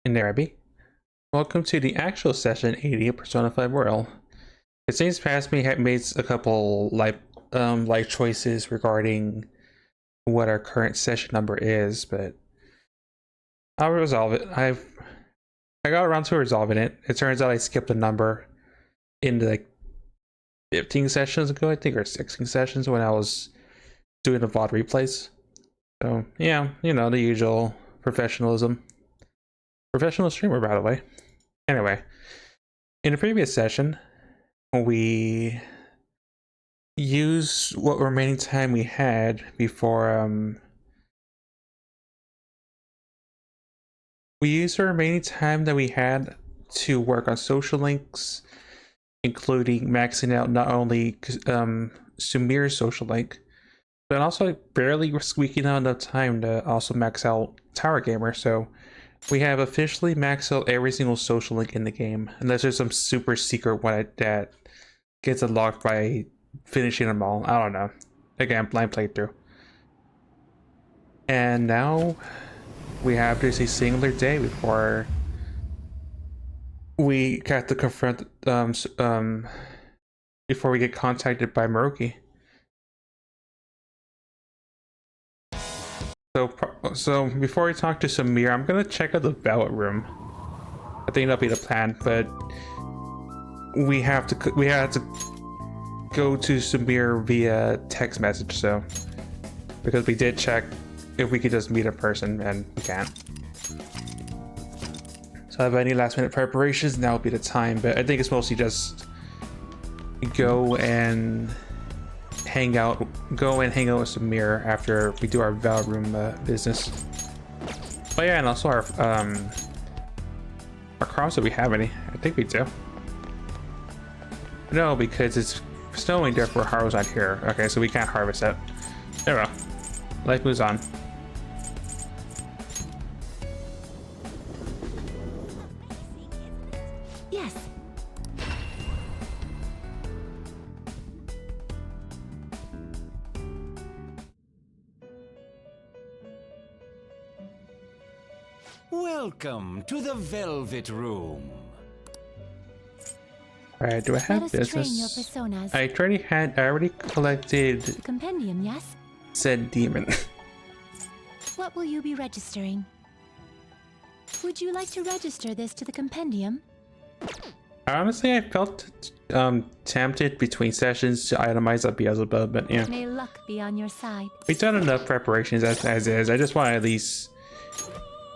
In there, Abby. Welcome to the actual session 80 of Persona 5 Royal. It seems past me had made a couple life choices regarding what our current session number is, but I'll resolve it. I got around to resolving it. It turns out I skipped a number in like 15 sessions ago, I think, or 16 sessions when I was doing the VOD replays. So yeah, you know, the usual professionalism. Professional streamer, by the way. Anyway, in the previous session, we used what remaining time we had before we used the remaining time that we had to work on social links, including maxing out not only Sumir's social link, but also barely squeaking out enough time to also max out Tower Gamer. So we have officially maxed out every single social link in the game, unless there's some super secret one that gets unlocked by finishing them all. I don't know. Again, blind playthrough. And now we have just a singular day before we got to confront before we get contacted by Maruki. So before we talk to Samir, I'm gonna check out the ballot room. I think that'll be the plan, but we had to go to Samir via text message, so because we did check if we could just meet in person, and we can't. So if I have any last minute preparations, now would be the time, but I think it's mostly just go and hang out with Samir after we do our ballot room business. Oh yeah, and also our crops, do we have any? I think we do. No, because it's snowing, therefore Haru's not here. Okay, so we can't harvest that. There we go. Life moves on. Yes. Welcome to the Velvet Room. Alright, do I have Let us train your business? personas. I already collected The compendium, yes? said demon. What will you be registering? Would you like to register this to the compendium? Honestly, I felt tempted between sessions to itemize up Beelzebub, but yeah. May luck be on your side. We've done enough preparations as is. I just want to at least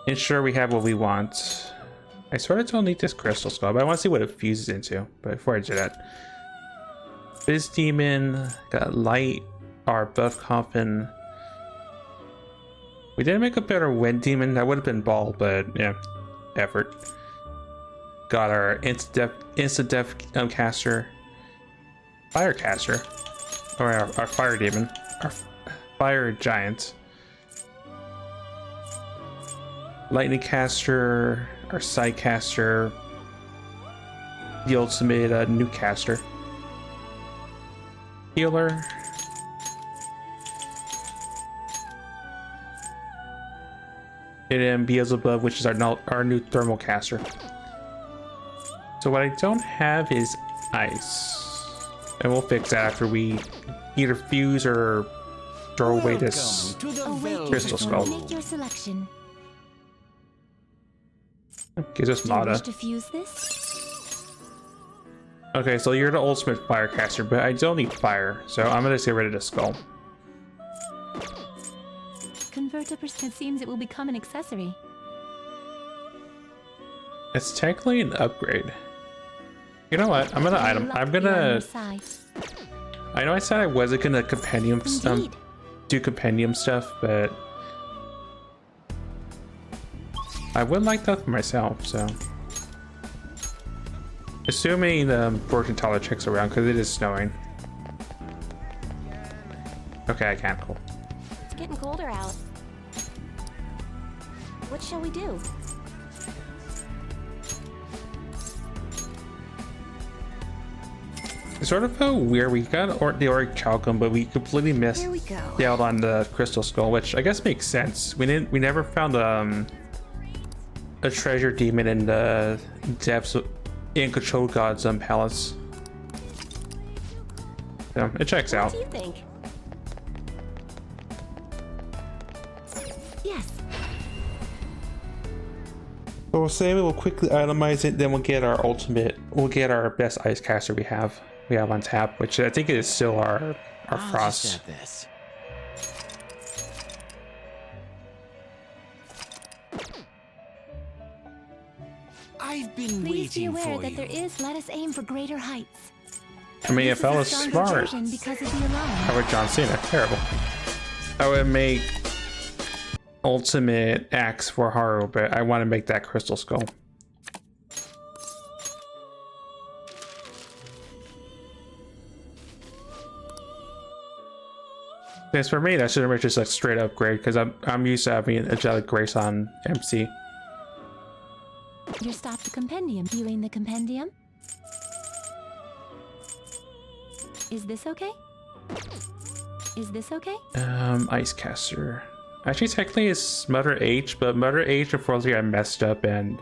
ensure we have what we want. I sort of don't need this crystal skull, but I want to see what it fuses into. But before I do that, Fizz Demon, got Light, our buff coffin. We didn't make a better Wind Demon. That would have been Ball, but yeah, effort. Got our instant death caster, fire caster, or our fire demon, our fire giant, lightning caster, our side caster, the ultimate new caster, healer, and then Beelzebub, which is our new thermal caster. So what I don't have is ice, and we'll fix that after we either fuse or throw away this crystal skull. Make your selection. Gives us Do you wish Mata. to fuse this? Okay, so you're the ultimate fire caster, but I don't need fire, so I'm gonna just get rid of the skull. Convert a percent. It seems it will become an accessory. It's technically an upgrade. You know what? I'm gonna May item. luck I'm be on gonna. your side. I know I said I wasn't gonna Indeed. do compendium stuff, but I would like that for myself. So, assuming fortune teller checks around, because it is snowing. Okay, I can't. Cool. It's getting colder out. What shall we do? It sort of felt weird. We got the Auric Chalcum, but we completely missed Here we go. out on the crystal skull, which I guess makes sense. We never found a treasure demon in the depths in Control God's palace. So it checks What out. do you think? Yes. So we'll save it, we'll quickly itemize it, then we'll get our ultimate, we'll get our best ice caster we have on tap, which I think is still our I'll frost. just add this. I've been Please be waiting aware for that you. there is let us aim for greater heights. I mean, This if I is a was stronger smart, version because of the alarm. I would John Cena. Terrible. I would make ultimate axe for Haru, but I want to make that crystal skull. Because for me, that's just like straight upgrade because I'm used to having angelic grace on MC. You stopped the compendium. Viewing the compendium. Is this okay? Is this okay? Ice caster. Actually, technically it's Mother H, but Mother H unfortunately I messed up and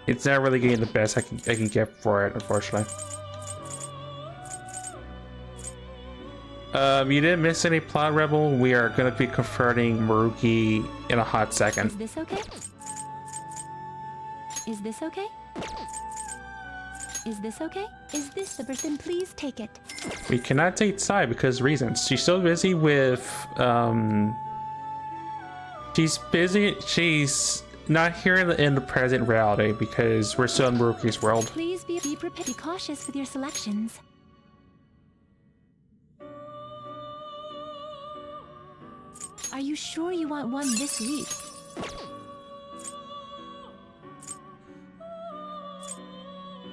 it's not really getting the best I can get for it, unfortunately. You didn't miss any plot, Rebel. We are gonna be converting Maruki in a hot second. Is this okay? Is this okay? Is this okay? Is this the person? Please take it. We cannot take Sai because reasons. She's so busy with she's not here in the present reality because we're still in Maruki's world. Please be prepared. Be cautious with your selections. Are you sure you want one this week?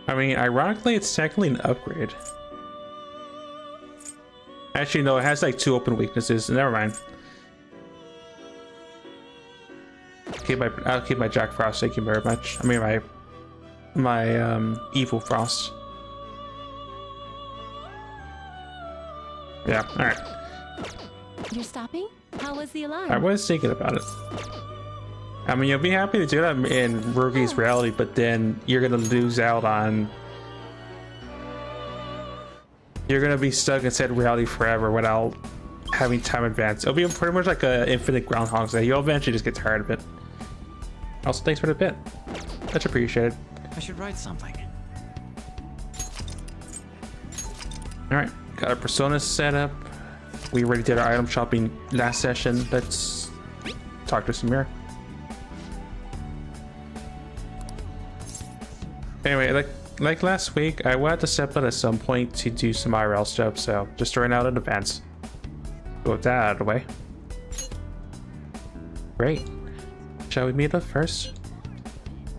I mean, ironically, it's technically an upgrade. Actually, no, it has like 2 open weaknesses. Never mind. I'll keep my Jack Frost. Thank you very much. I mean, my Evil Frost. Yeah. All right. You're stopping? How was the alarm? I was thinking about it. I mean, you'll be happy to do that in Rugi's reality, but then you're gonna lose out on. You're gonna be stuck in said reality forever without having time advance. It'll be pretty much like a infinite Groundhog Day. You'll eventually just get tired of it. Also, thanks for the bit. Much appreciated. I should write something. All right, got our persona set up. We already did our item shopping last session. Let's talk to Samira. Anyway, like last week, I wanted to step out at some point to do some IRL stuff, so just throwing out in advance. Go with that out of the way. Great. Shall we meet up first?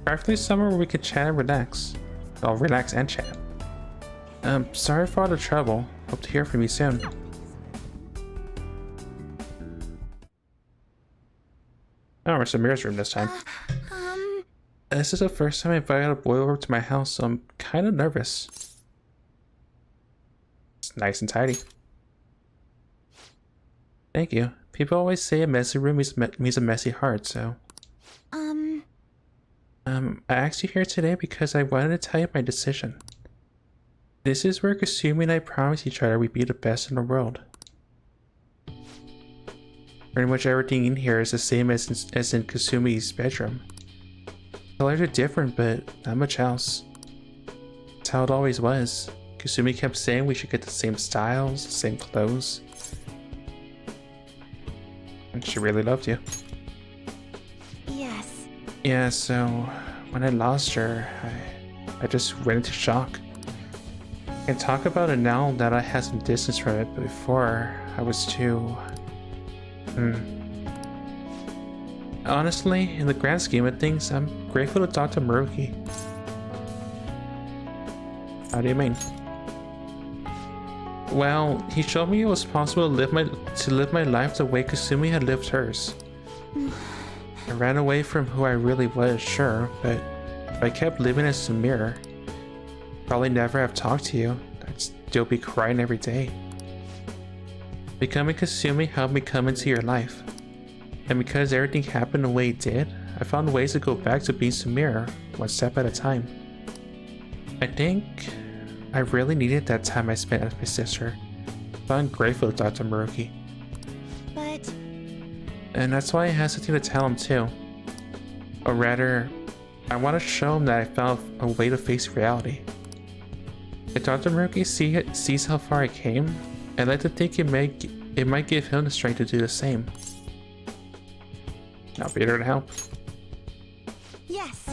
Preferably somewhere where we can chat and relax. Well, relax and chat. Sorry for all the trouble. Hope to hear from you soon. Oh, we're Samira's room this time. This is the first time I invited a boy over to my house, so I'm kind of nervous. It's nice and tidy. Thank you. People always say a messy room means a messy heart, so... I asked you here today because I wanted to tell you my decision. This is where Kasumi and I promised each other we'd be the best in the world. Pretty much everything in here is the same as in Kasumi's bedroom. Colors are different, but not much else. That's how it always was. Kasumi kept saying we should get the same styles, the same clothes. And she really loved you. Yes. Yeah, so when I lost her, I just went into shock. I can talk about it now that I had some distance from it, but before I was too... Honestly, in the grand scheme of things, I'm grateful to talk to Maruki. How do you mean? Well, he showed me it was possible to live my life the way Kasumi had lived hers. I ran away from who I really was, sure, but if I kept living as Samir, probably never have talked to you. I'd still be crying every day. Becoming Kasumi helped me come into your life. And because everything happened the way it did, I found ways to go back to being Samir, one step at a time. I think I really needed that time I spent with my sister. So I'm grateful to Dr. Maruki. But And that's why I had something to tell him too. Or rather, I want to show him that I found a way to face reality. If Dr. Maruki sees how far I came, I'd like to think it might give him the strength to do the same. I'll be there to help. yes,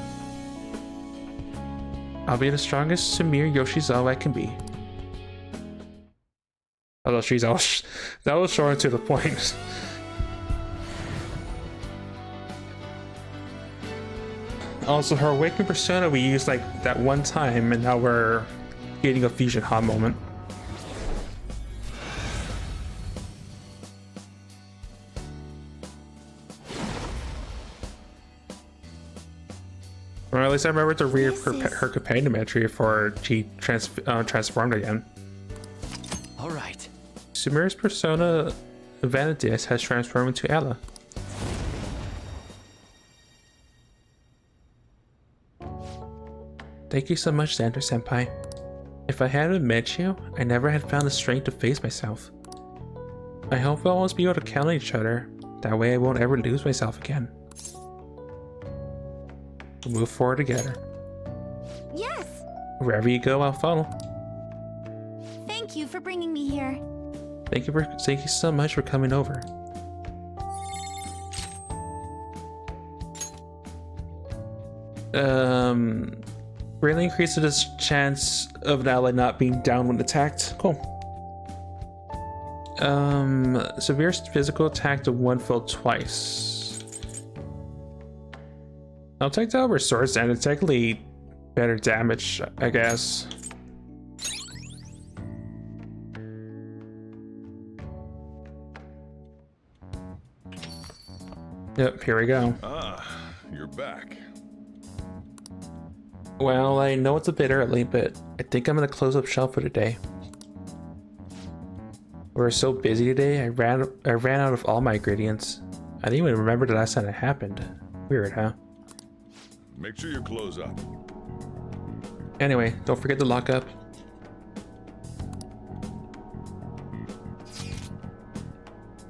I'll be the strongest Samir Yoshizawa I can be. Although that was short and to the point. Also, her awakened persona we used like that one time, and now we're getting a fusion hot moment. Or at least I remember to read her companion entry before she transformed again. All right. Sumir's persona Vanadis has transformed into Ella. Thank you so much, Xander Senpai. If I hadn't met you, I never had found the strength to face myself. I hope we'll always be able to count on each other. That way I won't ever lose myself again. We'll move forward together. yes. Wherever you go, I'll follow. Thank you for bringing me here. Thank you so much for coming over. Really increases the chance of an ally not being down when attacked. Cool. Severe physical attack to one fold twice. I'll take the over swords and it's technically better damage, I guess. Yep, here we go. Ah, you're back. Well, I know it's a bit early, but I think I'm gonna close up shop for today. We were so busy today, I ran out of all my ingredients. I didn't even remember the last time it happened. Weird, huh? Make sure you close up. Anyway, don't forget to lock up.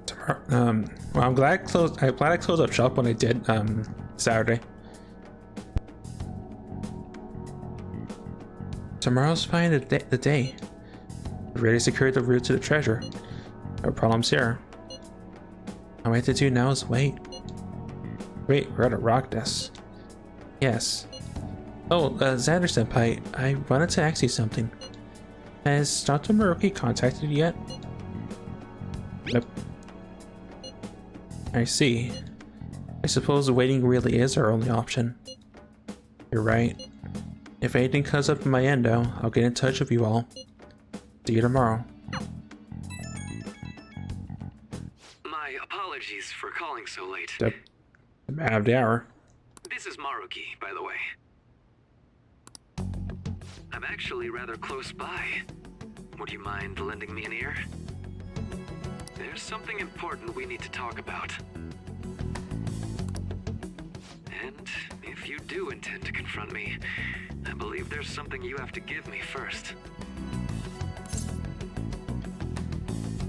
Tomorrow, well, I'm glad I closed up shop when I did, Saturday. Tomorrow's fine the day. We've already secured the route to the treasure. No problems here. All we have to do now is wait. Wait, we're at a rock nest. Yes. Oh, Xander Senpai, I wanted to ask you something. Has Dr. Maruki contacted you yet? Nope. I see. I suppose waiting really is our only option. You're right. If anything comes up in my end, though, I'll get in touch with you all. See you tomorrow. My apologies for calling so late. The man of the hour. This is Maruki, by the way. I'm actually rather close by. Would you mind lending me an ear? There's something important we need to talk about. And if you do intend to confront me, I believe there's something you have to give me first.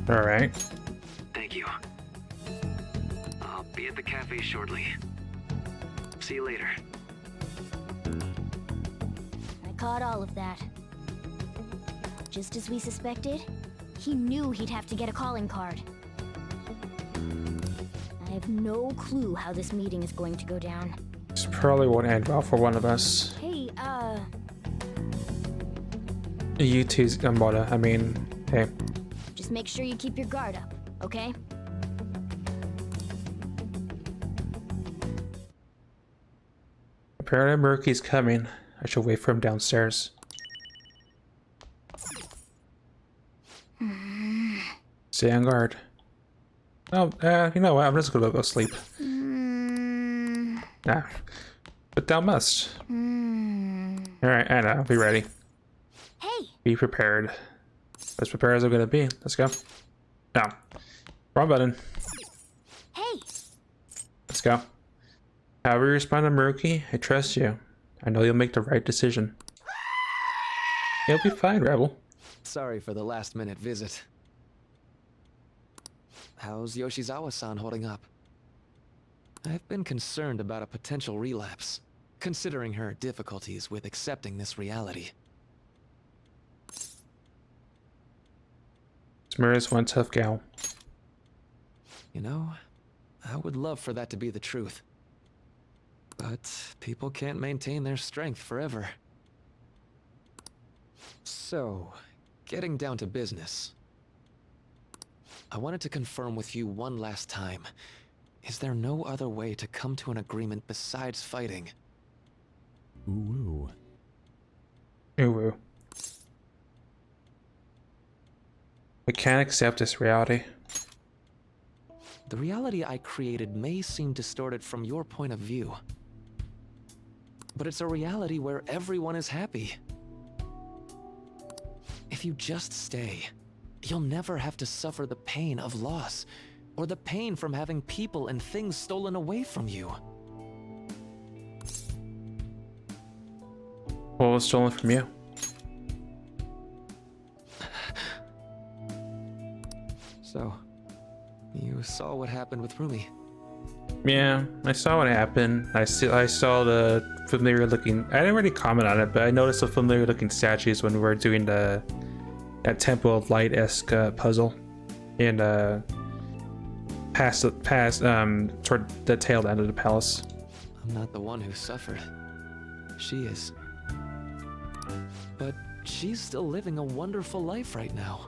All right. Thank you. I'll be at the cafe shortly. See you later. I caught all of that. Just as we suspected, he knew he'd have to get a calling card. I have no clue how this meeting is going to go down. This probably won't end well for one of us. Hey, You too, Moda. I mean, hey. just make sure you keep your guard up, okay? Apparently Maruki's coming. I should wait for him downstairs. Stay on guard. Oh, you know what? I'm just gonna go sleep. Nah. But thou must. Alright, Anna, I'll be ready. Hey! Be prepared. As prepared as I'm gonna be. Let's go. No. Wrong button. Hey! Let's go. However you respond to Maruki, I trust you. I know you'll make the right decision. You'll be fine, Rebel. Sorry for the last-minute visit. How's Yoshizawa-san holding up? I've been concerned about a potential relapse, considering her difficulties with accepting this reality. Smira's one tough gal. You know, I would love for that to be the truth. But people can't maintain their strength forever. So, getting down to business. I wanted to confirm with you one last time. Is there no other way to come to an agreement besides fighting? Ooh. Ooh. We can't accept this reality. The reality I created may seem distorted from your point of view. But it's a reality where everyone is happy. If you just stay, you'll never have to suffer the pain of loss, or the pain from having people and things stolen away from you. What was stolen from you? So, you saw what happened with Rumi. Yeah, I saw what happened. I saw the familiar looking. I didn't really comment on it, but I noticed the familiar looking statues when we were doing that Temple of Light-esque puzzle, and past toward the tail end of the palace. I'm not the one who suffered. She is. But she's still living a wonderful life right now.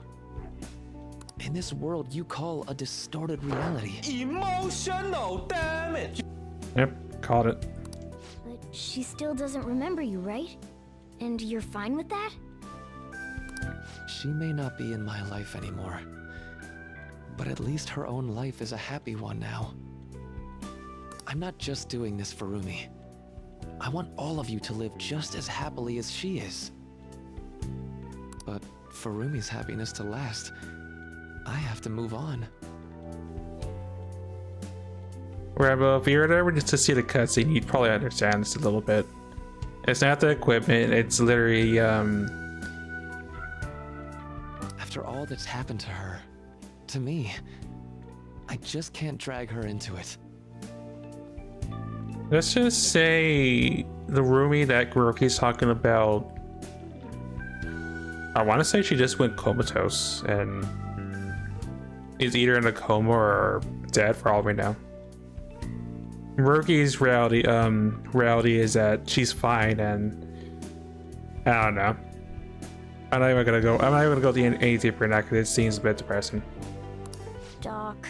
In this world you call a distorted reality. Emotional damage. Yep, caught it. But she still doesn't remember you, right? And you're fine with that? She may not be in my life anymore. But at least her own life is a happy one now. I'm not just doing this for Rumi. I want all of you to live just as happily as she is. But for Rumi's happiness to last, I have to move on. Rambo, if you were ever to see the cutscene, you'd probably understand this a little bit. It's not the equipment, it's literally, After all that's happened to her, to me, I just can't drag her into it. let's just say the Rumi that Kuroki's talking about, I want to say she just went comatose and is either in a coma or dead for all we know. Muruki's reality is that she's fine, and I don't know. I'm not even gonna go any deeper in that because it seems a bit depressing. Doc.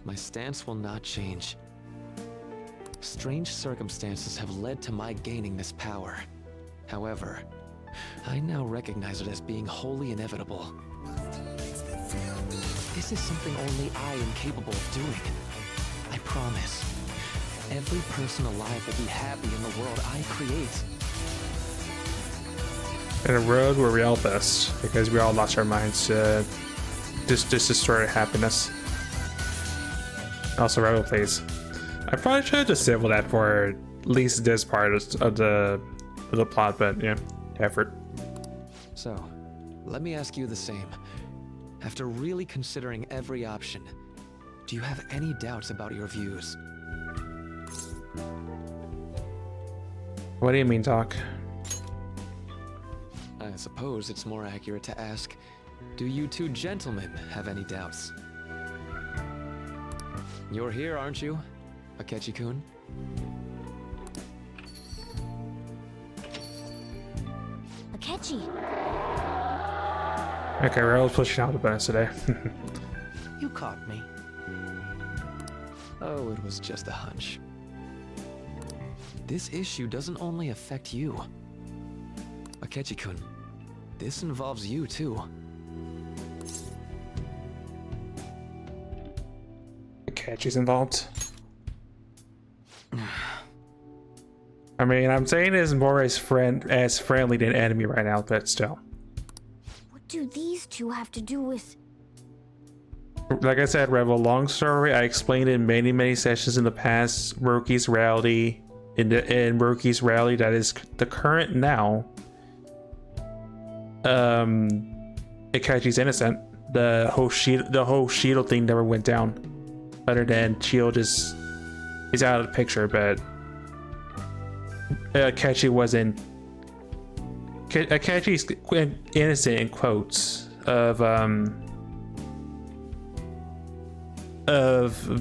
My stance will not change. Strange circumstances have led to my gaining this power. However, I now recognize it as being wholly inevitable. This is something only I am capable of doing. I promise. Every person alive will be happy in the world I create. In a road where we all best, because we all lost our minds to this distorted happiness. Also, Rebel, please. I probably should have disabled that for at least this part of the plot, but yeah, effort. So, let me ask you the same. After really considering every option, do you have any doubts about your views? What do you mean, Doc? I suppose it's more accurate to ask, do you two gentlemen have any doubts? You're here, aren't you, Akechi-kun? Akechi. Okay, Rebel's pushing out the bonus today. You caught me. Oh, it was just a hunch. This issue doesn't only affect you. Akechi-kun, this involves you too. Akechi's involved. I mean, I'm saying it is more as friendly than enemy right now, but still. What do these two have to do with... like I said, Revel, long story. I explained in many sessions in the past. Roki's reality, in Roki's reality that is the current now. Ikachi's innocent. The whole Shield thing never went down. Other than Shield is out of the picture, but Ikachi wasn't. Ikachi's innocent in quotes of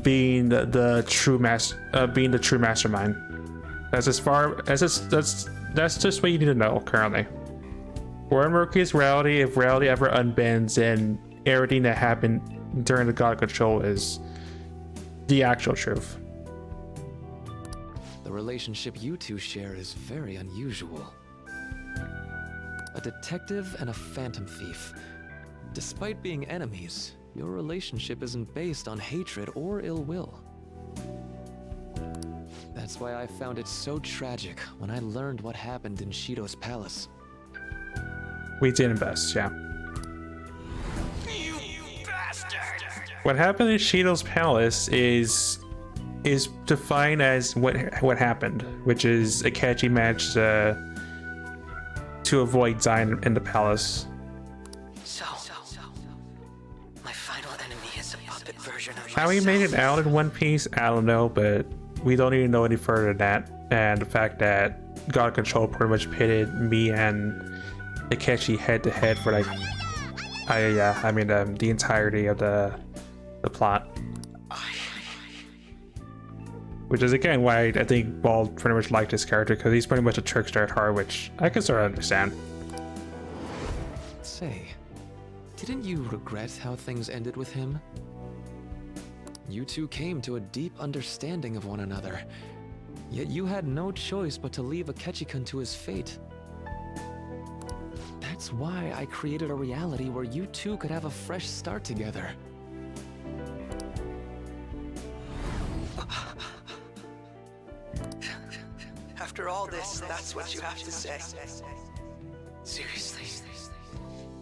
being the true mastermind. That's as far as that's just what you need to know currently. We're in Roki's reality. If reality ever unbends, and everything that happened during the God Control is the actual truth. The relationship you two share is very unusual. A detective and a phantom thief. Despite being enemies, your relationship isn't based on hatred or ill will. That's why I found it so tragic when I learned what happened in Shido's palace. We did invest, yeah. You bastard! What happened in Shido's palace is defined as what happened, which is Ikachi managed to avoid Zion in the palace. So, my final enemy is a puppet version of How he made it out in One Piece, I don't know, but we don't even know any further than that. And the fact that God Control pretty much pitted me and Ikachi head to head for like, the entirety of the plot. Which is again why I think Ball pretty much liked his character, because he's pretty much a trickster at heart, which I can sort of understand. Say, didn't you regret how things ended with him? You two came to a deep understanding of one another, yet you had no choice but to leave Akechi-kun to his fate. That's why I created a reality where you two could have a fresh start together. After all this, that's what you have to say. Seriously,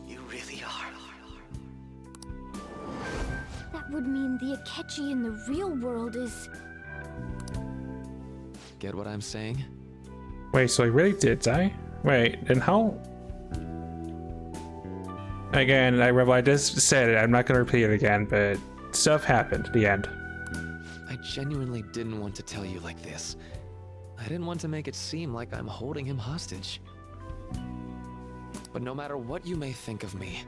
you really are. That would mean the Akechi in the real world is... Get what I'm saying? Wait, so he really did die? Wait, and how? Again, I just said it, I'm not gonna repeat it again, but stuff happened at the end. I genuinely didn't want to tell you like this. I didn't want to make it seem like I'm holding him hostage. But no matter what you may think of me,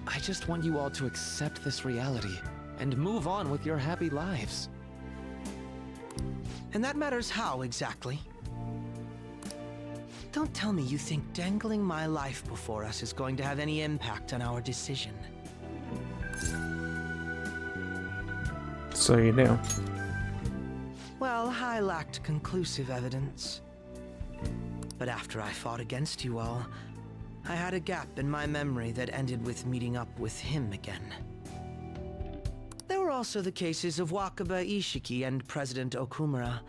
I just want you all to accept this reality and move on with your happy lives. And that matters how, exactly? Don't tell me you think dangling my life before us is going to have any impact on our decision. So you knew. Well, I lacked conclusive evidence. But after I fought against you all, I had a gap in my memory that ended with meeting up with him again. There were also the cases of Wakaba Ishiki and President Okumura.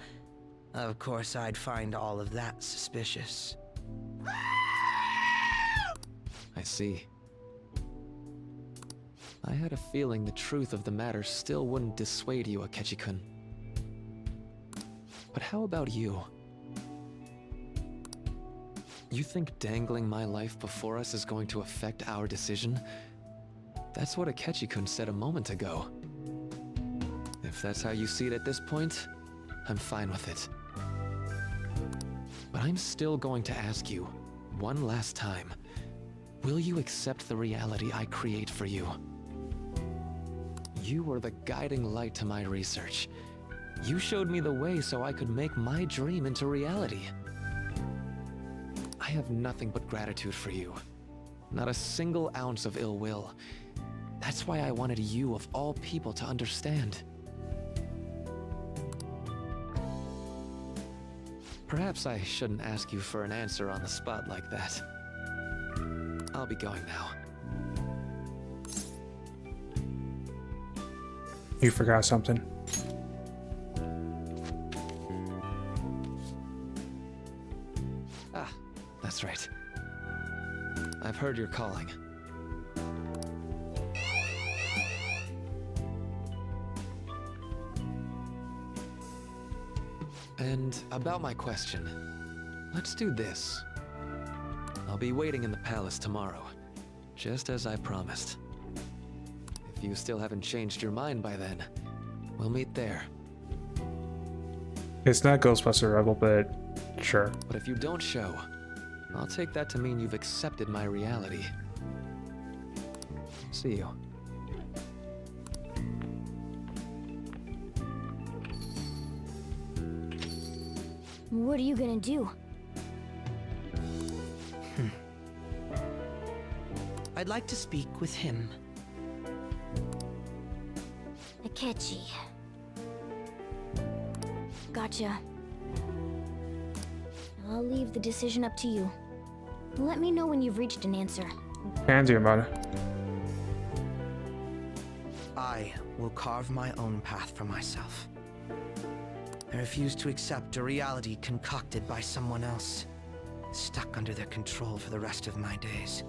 Of course, I'd find all of that suspicious. I see. I had a feeling the truth of the matter still wouldn't dissuade you, Akechi-kun. But how about you? You think dangling my life before us is going to affect our decision? That's what Akechi-kun said a moment ago. If that's how you see it at this point, I'm fine with it. But I'm still going to ask you, one last time, will you accept the reality I create for you? You were the guiding light to my research. You showed me the way so I could make my dream into reality. I have nothing but gratitude for you. Not a single ounce of ill will. That's why I wanted you, of all people, to understand. Perhaps I shouldn't ask you for an answer on the spot like that. I'll be going now. You forgot something. Ah, that's right. I've heard you're calling. And about my question, let's do this. I'll be waiting in the palace tomorrow, just as I promised. If you still haven't changed your mind by then, we'll meet there. It's not Ghostbuster Rebel, but sure. But if you don't show, I'll take that to mean you've accepted my reality. See you. What are you gonna do? I'd like to speak with him. Akechi. Gotcha. I'll leave the decision up to you. Let me know when you've reached an answer. Can do, Mona. I will carve my own path for myself. I refuse to accept a reality concocted by someone else, stuck under their control for the rest of my days.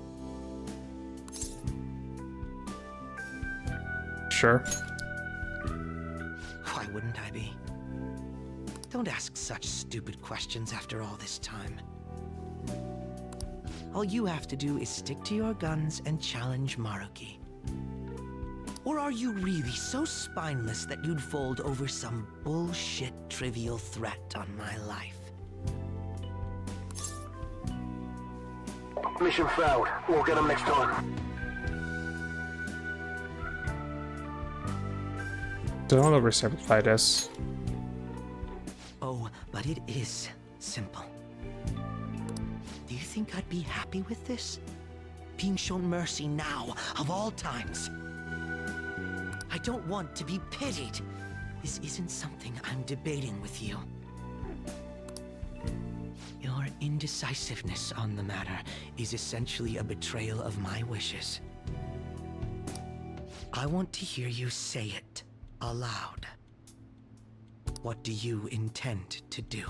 Sure. Why wouldn't I be? Don't ask such stupid questions after all this time. All you have to do is stick to your guns and challenge Maruki. Or are you really so spineless that you'd fold over some bullshit trivial threat on my life? Mission failed. We'll get them next time. Don't oversimplify this. Oh, but it is simple. Do you think I'd be happy with this? Being shown mercy now, of all times? I don't want to be pitied. This isn't something I'm debating with you. Your indecisiveness on the matter is essentially a betrayal of my wishes. I want to hear you say it aloud. What do you intend to do?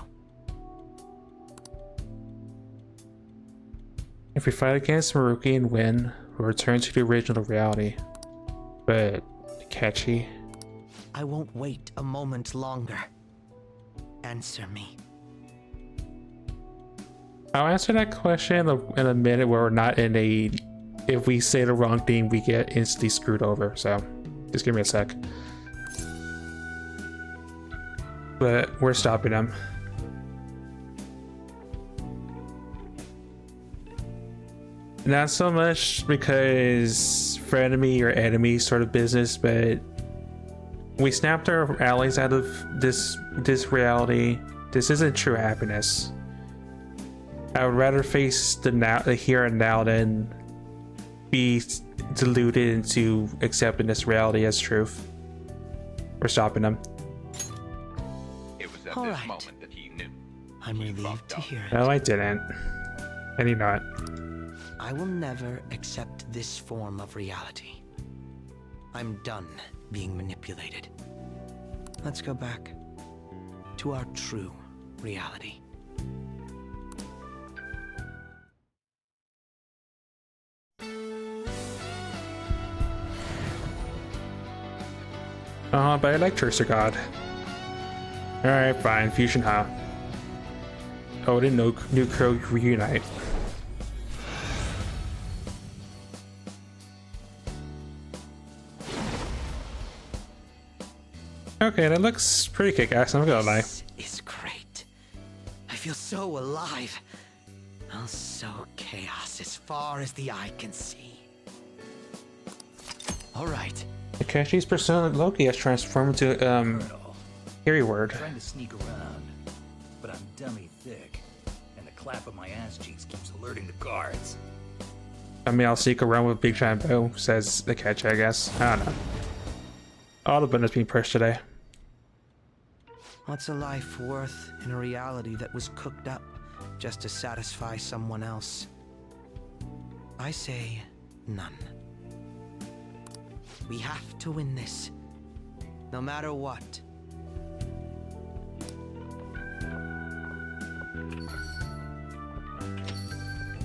If we fight against Maruki and win, we'll return to the original reality. But catchy. I won't wait a moment longer. Answer me. I'll answer that question in a minute where we're not in a... If we say the wrong thing, we get instantly screwed over. So, just give me a sec. But we're stopping them. Not so much because frenemy or enemy sort of business, but we snapped our allies out of this reality. This isn't true happiness. I would rather face the here and now than be deluded into accepting this reality as truth. We're stopping them. It was at All this right. moment that he knew. I'm He relieved fucked to up. hear it. No, I didn't. And you're not. I will never accept this form of reality. I'm done being manipulated. Let's go back to our true reality. But I like Tracer God. Alright, fine. Fusion Ha. Odin, no new Crow reunite. Okay, that looks pretty kick-ass, I'm not gonna lie. This is great. I feel so alive. I'll sow chaos as far as the eye can see. All right. Akashi's persona Loki has transformed into, Harry Word. Trying to sneak around, but I'm dummy thick, and the clap of my ass cheeks keeps alerting the guards. I mean, I'll sneak around with Big Giant Bow, says the catch, I guess. I don't know. All the buttons being pushed today. What's a life worth in a reality that was cooked up just to satisfy someone else? I say none. We have to win this, no matter what.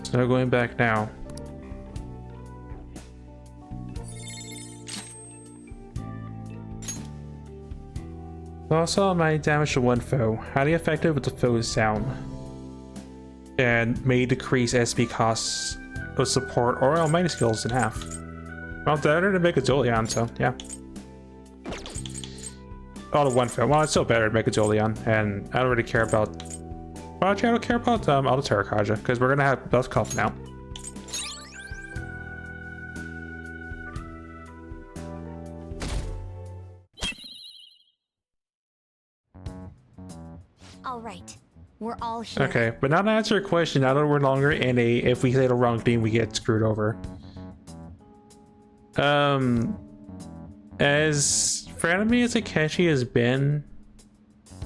So going back now. Also, my damage to one foe. Highly effective with the foe is down. And may decrease SP costs of support or almighty skills in half. Well, better to make a Dolion, so yeah. Oh, the one foe. Well, it's still better to make a Dolion, and I don't really care about. Well, actually, I don't care about all the Terrakaja, because we're gonna have Buzz Cuff now. All right, we're all here. Okay, but now to answer your question, now that we're no longer in a, if we say the wrong thing, we get screwed over. As frenemy as Akechi has been,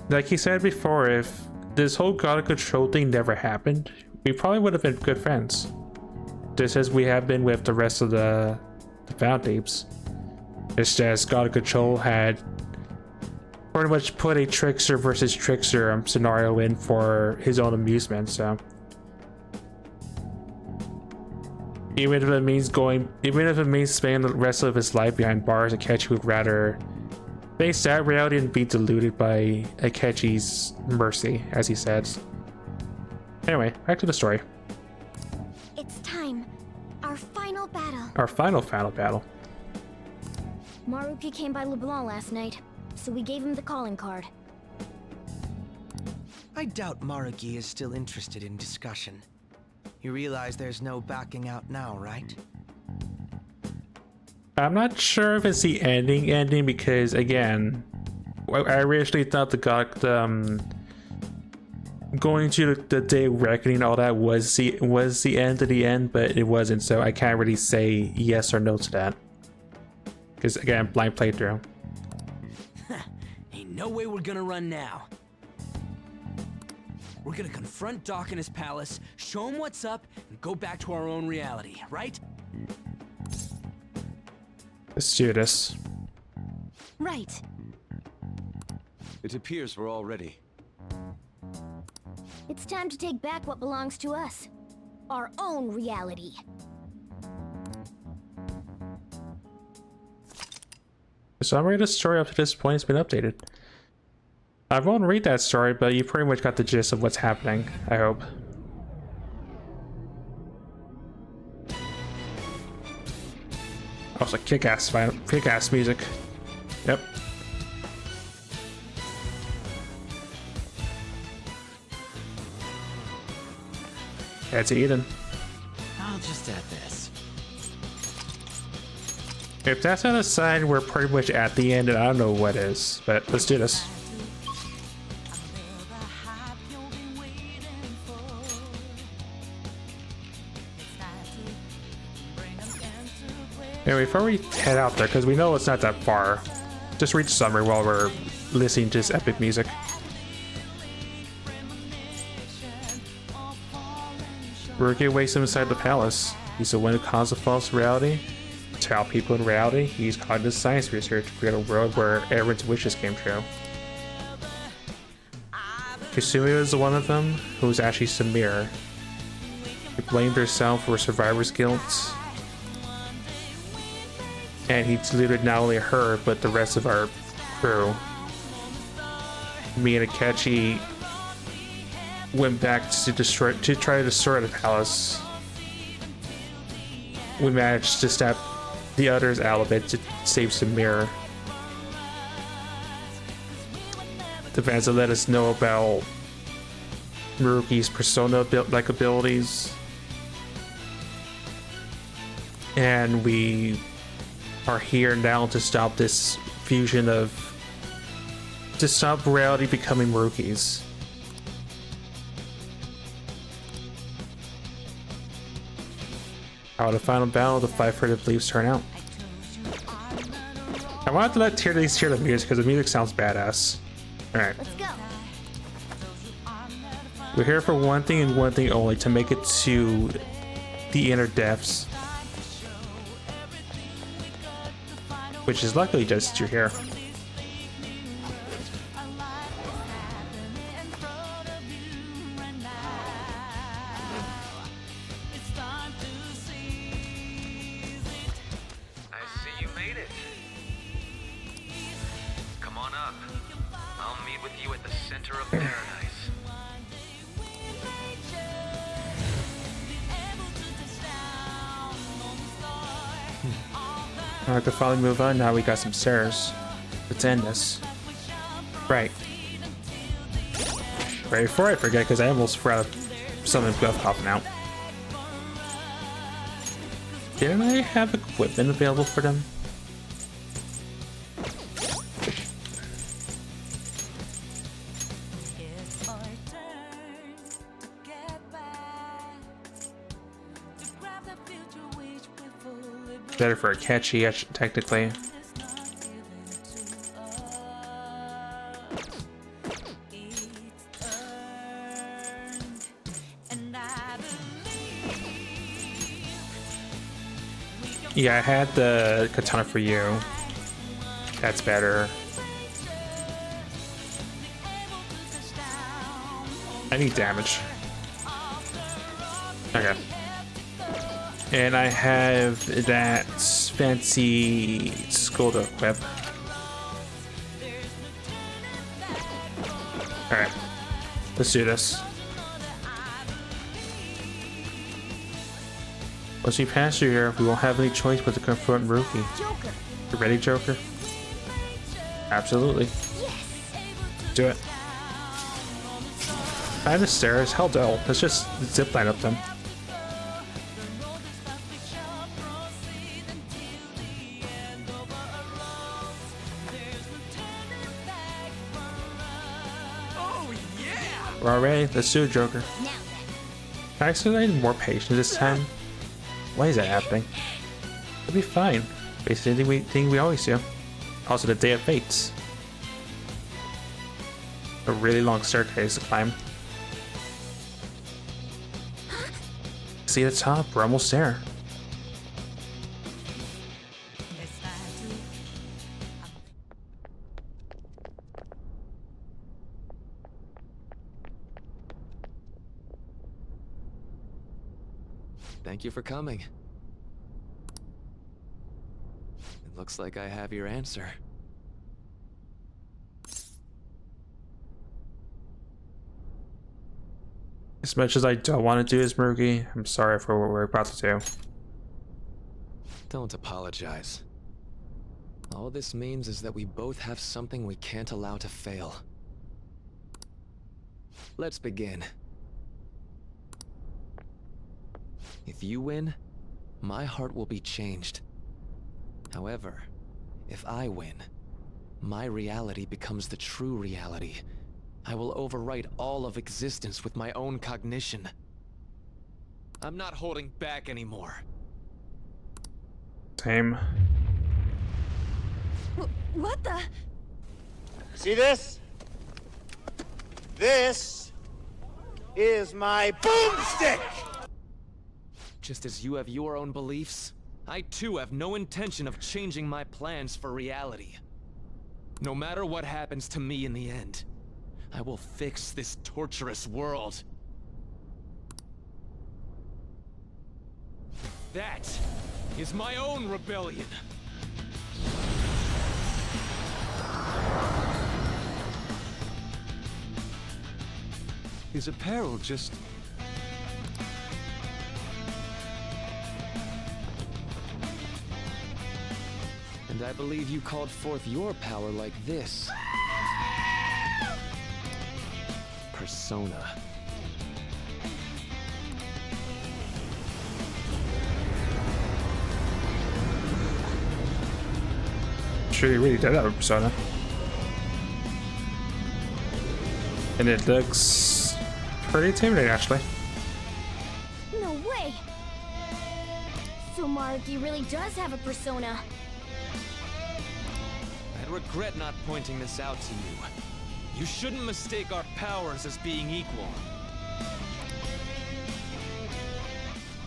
like he said before, if this whole God of Control thing never happened, we probably would have been good friends. Just as we have been with the rest of the Found Apes. It's just God of Control had pretty much put a trickster versus trickster scenario in for his own amusement, so even if it means spending the rest of his life behind bars, Akechi would rather face that reality and be deluded by Akechi's mercy, as he says. Anyway, back to the story. It's time. Our final battle. Our final battle. Maruki came by LeBlanc last night, so we gave him the calling card. I doubt Maruki is still interested in discussion. You realize there's no backing out now, right? I'm not sure if it's the ending because, again, I originally thought going to the day of reckoning, all that was the end of the end, but it wasn't, so I can't really say yes or no to that. Because, again, blind playthrough. Ain't no way we're gonna run now. We're gonna confront Doc in his palace, show him what's up, and go back to our own reality, right? Let's do this. Right. It appears we're all ready. It's time to take back what belongs to us. Our own reality. The summary of the story up to this point has been updated. I won't read that story, but you pretty much got the gist of what's happening, I hope. Also, kick-ass music. Yep. That's Eden. I'll just add this. If that's not a sign, we're pretty much at the end, and I don't know what is, but let's do this. Anyway, before we head out there, because we know it's not that far, just read the summary while we're listening to this epic music. Ruki waits inside the palace. He's the one who caused the false reality. To help people in reality, he used cognitive science research to create a world where everyone's wishes came true. Kusumi was one of them, who was actually Samir. He blamed herself for survivor's guilt, and he deluded not only her, but the rest of our crew. Me and Akechi went back to try to destroy the palace. We managed to stab the others out of it to save Samir. The fans have let us know about Maruki's persona-like abilities, and we are here now to stop this fusion to stop reality becoming Maruki's. How the final battle of the 500 beliefs turn out. I wanted to let hear the music because the music sounds badass. Alright. Let's go. We're here for one thing and one thing only, to make it to the inner depths. Which is luckily just you're here. center of paradise. Alright, to finally move on, now we got some stairs. Let's end this. Right. Right before I forget, because I almost forgot something buff popping out. Didn't I have equipment available for them? Better for a catchy, technically. Yeah, I had the katana for you. That's better. I need damage. Okay. And I have that fancy skull to equip. Alright. Let's do this. Once we pass through here, we won't have any choice but to confront Rookie. Joker. You ready, Joker? Absolutely. Do it. I have the stairs. Hell no. Let's just zipline up them. We're all ready. Let's do it, Joker. Actually, I need more patience this time. Why is that happening? It'll be fine. Basically, anything we always do. Also, the Day of Fates. A really long staircase to climb. See the top? We're almost there. Thank you for coming. It looks like I have your answer. As much as I don't want to do this, Murugi, I'm sorry for what we're about to do. Don't apologize. All this means is that we both have something we can't allow to fail. Let's begin. If you win, my heart will be changed. However, if I win, my reality becomes the true reality. I will overwrite all of existence with my own cognition. I'm not holding back anymore. Same. What the? See this? This is my boomstick! Just as you have your own beliefs, I too have no intention of changing my plans for reality. No matter what happens to me in the end, I will fix this torturous world. That is my own rebellion. His apparel just... And I believe you called forth your power like this. Persona. Sure, you really did have a persona. And it looks pretty intimidating, actually. No way! So Maruki really does have a persona. I'd regret not pointing this out to you. You shouldn't mistake our powers as being equal.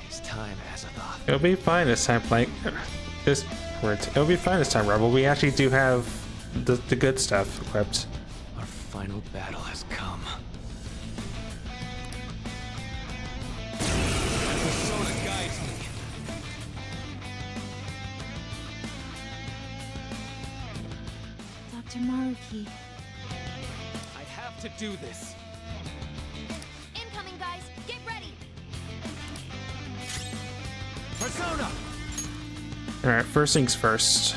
It's time, Azathoth. It'll be fine this time, Plank. It'll be fine this time, Rebel. We actually do have the good stuff equipped. Our final battle has come. Persona guides me. Dr. Maruki. I have to do this. Incoming, guys. Get ready. Persona! Alright, first things first.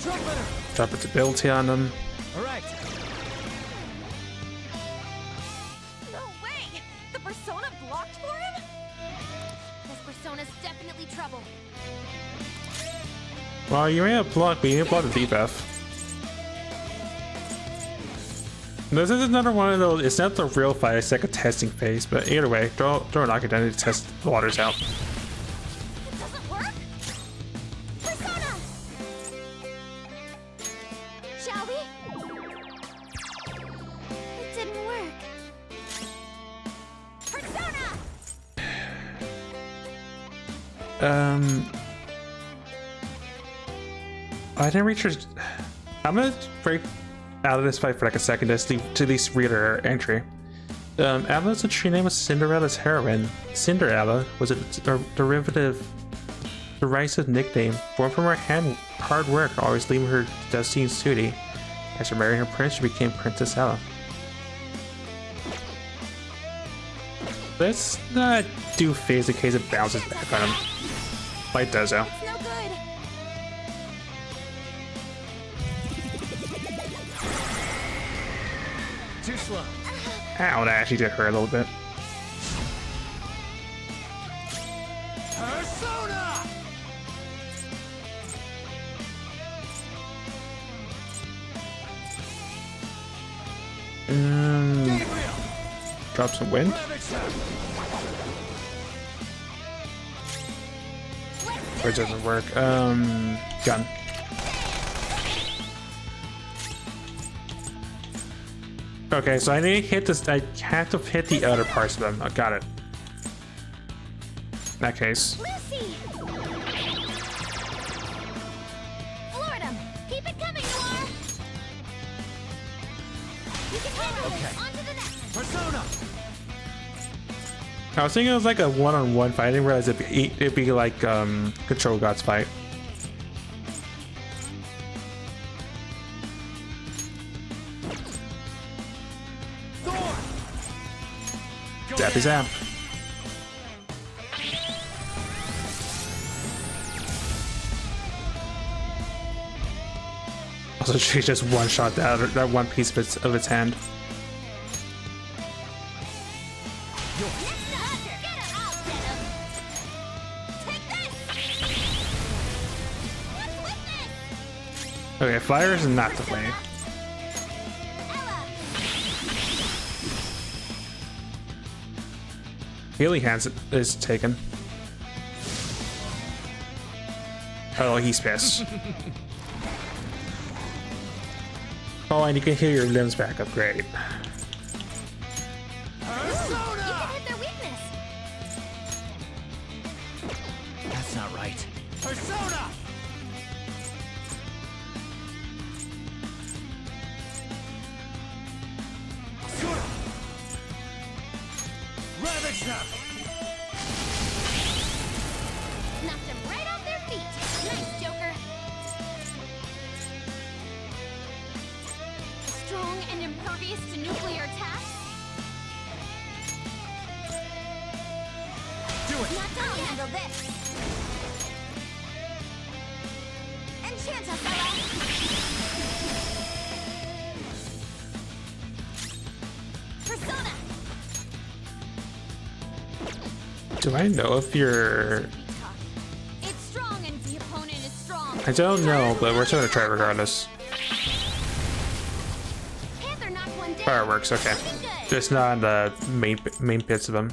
Trumpeter! Drop its ability on them. Alright. No way! The persona blocked for him? This persona's definitely trouble. Well, you may have blocked, but you didn't block the debuff. This is another one of those, it's not the real fight, it's like a testing phase, but either way, throw an identity to test the waters out. It doesn't work? Persona! Shall we? It didn't work. Persona! I didn't reach her. I'm gonna break out of this fight for like a second just to at least read her entry. Ava's true name was Cinderella's heroine. Cinderella was a derivative, derisive nickname born from her hard work, always leaving her to dusty and sooty. After marrying her prince, she became Princess Ella. Let's not do phase in case it bounces back on him. Like does though. It's no good. Too slow. Ow, that actually did hurt a little bit. Persona! Gabriel! Drop some wind. Or it doesn't work. Gun. Okay, so I need to hit this. I have to hit the other parts of them. I got it. In that case. Lucy! Floored him! Keep it coming, Noir! You can handle this! On to the next! Persona! I was thinking it was like a one-on-one fight. I didn't realize it'd be like Control God's fight. Zap his zap. Also, she just one-shot that one piece of its hand. Okay, fire is not the way. Healing hands is taken. Oh, he's pissed. Oh, and you can heal your limbs back up. Great. You can hit their weakness! That's not right. Persona! Ravage them! Knocked them right off their feet! Nice, Joker! Strong and impervious to nuclear attacks? Do it! Not done yet! Handle this! Enchant us, Ella! Persona! Do I know if you're... It's strong and the opponent is strong. I don't know, but we're still gonna try regardless. Panther knocked one down. Fireworks, okay. Looking good. Just not on the main bits of them.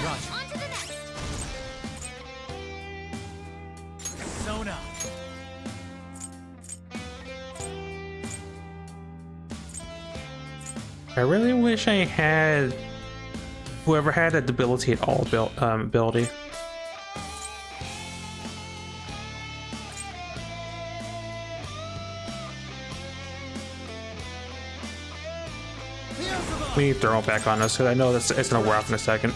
Roger. On to the next. Persona! I really wish I had whoever had a debilitate all ability. Beelzebub! We need thermal back on us because I know it's gonna wear off in a second.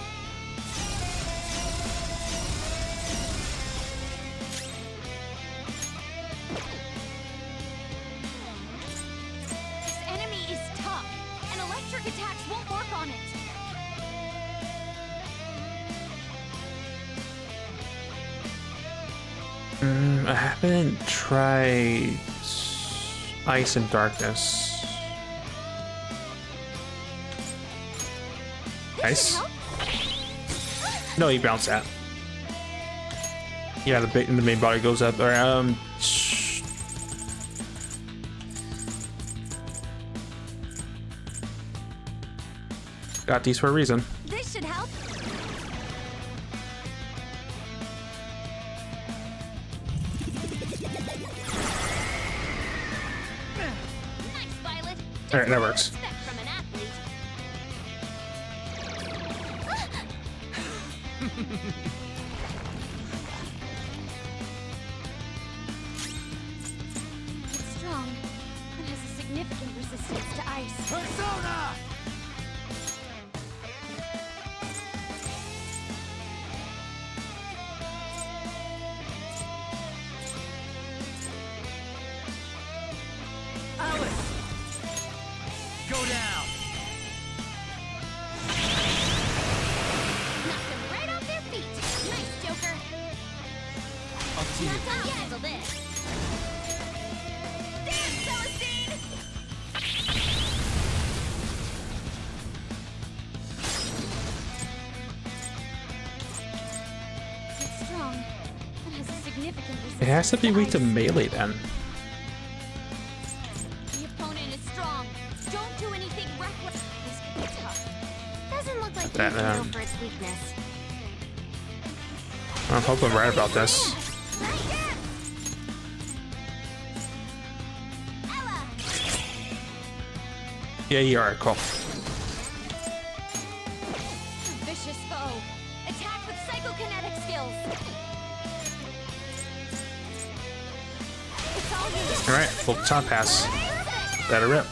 This enemy is tough, and electric attacks won't work on it. I haven't tried Ice and Darkness. Ice? No, you bounce that. Yeah, the main body goes up. Or, got these for a reason. This should help. Nice, Violet. Alright, that works. Expect from an athlete. It's strong and has a significant resistance to ice. Persona! Alice! Go down! Knock them right off their feet. Nice, Joker. Up to you. Not done yet. Handle this. Dance, Celestine! It's strong and has a significant resistance. It has to be weak to melee then. The opponent is strong. Don't do anything reckless. This could be tough. Doesn't look like That, you can go for its weakness. I hope I'm right about this. Ella! Yeah, you are. Cool. Vicious foe. Attack with psychokinetic skills. It's all yours. Alright, full top pass. Let it rip.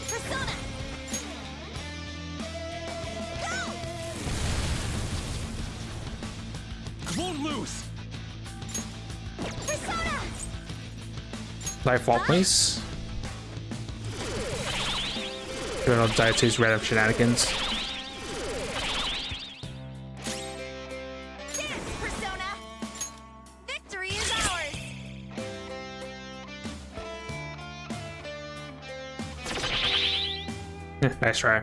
Persona! Go! I won't lose! Persona! Life wall, please. Doing all Diete's random shenanigans. Dance, Persona! Victory is ours! Nice try.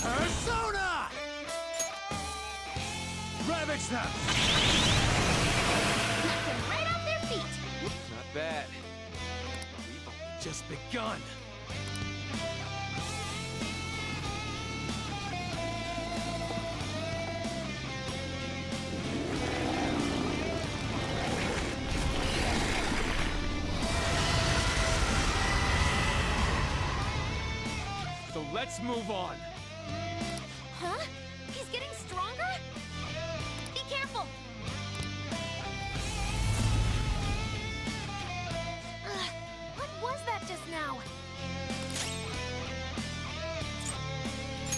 Persona! Ravage them! Knock them right off their feet. Not bad. We've only just begun. So let's move on. Huh? He's getting stronger? Be careful! What was that just now?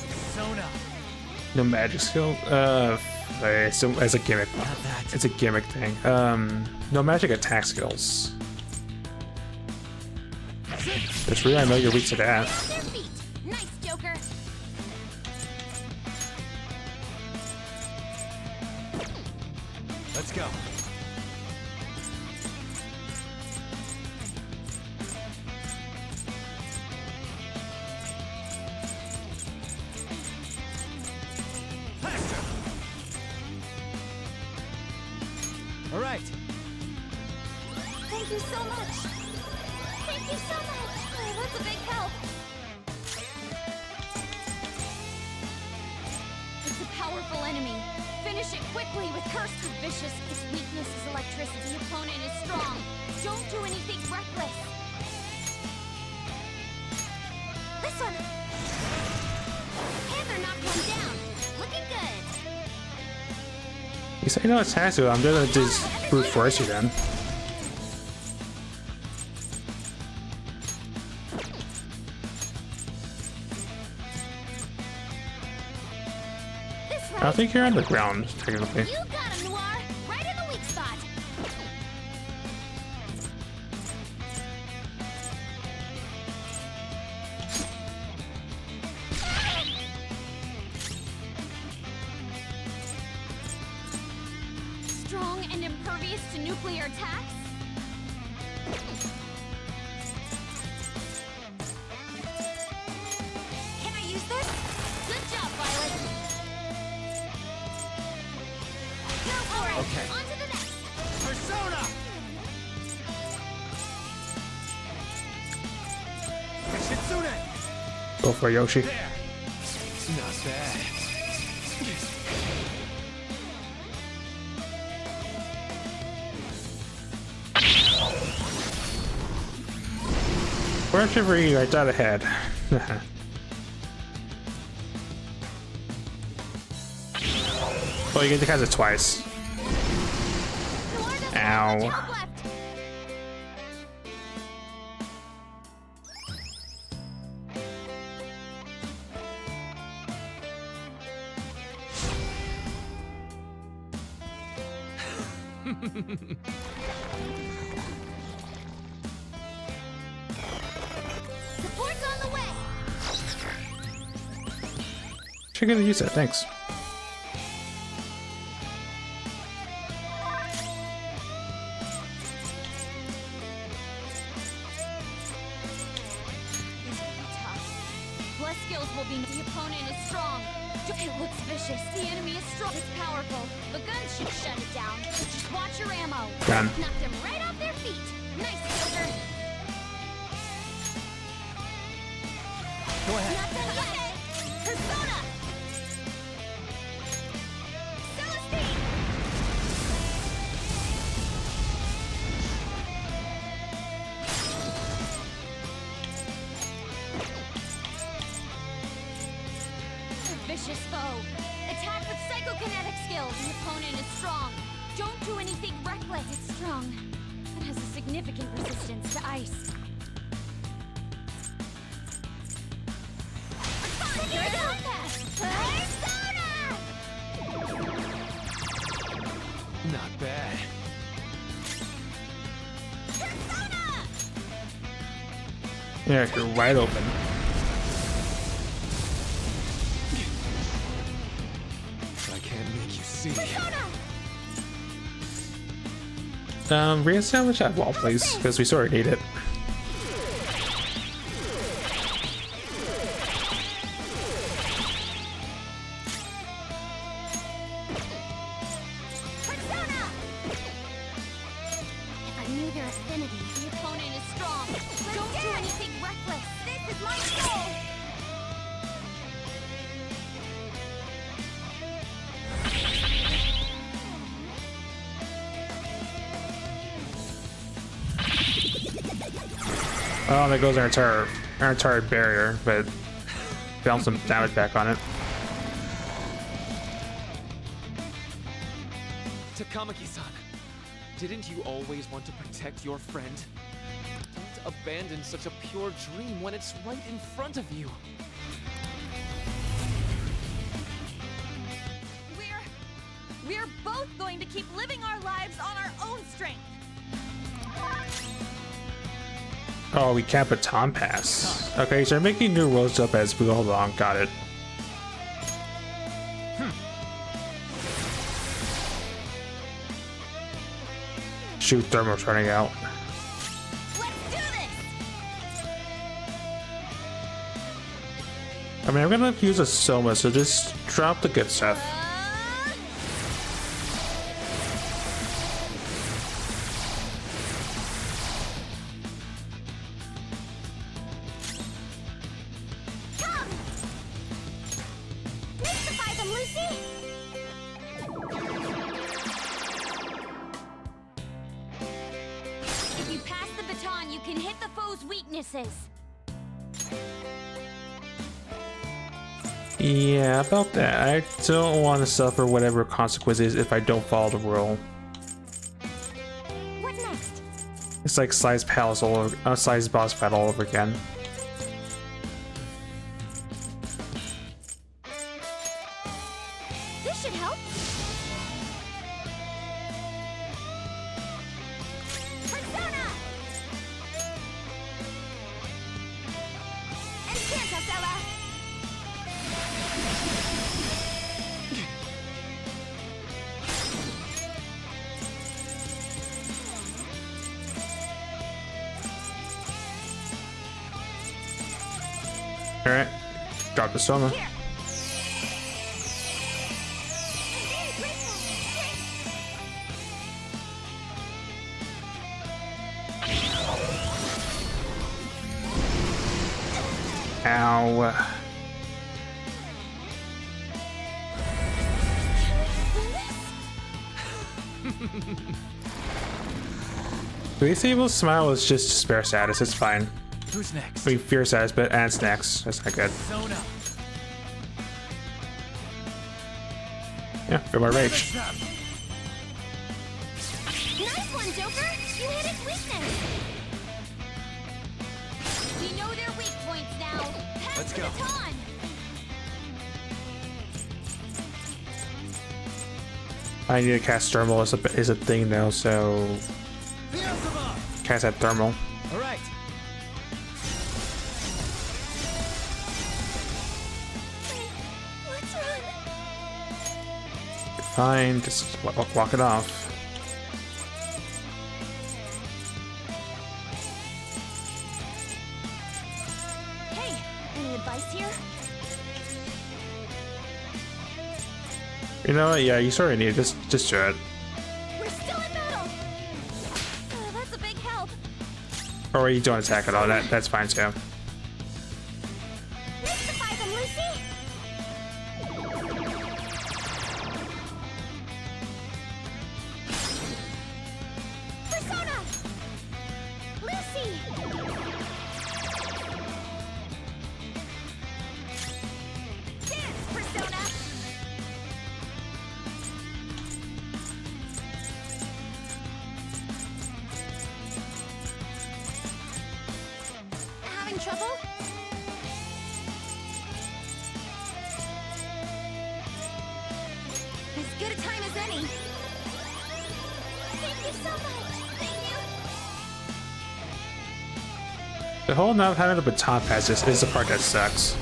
Persona. No magic skill. It's a gimmick. It's a gimmick thing. No magic attack skills. It's really, I know you're weak to that. Their feet. Nice, Joker. Let's go. Faster. All right. Thank you so much. Thank you so much. Oh, that's a big help. It's a powerful enemy. Finish it quickly with Curse. Vicious. Its weakness is electricity. The opponent is strong. Don't do anything reckless. You say no, it's has to. I'm gonna just brute force you then. I don't think you're on the ground, technically. You got him, Noir! Right in the weak spot! Strong and impervious to nuclear attacks? Can I use this? Good job, Violet! Go for it! Okay. On to the next! Persona! Kitsune! Go for Yoshi. There! Not bad. Fortunately, I thought ahead. Oh, you get to cast it twice. Ow. Support's on the way! You're gonna use that, thanks. This will be tough. Plus skills will be... The opponent is strong. It looks vicious. The enemy is strong. It's powerful. The guns should shut it down. So just watch your ammo. Done. Knocked them right off their feet. Nice, Joker. Go ahead. Not done yet. Persona! Celestine! Vicious foe. Attack with psychokinetic skills. The opponent is strong. Don't do anything reckless. It's strong. It has a significant resistance to ice. Here it goes! Persona! Not bad. Persona! Yeah, you're wide open. I can't make you see. Reestablish that wall, please, because we sort of need it. Persona! If I knew their affinity, the opponent is strong. Don't do anything reckless. This is my goal. Oh, there goes our entire barrier, but bounce some damage back on it. Takamaki-san, didn't you always want to protect your friend? Don't abandon such a pure dream when it's right in front of you. We're both going to keep living our lives on our own strength. Oh, we can't baton pass. Okay, so they're making new rules up as we go along. Got it. Shoot, thermal's running out. Let's do this. I mean, I'm gonna use a Soma, so just drop the good stuff. Come. Mystify them, Lucy. If you pass the baton, you can hit the foe's weaknesses. Yeah, about that. I don't want to suffer whatever consequences if I don't follow the rule. What next? It's like size palace all over, size boss battle all over again. This should help. Persona! Encanta, Stella! All right, drop the soma. Here. I'm very grateful. Ow. Disable smile is just despair status. It's fine. Who's next? I mean, fear status, but and it's next. That's not good. Persona. Yeah, feel my rage. Nice one, Joker! You hit its weakness! We know their weak points now. Pass Let's the go. baton. I need to cast thermal is a thing now, so cast that thermal. All right. Let's run. Fine, just walk it off. Hey, any advice here? You know what? Yeah, you sort of need it. Just do it. We're still in battle. That's a big help. Or you don't attack at all. That's fine too. Mystify them, Lucy. Persona. Lucy. Dance, Persona. Having trouble? As good a time as any. Thank you so much. Thank you. The whole not having a baton pass is the part that sucks.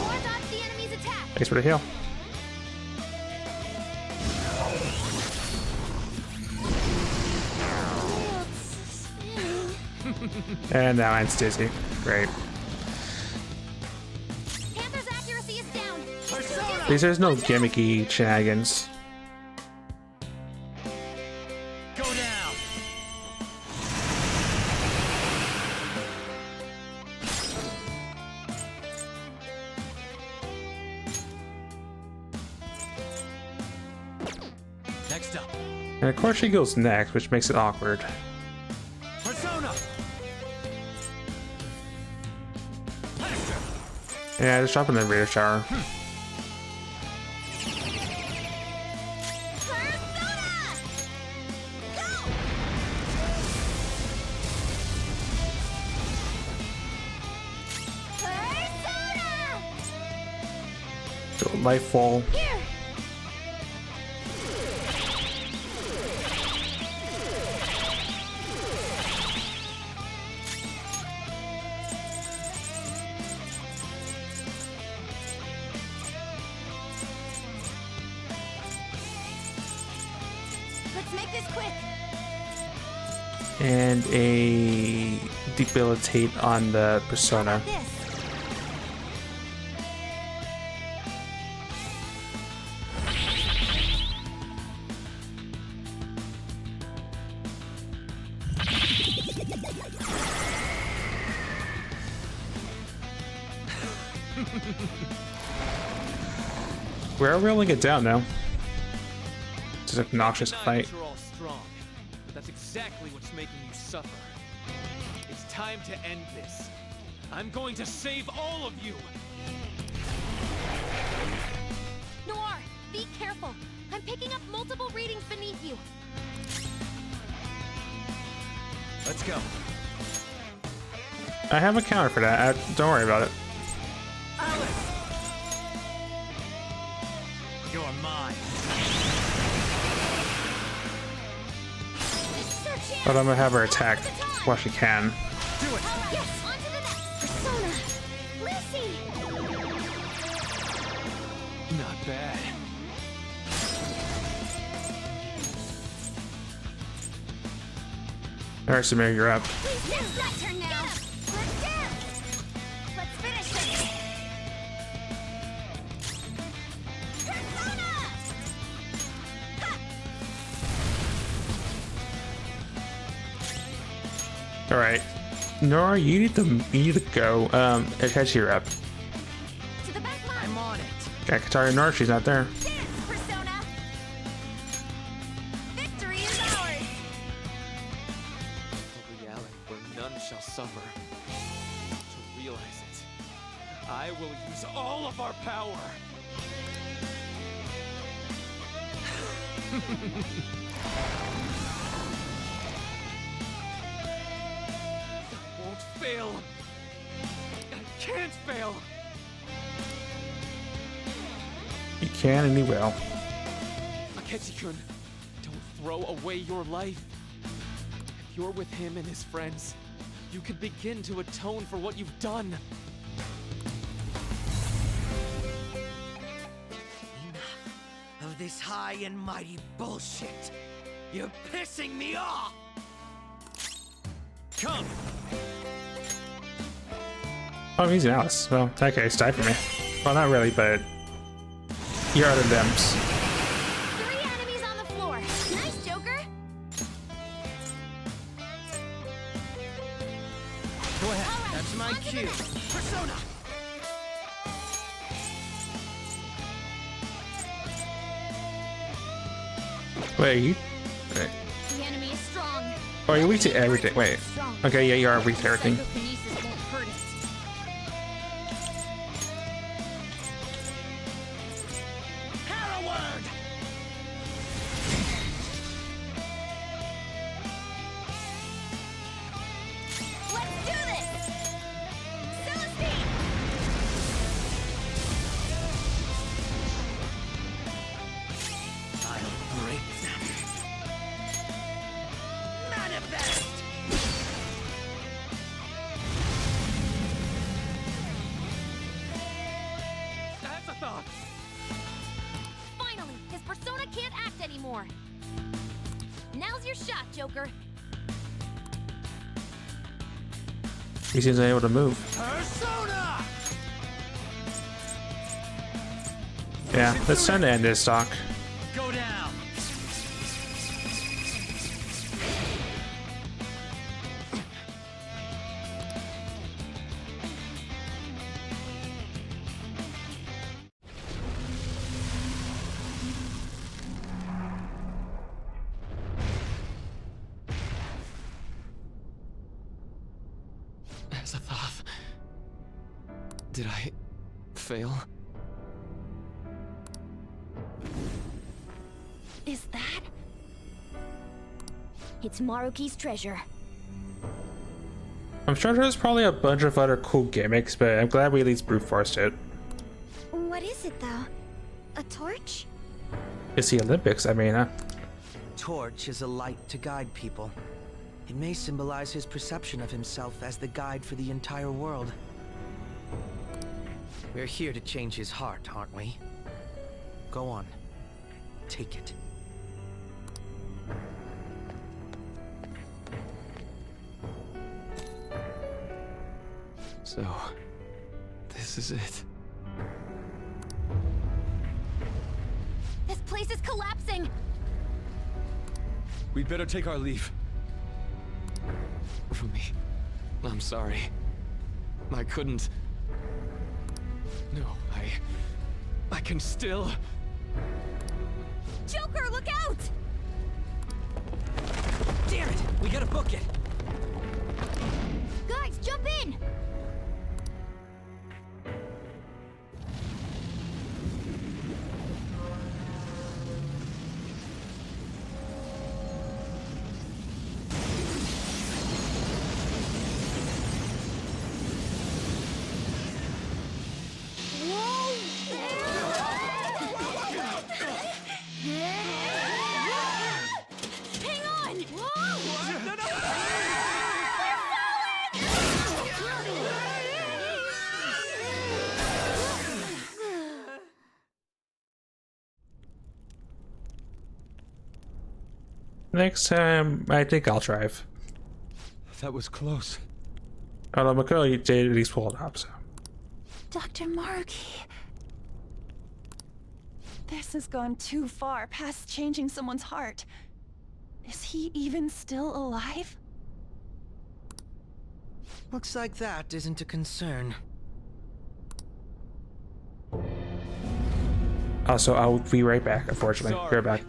Ward off the enemy's attack. Thanks for the heal. And now I'm dizzy. Great. Panther's accuracy is down. Persona. These there's no gimmicky shenanigans. Go down. Next up. And of course she goes next, which makes it awkward. Persona. Blaster. Yeah, just drop in the radar shower. Persona! Go! Persona! So life fall. Here! Let's make this quick. And a debilitate on the persona. This. We're rolling it down now. It's an obnoxious fight. You're all strong, but that's exactly what's making you suffer. It's time to end this. I'm going to save all of you! Noir, be careful. I'm picking up multiple readings beneath you. Let's go. I have a counter for that. Don't worry about it. Alice! You're mine. But I'm gonna have her attack while she can. Do it! Yes, on to the next. Persona. Lucy! Not bad. Alright, Samir, you're up. Please, it's my turn now. Let's dance. Let's finish it. Persona! Ha! Alright. Nora, you need to go. Akechi, you're up. To the back line. I'm on it. Okay, Katara Nora, she's not there. Dance, Persona. Victory is ours. A reality where none shall suffer. To realize it, I will use all of our power. I won't fail. I can't fail. You can and you will. Akechi-kun, don't throw away your life. If you're with him and his friends, you could begin to atone for what you've done. Enough of this high and mighty bullshit. You're pissing me off! Come! Oh, he's an Alice. Well, in that case, die for me. Well, not really, but you're other thems. 3 enemies on the floor. Nice, Joker. Go ahead. All right, That's my on to the cue. next. Persona! Wait. Wait. The enemy is strong. Oh, you're weak to everything. Wait. Strong. Okay, yeah, you are weak to everything. Psychokinesis won't hurt it. Hereward! Let's do this! Celestine! I'll break them. Manifest! That's a thought. Finally, his persona can't act anymore. Now's your shot, Joker. He seems unable to move. Persona! Yeah, it's time to end this talk. Go down! As a thought. Did I fail? Is that? It's Maruki's treasure. I'm sure there's probably a bunch of other cool gimmicks, but I'm glad we at least brute forced it. What is it, though? A torch? It's the Olympics, I mean, Torch is a light to guide people. It may symbolize his perception of himself as the guide for the entire world. We're here to change his heart, aren't we? Go on. Take it. So, this is it. This place is collapsing! We'd better take our leave. Rumi, I'm sorry. I couldn't. No, I can still. Joker, look out! Damn it! We gotta book it! Guys, jump in! Next time, I think I'll drive. That was close. Although McCullough, you did at least pull it up, so. Dr. Markey. This has gone too far past changing someone's heart. Is he even still alive? Looks like that isn't a concern. Also, I'll be right back, unfortunately. Be right back.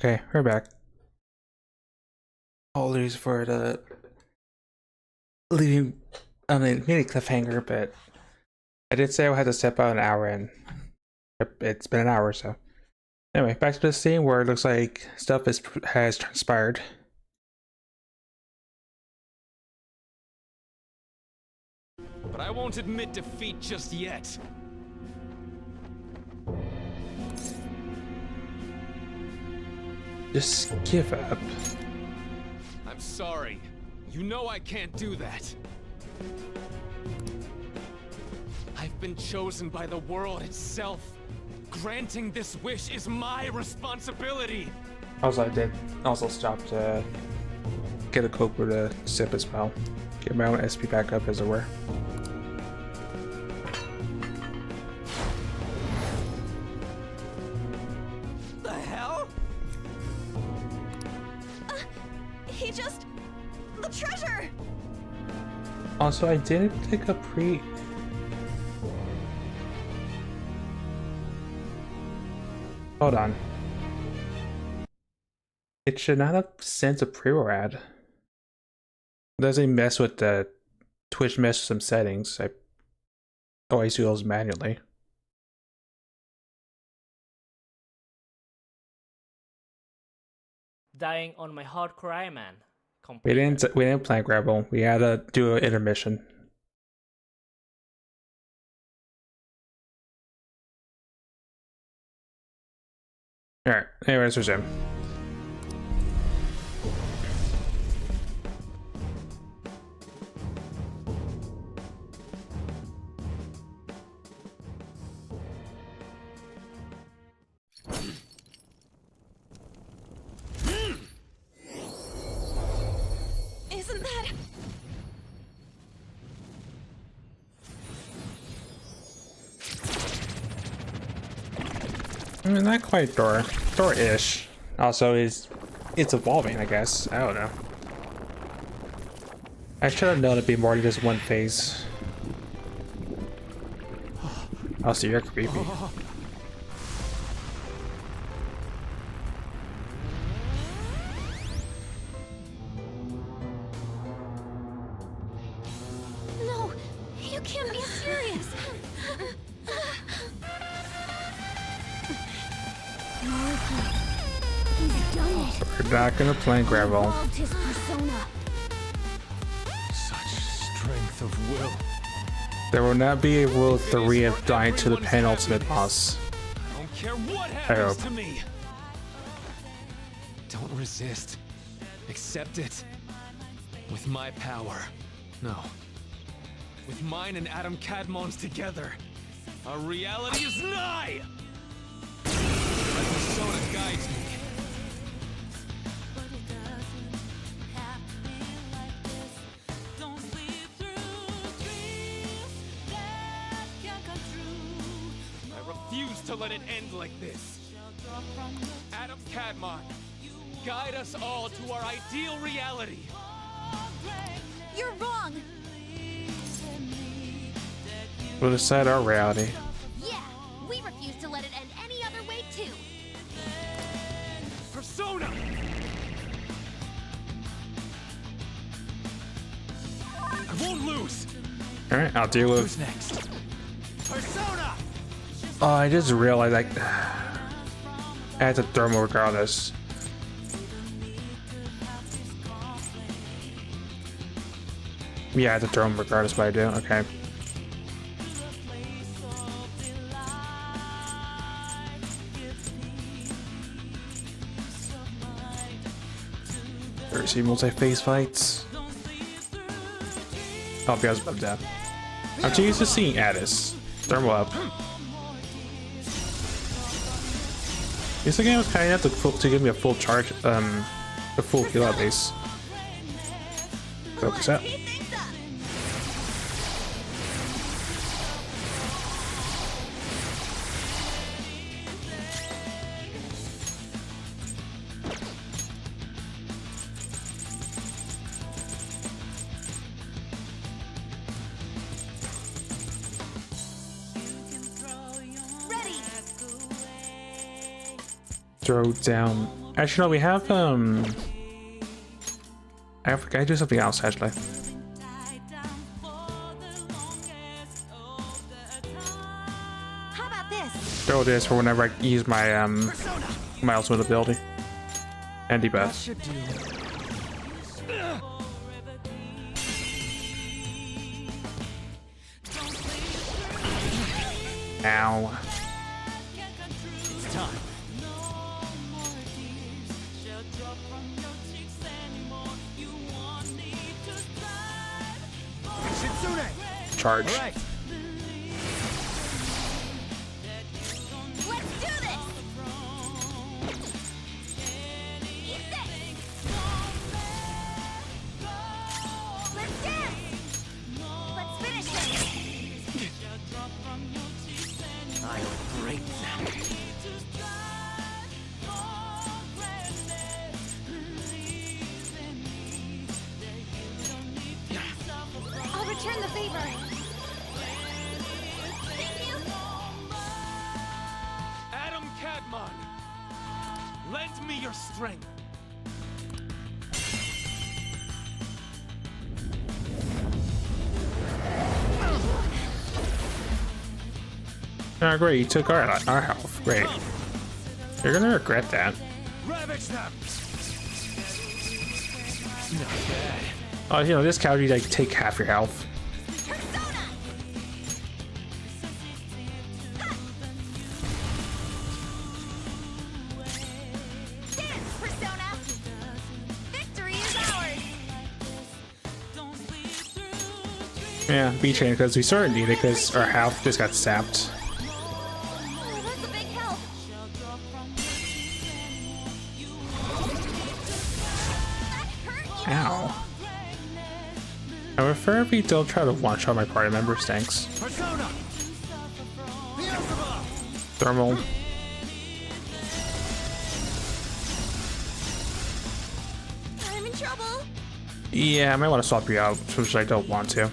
Okay, we're back. Apologies for the leaving on a mini cliffhanger, but I did say I had to step out an hour in. It's been an hour, so. Anyway, back to the scene where it looks like stuff has transpired. But I won't admit defeat just yet. Just give up. I'm sorry. You know I can't do that. I've been chosen by the world itself. Granting this wish is my responsibility. Also, I did also stop to get a Cobra to sip as well. Get my own SP back up, as it were. The hell? He just... the treasure! Also, I didn't pick a pre... Hold on. It should not have sent a pre-roll ad. Doesn't mess with the Twitch mess with some settings. I always do those manually. Dying on my hardcore Iron Man. We didn't plan grapple. We had to do an intermission. Alright, anyways, resume. Isn't that... I mean, not quite door. Door-ish. Also, it's evolving, I guess. I don't know. I should have known it'd be more than just one phase. Also, you're creepy. No, you can't be serious. He's done it. We're not gonna plan gravel. Evolved his persona. Such strength of will. There will not be a Rule 3 of dying to the penultimate boss. I don't care what I happens hope. to me. Don't resist. Accept it. With my power. No. With mine and Adam Cadmon's together. Our reality is nigh! My persona guides me. I refuse to let it end like this. Adam Cadmon, guide us all to our ideal reality. You're wrong. We'll decide our reality. Yeah, we refuse to let it end any other way too. Persona! I won't lose! Alright, I'll deal with. Who's next? Persona! Oh, I just realized I had to throw him regardless. Yeah, I had to throw him regardless what I do. Okay. Or see multi-phase fights. Oh, because of that. I'm too used to seeing Addis. Thermal up. This game was kind of to give me a full charge, a full heal at least. Focus out. Throw down Actually, no, we have I forgot to do something else actually. How about this? Throw this for whenever I use my my ultimate ability. And That debuff. should do. Ow. It's time. Charge. All right. Let's do this! Eat this! Let's dance! Let's finish this! I'll break them. I'll return the favor. Thank you! Adam Cadmon, lend me your strength. Oh, great, you took our health. Great. You're gonna regret that. Ravage them. Not bad. Oh, you know, this cow, you like take half your health. Persona! Dance, Persona! Victory is ours! Yeah, B-chain, because we sort of need it because our health just got sapped. Oh, that's a big help! That hurt you! Ow. I prefer if we don't try to one-shot my party members, thanks. Persona. Thermal. I'm in trouble! Yeah, I might want to swap you out, which I don't want to.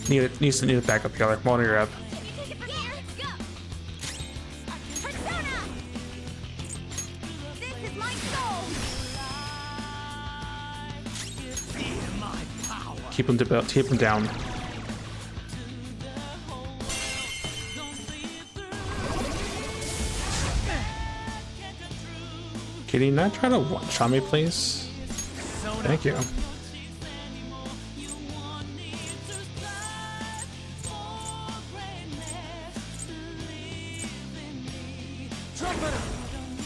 Need a backup healer. Monitor up. Persona! This is my soul! Keep him down. Can you not try to one-shot me, please? Thank you.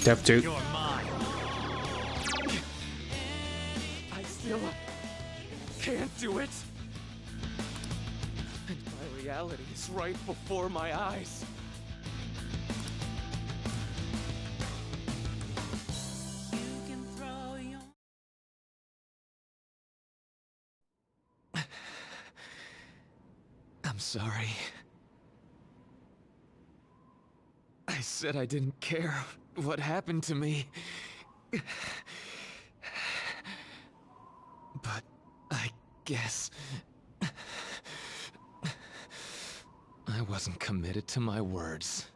Step 2. You're mine. I still can't do it. And my reality is right before my eyes. I'm sorry. I said I didn't care what happened to me. But I guess I wasn't committed to my words.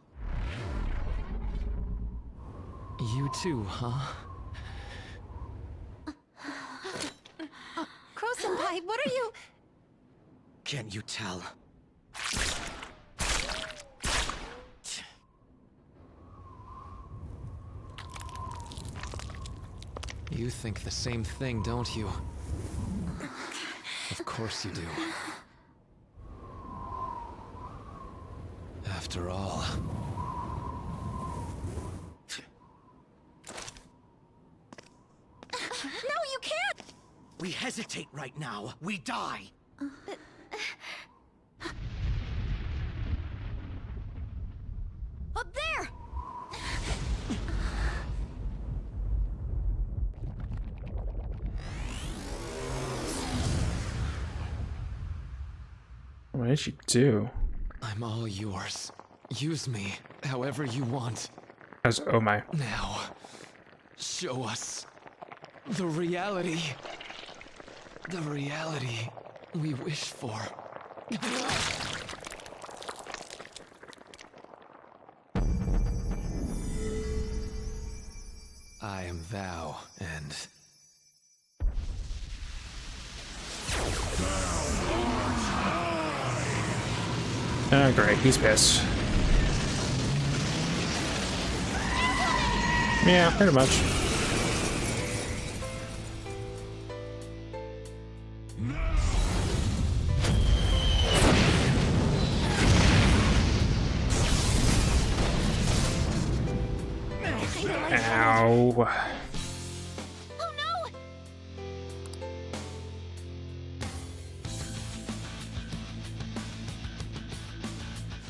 You too, huh? Crow-senpai, what are you... Can't you tell? You think the same thing, don't you? Of course you do. After all... No, you can't! We hesitate right now. We die. Up there! What did you do? I'm all yours. Use me however you want. As oh my. Now, show us the reality. The reality we wish for. I am thou, and... Oh, great. He's pissed. Yeah, pretty much. Ow. Oh no!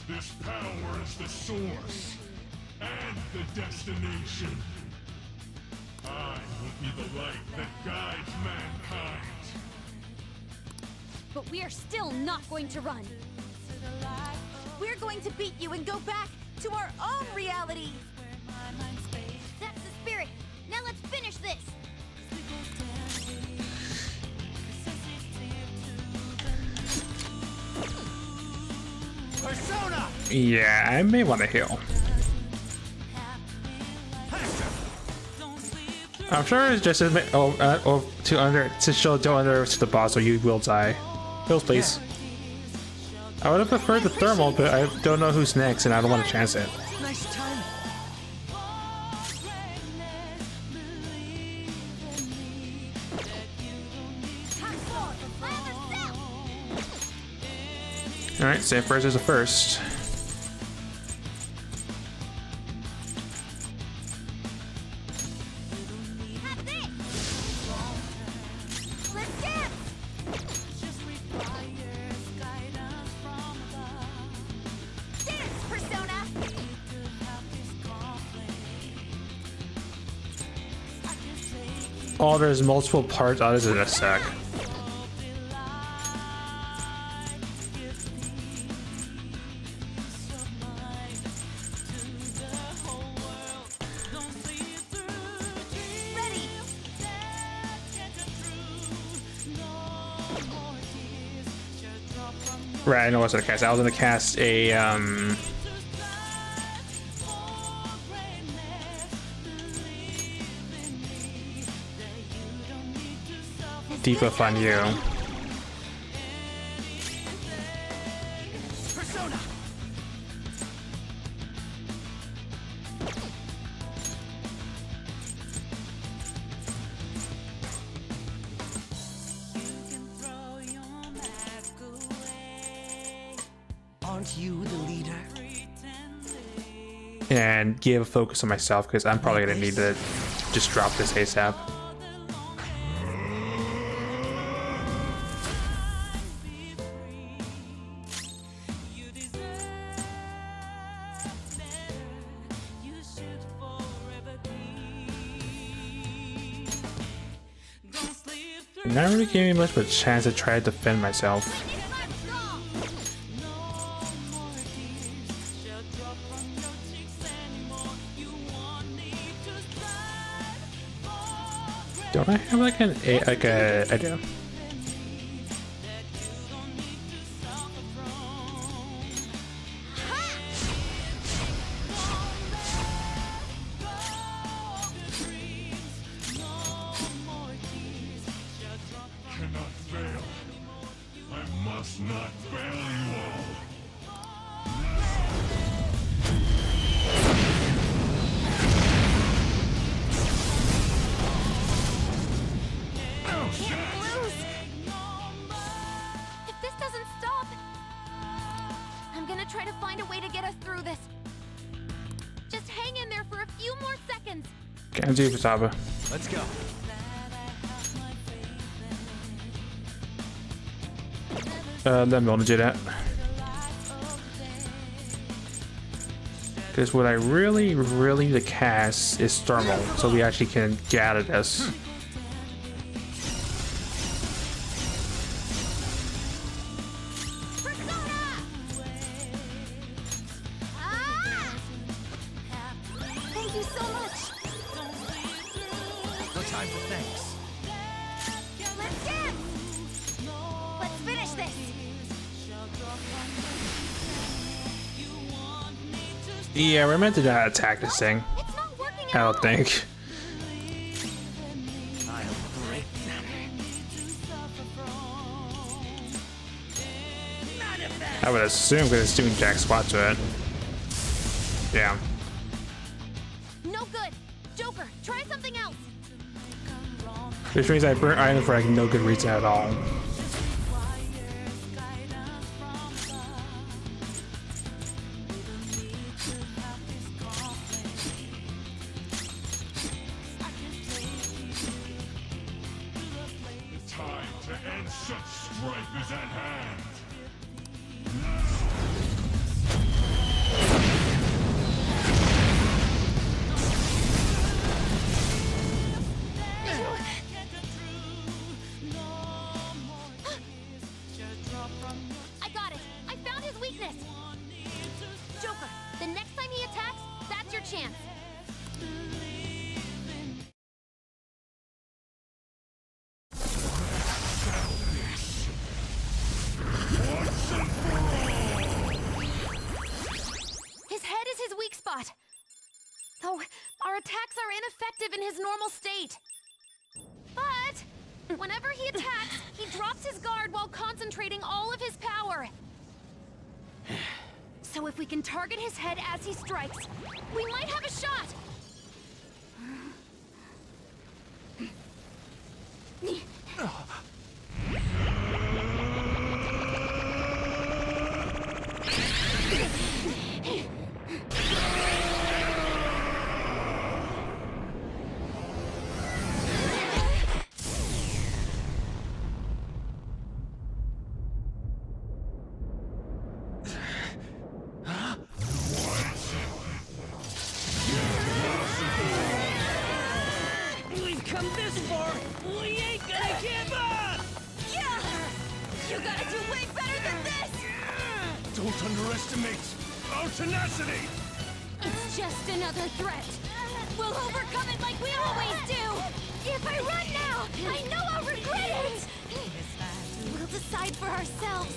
This power is the source and the destination. I will be the light that guides mankind. But we are still not going to run. We're going to beat you and go back to our own reality. That's the spirit. Now let's finish this. Persona! Yeah, I may want to heal. I'm sure it's just to show don't under to the boss or you will die. Heals, please. I would have preferred the thermal, but I don't know who's next and I don't want to chance it. Nice time. Alright, save first is a first. Oh, there's multiple parts. Oh, this is a sec. Right, I know what's gonna cast. I was gonna cast a debuff on you. Persona! Aren't you the leader? And give a focus on myself because I'm probably gonna need to just drop this ASAP. Not really giving me much of a chance to try to defend myself. Don't I have like a idea? Cannot fail. I must not fail you all. If this doesn't stop, I'm gonna try to find a way to get us through this. Just hang in there for a few more seconds. Can't do Futaba. Let's go. Let me want to do that. Because what I really need to cast is thermal, so we actually can get out of this. Thank you so much. No time for thanks. Let's dance. Let's finish. this! Yeah, we're meant to not attack this thing. It's not working I at don't all. think. I'll break them. I would assume because it's doing jack squat to it. Yeah. No good. Joker, try something else. Which means I burnt item for like no good reason at all. Time to end such strife is at hand. I got it. I found his weakness. Joker, the next time he attacks, that's your chance. His head is his weak spot. Though our attacks are ineffective in his normal state. But whenever he attacks, he drops his guard while concentrating all of his power. So if we can target his head as he strikes, we might have a shot. We've come this far. We ain't gonna give up. Yeah! You gotta do way better than this! Don't underestimate our tenacity! It's just another threat. We'll overcome it like we always do! If I run now, I know I'll regret it! We'll decide for ourselves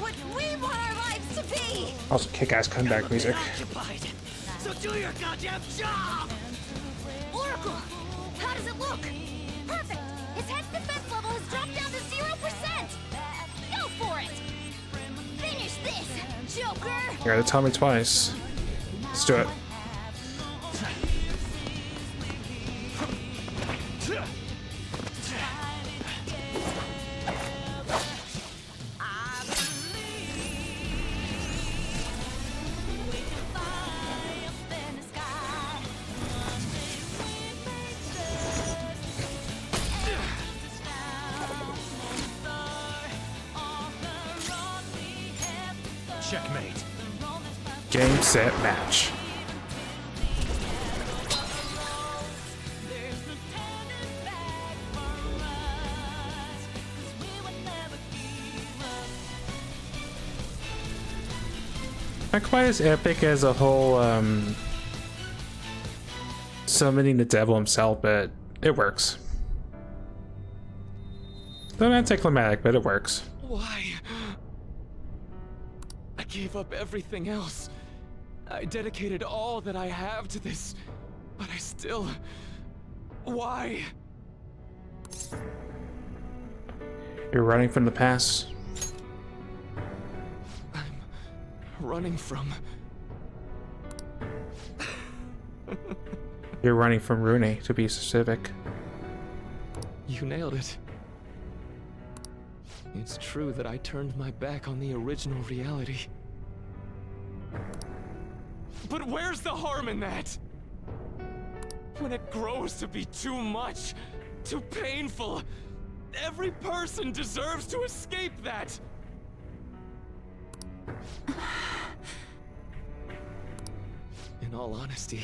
what we want our lives to be! Also, kick-ass comeback music. So do your goddamn job. Oracle! How does it look? Perfect! His head's defense level has dropped down to 0%! Go for it! Finish this, Joker! You gotta tell me twice. Let's do it. Checkmate. Game, set, match. Not quite as epic as a whole summoning the devil himself, but it works. Not anticlimactic, but it works. Why? I gave up everything else. I dedicated all that I have to this, but I still... Why? You're running from the past. I'm running from... You're running from Rooney, to be specific. You nailed it. It's true that I turned my back on the original reality. But where's the harm in that? When it grows to be too much, too painful, every person deserves to escape that! In all honesty,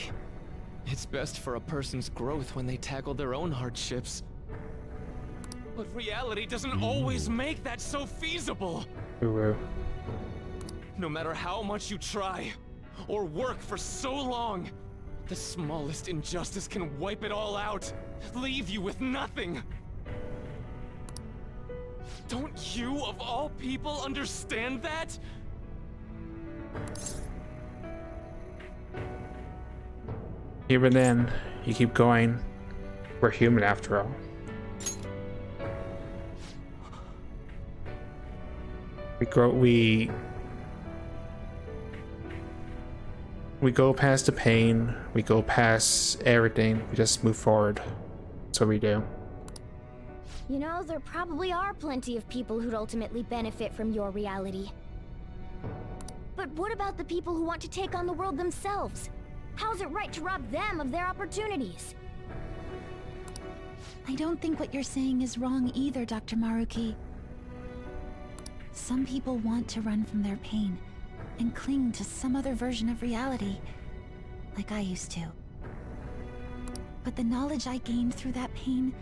it's best for a person's growth when they tackle their own hardships. But reality doesn't always make that so feasible! Ooh. No matter how much you try, or work for so long, the smallest injustice can wipe it all out, leave you with nothing! Don't you, of all people, understand that? Even then, you keep going. We're human after all. We go past the pain, we go past everything, we just move forward. That's what we do. You know, there probably are plenty of people who'd ultimately benefit from your reality. But what about the people who want to take on the world themselves? How's it right to rob them of their opportunities? I don't think what you're saying is wrong either, Dr. Maruki. Some people want to run from their pain and cling to some other version of reality, like I used to. But the knowledge I gained through that pain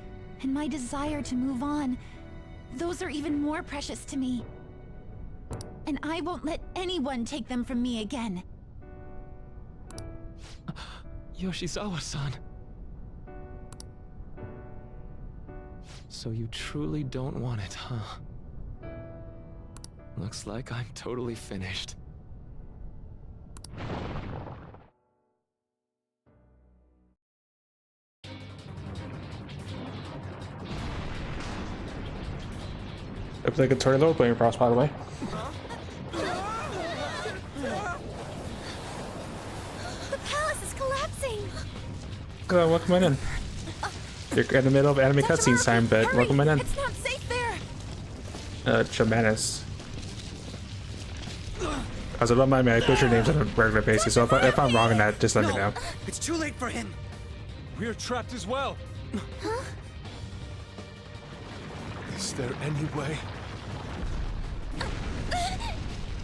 and my desire to move on, those are even more precious to me. And I won't let anyone take them from me again. Yoshizawa-san. So you truly don't want it, huh? Looks like I'm totally finished. Looks like a turtle playing across, by the way. The palace is collapsing! Welcome in. You're in the middle of anime cutscenes time, but Hurry! welcome in. It's not safe there! Tremendous. Also, don't mind me, I butcher names on a regular basis, so if I'm wrong in that, just let me know. It's too late for him. We're trapped as well. Huh? Is there any way?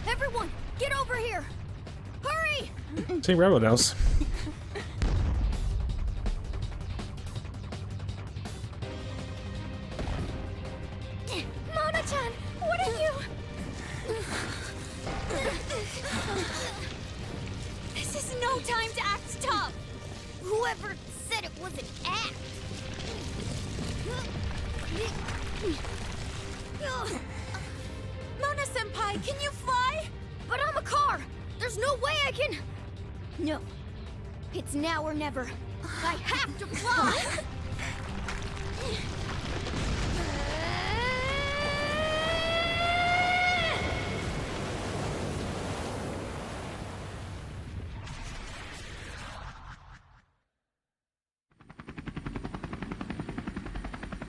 Everyone, get over here! Hurry! See, Rebel knows. Mona-chan, what are you? This is no time to act tough! Whoever said it was an act! Mona-senpai, can you fly? But I'm a car! There's no way I can... No. It's now or never. I have to fly!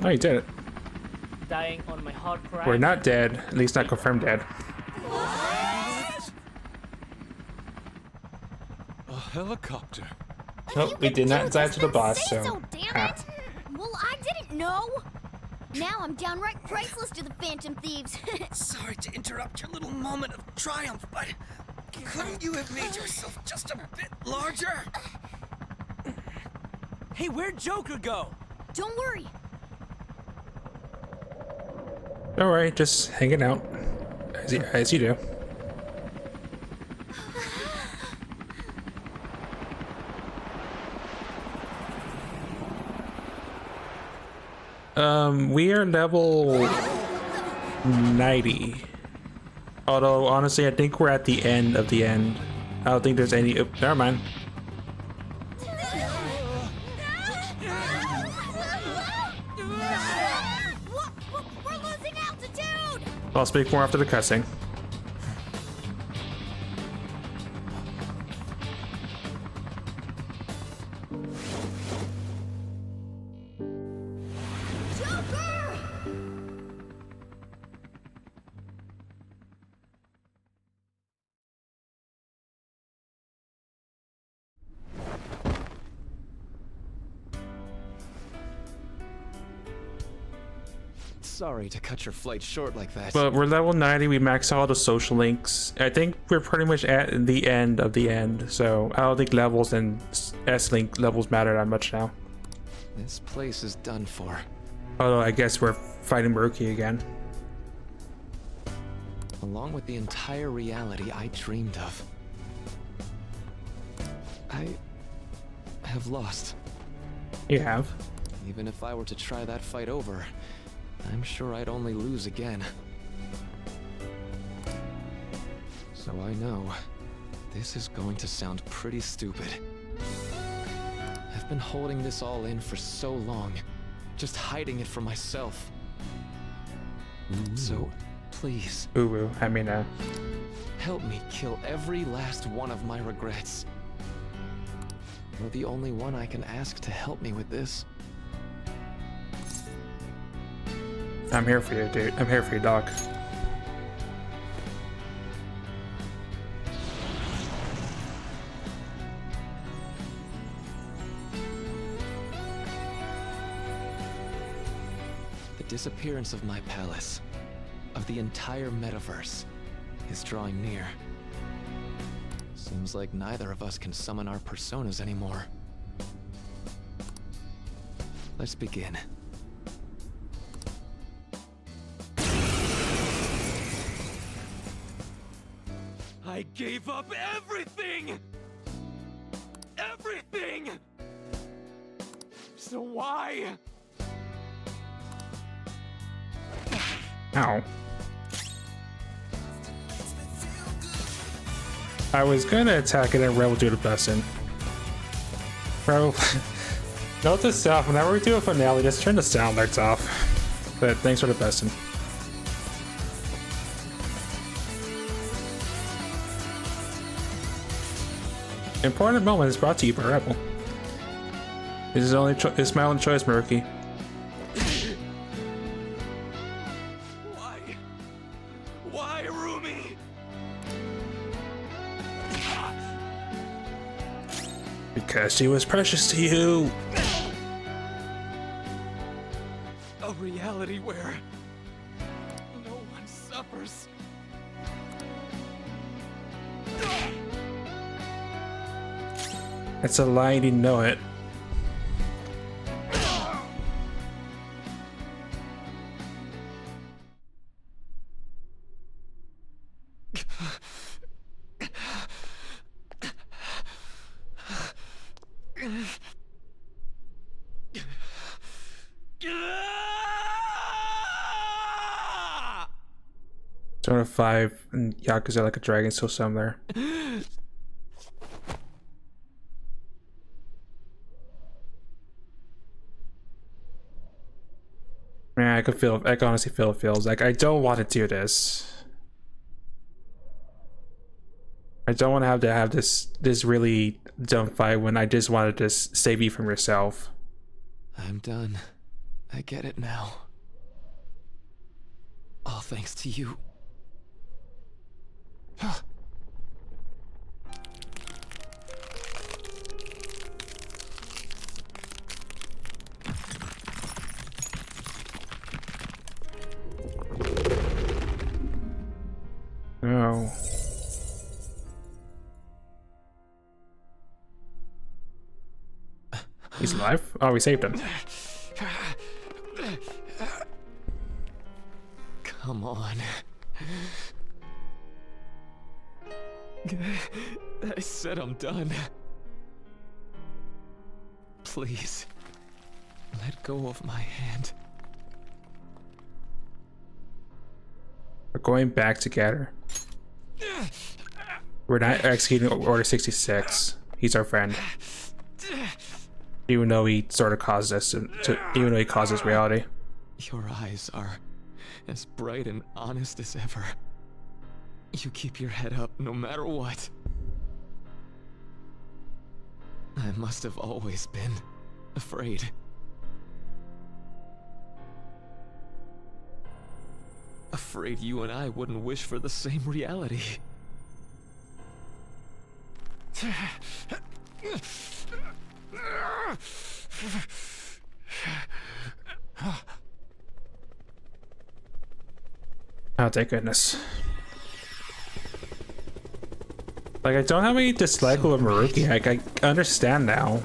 Oh, you did it. Dying on my hard cry. We're not dead, at least not confirmed dead. A helicopter. Nope, we did not die to the boss, so. Damn it! Well, I didn't know! Now I'm downright priceless to the Phantom Thieves. Sorry to interrupt your little moment of triumph, but couldn't you have made yourself just a bit larger? Hey, where'd Joker go? Don't worry. Don't worry, just hanging out. As you do. We are level 90. Although, honestly, I think we're at the end of the end. I don't think there's any... Oh, never mind. We're losing altitude! I'll speak more after the cussing. Sorry to cut your flight short like that. But we're level 90, we maxed all the social links. I think we're pretty much at the end of the end, so I don't think levels and S-Link levels matter that much now. This place is done for. Although I guess we're fighting Murky again. Along with the entire reality I dreamed of. I have lost. You have. Even if I were to try that fight over, I'm sure I'd only lose again. So I know this is going to sound pretty stupid. I've been holding this all in for so long, just hiding it from myself. So, please. Ooh, I mean, help me kill every last one of my regrets. You're the only one I can ask to help me with this. I'm here for you, dude. I'm here for you, Doc. The disappearance of my palace, of the entire metaverse, is drawing near. Seems like neither of us can summon our personas anymore. Let's begin. I gave up everything! Everything! So why? Ow. I was gonna attack it and Rebel do the bussin'. Rebel. Note to self, whenever we do a finale, just turn the sound lights off. But thanks for the bussin'. Important moment is brought to you by Rebel. This is it's my only choice, Murky. Why, Rumi? Because she was precious to you. A reality where no one suffers. It's a lie, you didn't know it. Zone of 5 and Yakuza Like a Dragon still somewhere. Man, I can honestly feel it feels like I don't want to do this. I don't want to have this really dumb fight when I just want to just save you from yourself. I'm done. I get it now. All thanks to you. No. He's alive? Oh, we saved him. Come on. I said I'm done. Please, let go of my hand. We're going back together. We're not executing Order 66. He's our friend. Even though he sort of caused us even though he caused us reality. Your eyes are as bright and honest as ever. You keep your head up no matter what. I must have always been afraid. Afraid you and I wouldn't wish for the same reality. Oh, thank goodness. Like, I don't have any dislike of Maruki. Like, I understand now.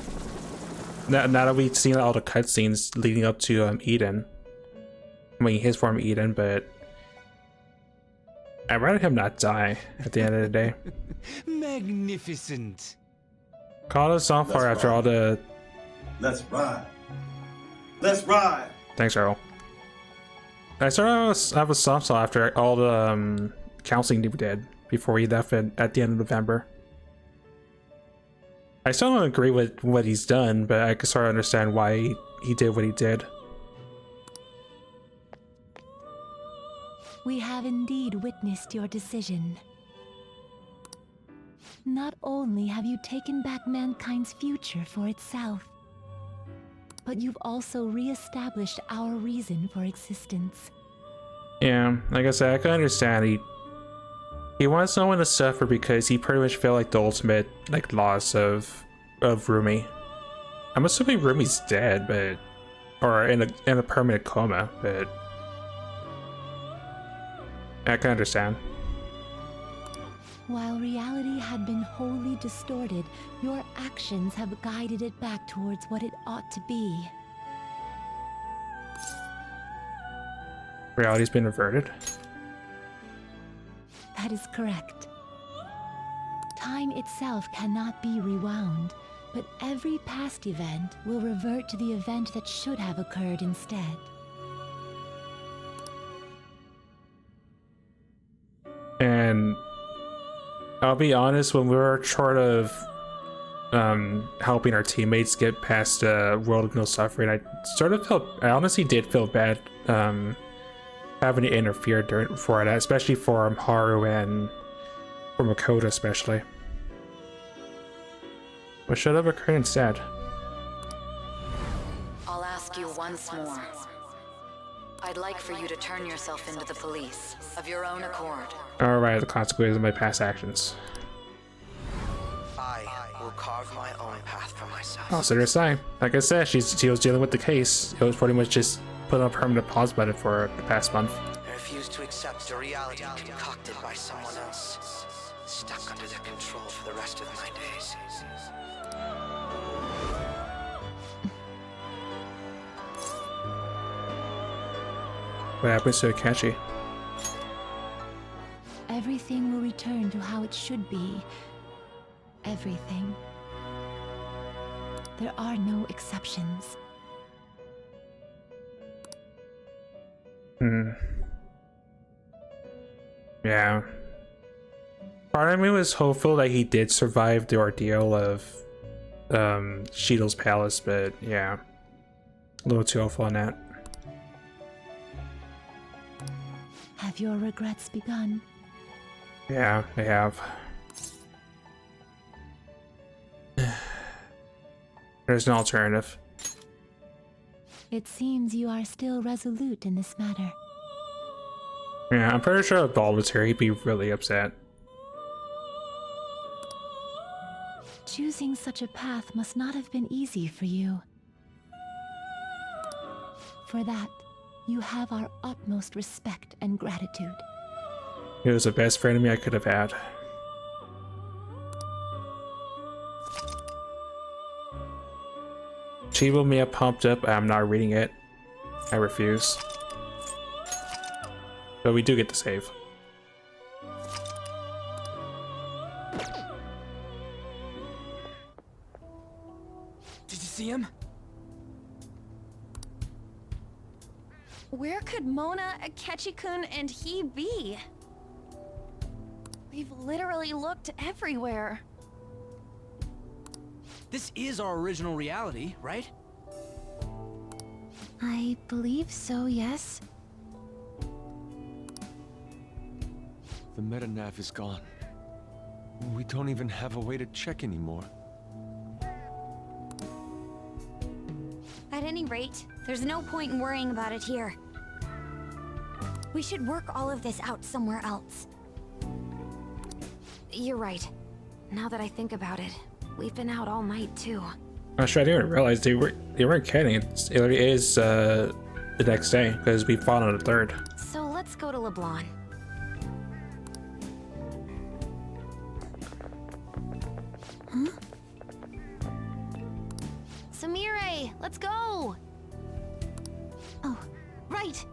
Now that we've seen all the cutscenes leading up to Eden. I mean, his form Eden, but I'd rather him not die at the end of the day. Magnificent. Call us on fire after all the... Let's ride. Let's ride. Thanks, Earl. I started to have a soft spot after all the counseling we did before he left at the end of November. I still don't agree with what he's done, but I can sort of understand why he did what he did. We have indeed witnessed your decision. Not only have you taken back mankind's future for itself, but you've also re-established our reason for existence. Yeah, like I said, I can understand he wants no one to suffer because he pretty much felt like the ultimate like loss of Rumi. I'm assuming Rumi's dead, but or in a permanent coma, but I can understand. While reality had been wholly distorted, your actions have guided it back towards what it ought to be. Reality's been reverted? That is correct. Time itself cannot be rewound, but every past event will revert to the event that should have occurred instead. And I'll be honest, when we were sort of helping our teammates get past the world of no suffering, I honestly did feel bad having to interfere for that, especially for Haru and for Makoto especially. What should have occurred instead? I'll ask you once more. I'd like for you to turn yourself into the police, of your own accord. Alright, the consequences of my past actions. I will carve my own path for myself. I'll set her aside. Like I said, she was dealing with the case. It was pretty much just put on a permanent pause button for the past month. I refuse to accept a reality concocted by someone else, stuck under their control for the rest of my days. What happens to Akechi? Everything will return to how it should be. Everything. There are no exceptions. Yeah. Part of me was hopeful that he did survive the ordeal of Shido's palace, but yeah. A little too hopeful on that. Have your regrets begun? Yeah, they have. There's an alternative. It seems you are still resolute in this matter. Yeah, I'm pretty sure if Ball was here, he'd be really upset. Choosing such a path must not have been easy for you. For that, you have our utmost respect and gratitude. He was the best friend of me I could have had. Chivo me up pumped up. I'm not reading it. I refuse. But we do get to save. Did you see him? Where could Mona, Akechi-kun, and he be? We've literally looked everywhere. This is our original reality, right? I believe so, yes. The metanav is gone. We don't even have a way to check anymore. At any rate, there's no point in worrying about it here. We should work all of this out somewhere else. You're right. Now that I think about it, we've been out all night too. Actually, I didn't realize they weren't kidding. It is the next day because we fought on the 3rd. So let's go to LeBlanc. Huh? Samire, let's go! Oh, right!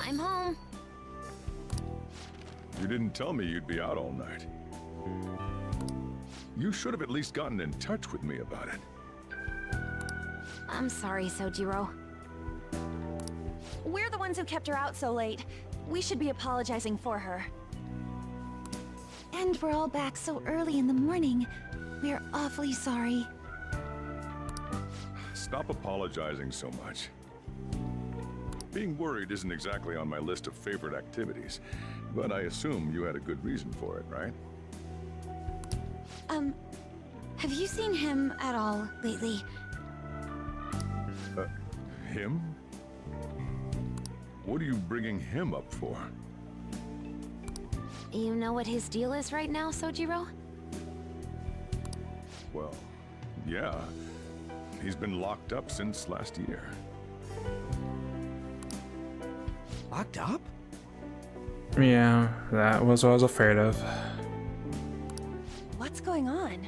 I'm home. You didn't tell me you'd be out all night. You should have at least gotten in touch with me about it. I'm sorry, Sojiro. We're the ones who kept her out so late. We should be apologizing for her. And we're all back so early in the morning. We're awfully sorry. Stop apologizing so much. Being worried isn't exactly on my list of favorite activities, but I assume you had a good reason for it, right? Have you seen him at all lately? Him? What are you bringing him up for? You know what his deal is right now, Sojiro? Well, yeah. He's been locked up since last year. Locked up? Yeah, that was what I was afraid of. What's going on?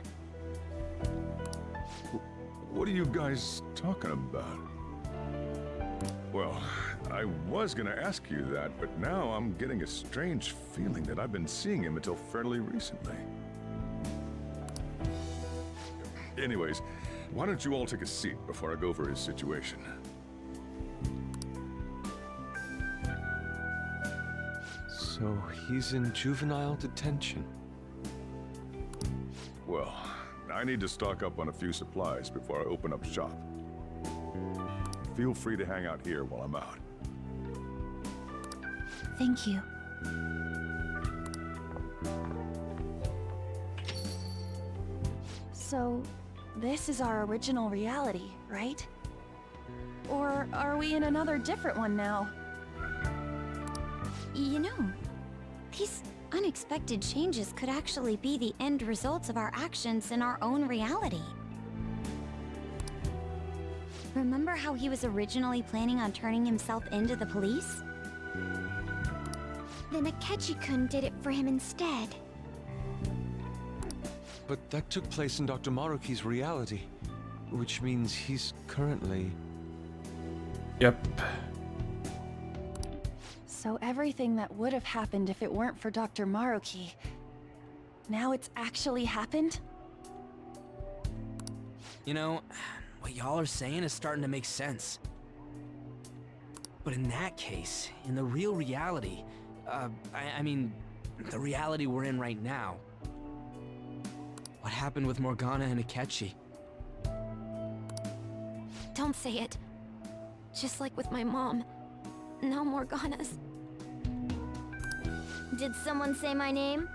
What are you guys talking about? Well, I was gonna ask you that, but now I'm getting a strange feeling that I've been seeing him until fairly recently. Anyways, why don't you all take a seat before I go over his situation? So he's in juvenile detention. Well, I need to stock up on a few supplies before I open up shop. Feel free to hang out here while I'm out. Thank you. So, this is our original reality, right? Or are we in another different one now? You know, these unexpected changes could actually be the end results of our actions in our own reality. Remember how he was originally planning on turning himself into the police? Then Akechi-kun did it for him instead. But that took place in Dr. Maruki's reality, which means he's currently... Yep. So everything that would have happened if it weren't for Dr. Maruki, now it's actually happened? You know, what y'all are saying is starting to make sense. But in that case, in the real reality, I mean, the reality we're in right now, what happened with Morgana and Akechi? Don't say it. Just like with my mom. Now Morgana's. Did someone say my name?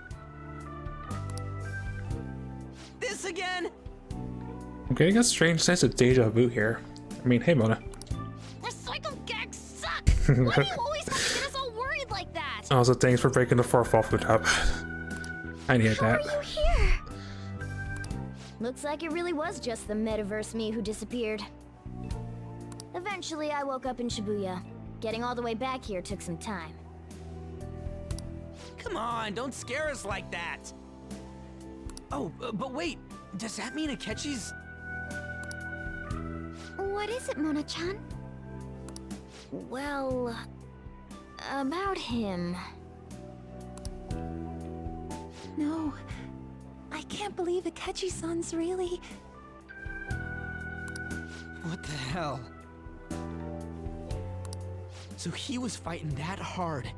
This again? I'm getting a strange sense of deja vu here. I mean, hey Mona. Recycle gags suck! Why do you always have to get us all worried like that? Also, thanks for breaking the fourth wall food up. I needed How that. are you here? Looks like it really was just the metaverse me who disappeared. Eventually, I woke up in Shibuya. Getting all the way back here took some time. Come on, don't scare us like that! Oh, but wait, does that mean Akechi's... What is it, Mona-chan? Well, about him. No. I can't believe Akechi-san's really... What the hell? So he was fighting that hard,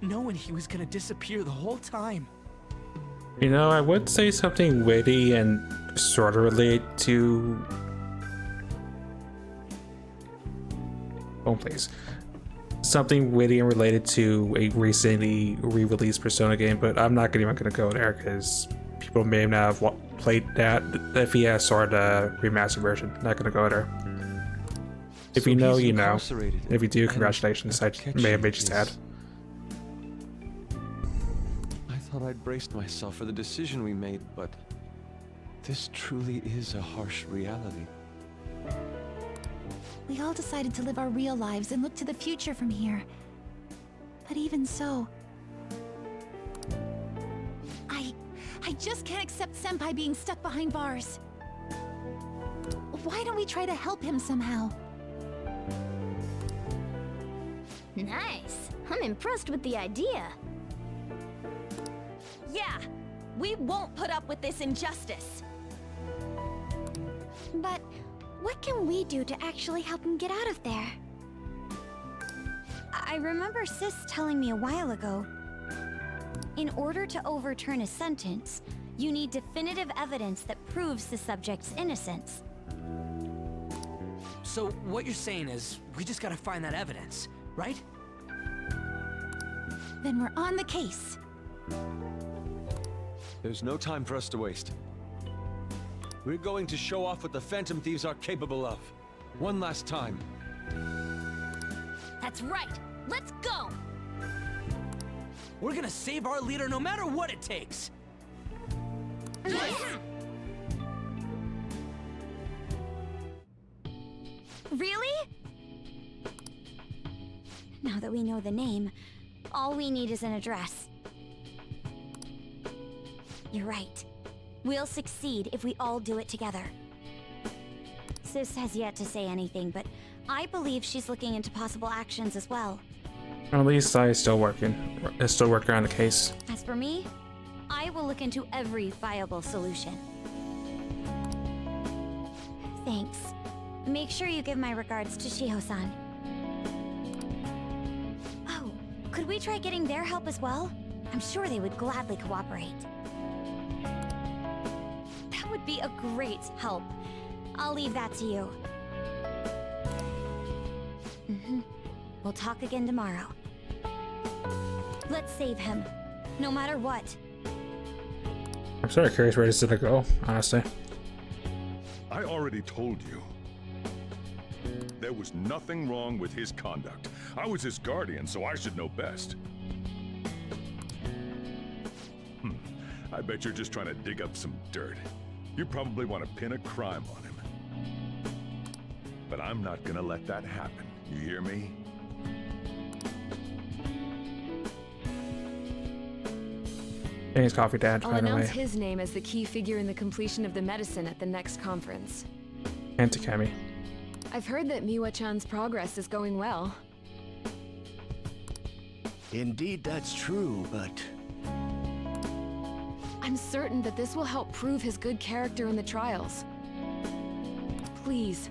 knowing he was gonna disappear the whole time. You know, I would say something witty and sort of related to... Oh, please. Something witty and related to a recently re-released Persona game, but I'm not even going to go there because people may not have played that, the VS or the remastered version. Not going to go there. If you know, you know. If you do, congratulations. I may have made you sad. I thought I'd braced myself for the decision we made, but this truly is a harsh reality. We all decided to live our real lives and look to the future from here. But even so... I just can't accept Senpai being stuck behind bars. Why don't we try to help him somehow? Nice. I'm impressed with the idea. Yeah, We won't put up with this injustice. But what can we do to actually help him get out of there? I remember Sis telling me a while ago. In order to overturn a sentence, you need definitive evidence that proves the subject's innocence. So what you're saying is, we just gotta find that evidence, right? Then we're on the case. There's no time for us to waste. We're going to show off what the Phantom Thieves are capable of. One last time. That's right. Let's go! We're gonna save our leader no matter what it takes! Yes! Really? Now that we know the name, all we need is an address. You're right. We'll succeed if we all do it together. Sis has yet to say anything, but I believe she's looking into possible actions as well. At least I still working on the case. As for me, I will look into every viable solution. Thanks. Make sure you give my regards to Shiho-san. Oh, could we try getting their help as well? I'm sure they would gladly cooperate. That would be a great help. I'll leave that to you. We'll talk again tomorrow. Let's save him, no matter what. I'm sort of curious where this is gonna go, honestly. I already told you. There was nothing wrong with his conduct. I was his guardian, so I should know best. I bet you're just trying to dig up some dirt. You probably want to pin a crime on him. But I'm not gonna let that happen. You hear me? Thanks, Coffee Dad, I'll by the announce way. his name as the key figure in the completion of the medicine at the next conference. And Takemi. I've heard that Miwa-chan's progress is going well. Indeed, that's true, but... I'm certain that this will help prove his good character in the trials. Please,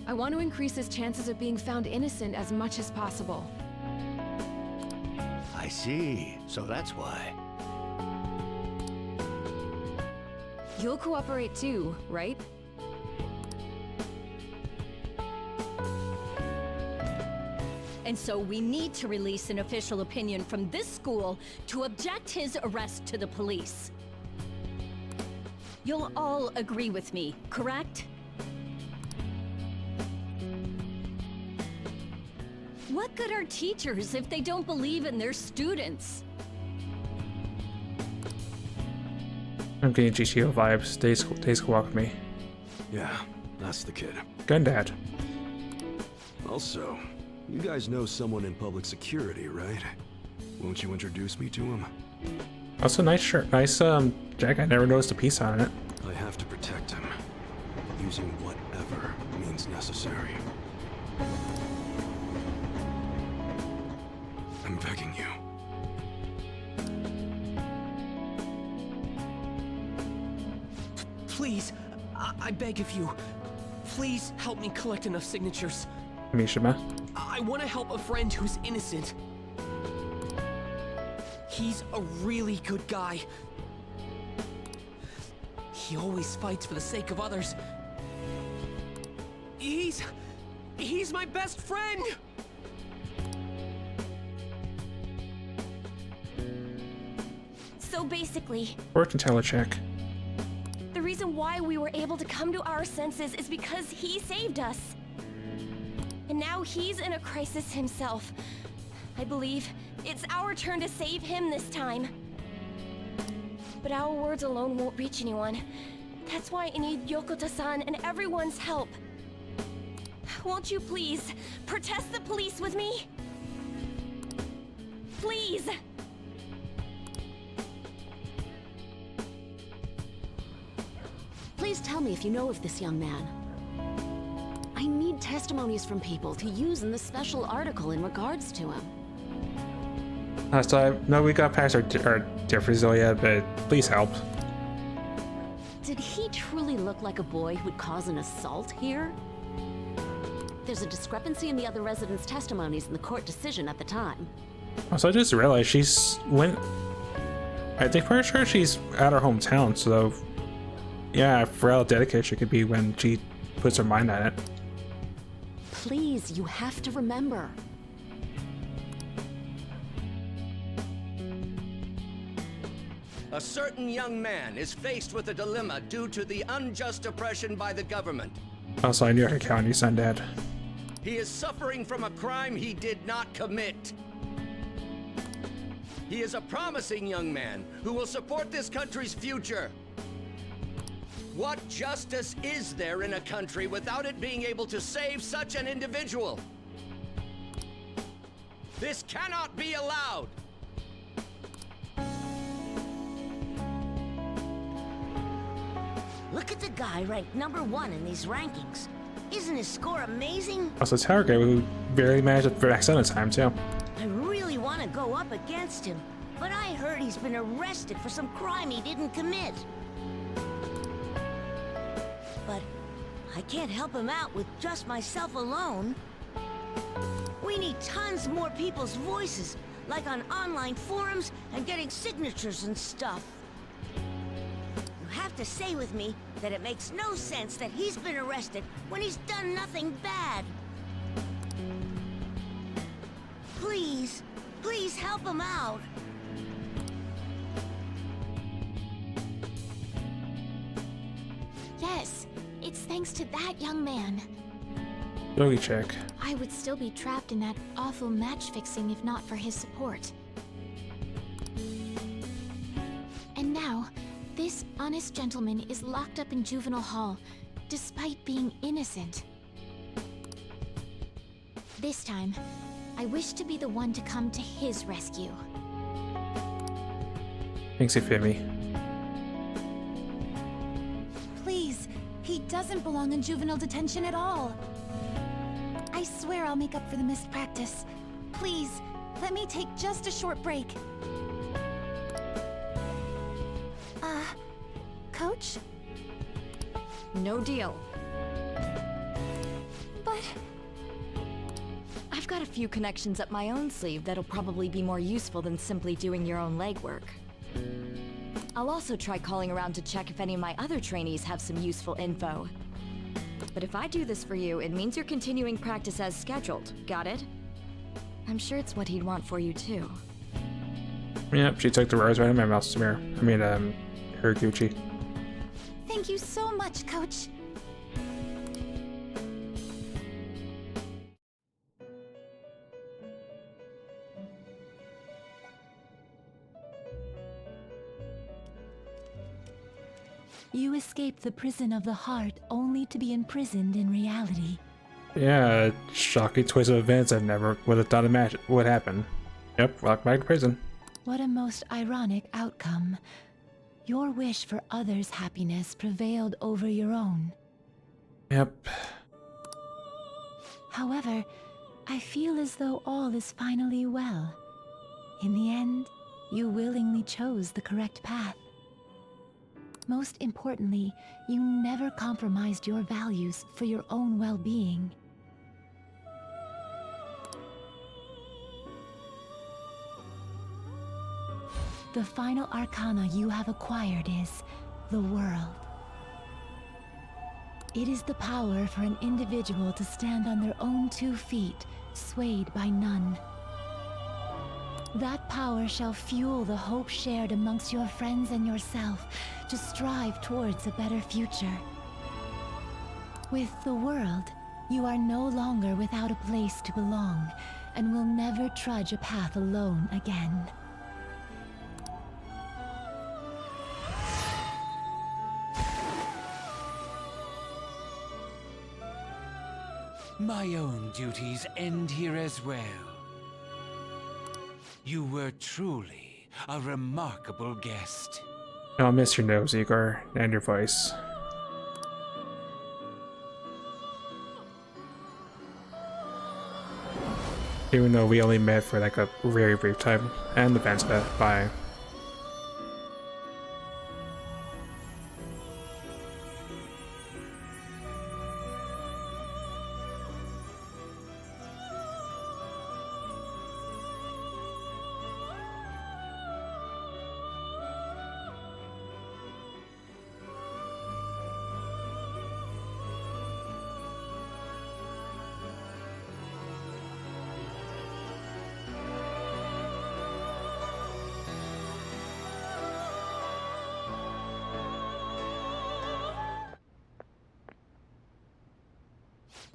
I want to increase his chances of being found innocent as much as possible. I see. So that's why. You'll cooperate too, right? And so we need to release an official opinion from this school to object his arrest to the police. You'll all agree with me, correct? What good are teachers if they don't believe in their students? I'm getting GTO vibes. Days walk with me. Yeah, that's the kid. Gundad. Also, you guys know someone in public security, right? Won't you introduce me to him? Also, nice shirt. Nice jacket. I never noticed a piece on it. I have to protect him, using whatever means necessary. I'm begging you. Please, I beg of you. Please help me collect enough signatures. Mishima. I want to help a friend who's innocent. He's a really good guy. He always fights for the sake of others. He's my best friend! So basically, Fortune teller check. the reason why we were able to come to our senses is because he saved us. And now he's in a crisis himself. I believe it's our turn to save him this time. But our words alone won't reach anyone. That's why I need Yokota-san and everyone's help. Won't you please protest the police with me? Please! Please tell me if you know of this young man. I need testimonies from people to use in the special article in regards to him. So I know we got past our different, Zoya, but please help. Did he truly look like a boy who'd cause an assault here? There's a discrepancy in the other residents' testimonies in the court decision at the time. Also, I just realized I think pretty sure she's at her hometown, so yeah, for how dedicated she could be when she puts her mind on it. Please, you have to remember. A certain young man is faced with a dilemma due to the unjust oppression by the government. Also, I knew her county son dad. He is suffering from a crime he did not commit. He is a promising young man who will support this country's future. What justice is there in a country without it being able to save such an individual? This cannot be allowed! Look at the guy ranked #1 in these rankings. Isn't his score amazing? Also, Tower guy who barely managed it for X at a time, too. I really want to go up against him, but I heard he's been arrested for some crime he didn't commit. But I can't help him out with just myself alone. We need tons more people's voices, like on online forums and getting signatures and stuff. You have to say with me that it makes no sense that he's been arrested when he's done nothing bad. Please, please help him out. Yes, it's thanks to that young man. Yogi check. I would still be trapped in that awful match fixing if not for his support. And now, this honest gentleman is locked up in juvenile hall, despite being innocent. This time, I wish to be the one to come to his rescue. Thanks, Ifemi. Please, he doesn't belong in juvenile detention at all. I swear I'll make up for the missed practice. Please, let me take just a short break. Coach? No deal. But... I've got a few connections up my own sleeve that'll probably be more useful than simply doing your own legwork. I'll also try calling around to check if any of my other trainees have some useful info. But if I do this for you, it means you're continuing practice as scheduled. Got it? I'm sure it's what he'd want for you too. Yep, she took the words right in my mouth, Samir. Hiriguchi. Thank you so much, Coach. You escaped the prison of the heart only to be imprisoned in reality. Yeah, shocking twist of events I never would have thought would happen. Yep, welcome back to prison. What a most ironic outcome. Your wish for others' happiness prevailed over your own. Yep. However, I feel as though all is finally well. In the end, you willingly chose the correct path. Most importantly, you never compromised your values for your own well-being. The final arcana you have acquired is the world. It is the power for an individual to stand on their own 2 feet, swayed by none. That power shall fuel the hope shared amongst your friends and yourself to strive towards a better future. With the world, you are no longer without a place to belong, and will never trudge a path alone again. My own duties end here as well. You were truly a remarkable guest. I'll miss your nose, Igor, and your voice. Even though we only met for like a very brief time, and the band's bye.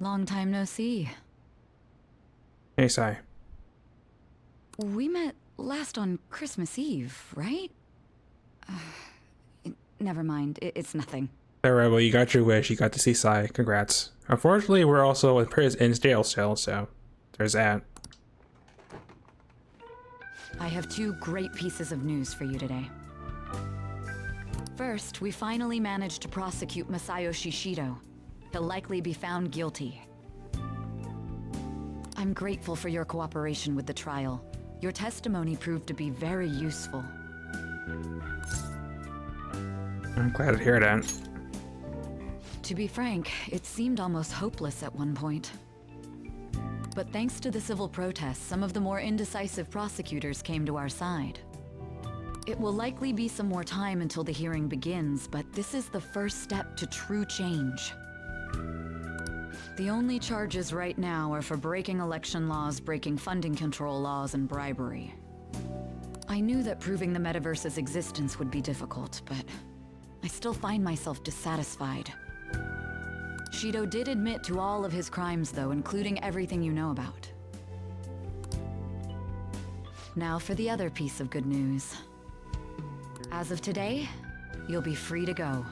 Long time no see. Hey, Sai. We met last on Christmas Eve, right? Never mind, it's nothing. Alright, well, you got your wish. You got to see Sai. Congrats. Unfortunately, we're also in prison, in jail still, so there's that. I have 2 great pieces of news for you today. First, we finally managed to prosecute Masayoshi Shido. He'll likely be found guilty. I'm grateful for your cooperation with the trial. Your testimony proved to be very useful. I'm glad to hear that. To be frank, it seemed almost hopeless at one point. But thanks to the civil protests, some of the more indecisive prosecutors came to our side. It will likely be some more time until the hearing begins, but this is the first step to true change. The only charges right now are for breaking election laws, breaking funding control laws, and bribery. I knew that proving the metaverse's existence would be difficult, but I still find myself dissatisfied. Shido did admit to all of his crimes, though, including everything you know about. Now for the other piece of good news. As of today, you'll be free to go.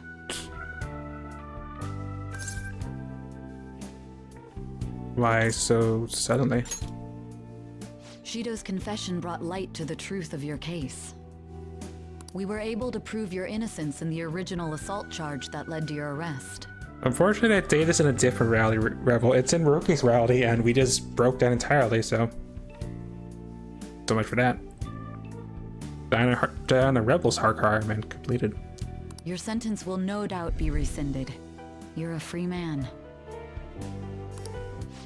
Why so suddenly? Shido's confession brought light to the truth of your case. We were able to prove your innocence in the original assault charge that led to your arrest. Unfortunately, that data's in a different reality, Rebel. It's in Roki's reality, and we just broke that entirely, so much for that. Diana Rebel's hard requirement completed. Your sentence will no doubt be rescinded. You're a free man.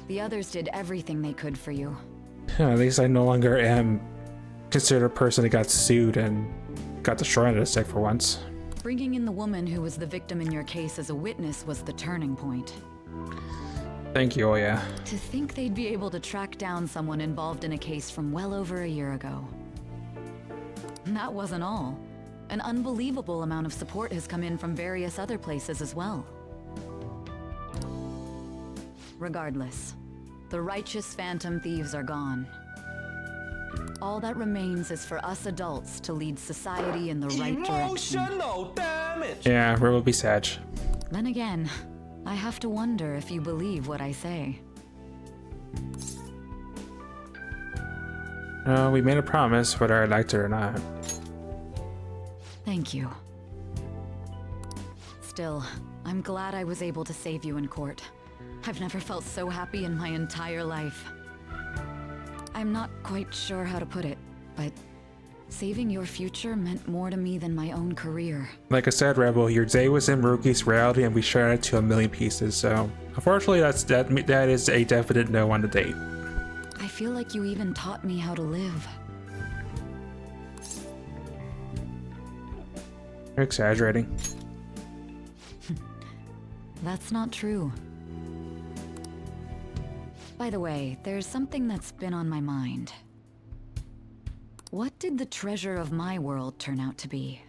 The others did everything they could for you. At least I no longer am considered a person that got sued and got destroyed at a stick for once. Bringing in the woman who was the victim in your case as a witness was the turning point. Thank you, oh yeah. To think they'd be able to track down someone involved in a case from well over a year ago. And that wasn't all. An unbelievable amount of support has come in from various other places as well. Regardless, the righteous phantom thieves are gone. All that remains is for us adults to lead society in the right direction. Emotional damage! Yeah, Rebel be sad. Then again, I have to wonder if you believe what I say. We made a promise, whether I liked it or not. Thank you. Still, I'm glad I was able to save you in court. I've never felt so happy in my entire life. I'm not quite sure how to put it, but saving your future meant more to me than my own career. Like I said, Rebel, your day was in Roki's reality and we shattered it to a million pieces, so unfortunately that is a definite no on the date. I feel like you even taught me how to live. You're exaggerating. That's not true. By the way, there's something that's been on my mind. What did the treasure of my world turn out to be?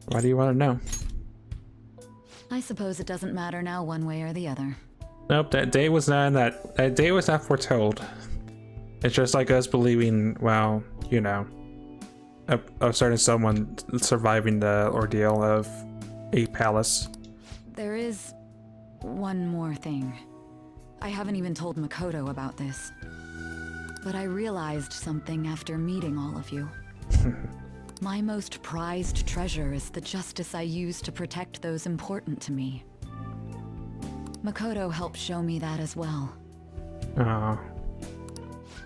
Why do you want to know? I suppose it doesn't matter now one way or the other. Nope, that day was not that day was not foretold. It's just like us believing, well, you know, of certain someone surviving the ordeal of a palace. There is one more thing. I haven't even told Makoto about this. But I realized something after meeting all of you. My most prized treasure is the justice I use to protect those important to me. Makoto helped show me that as well.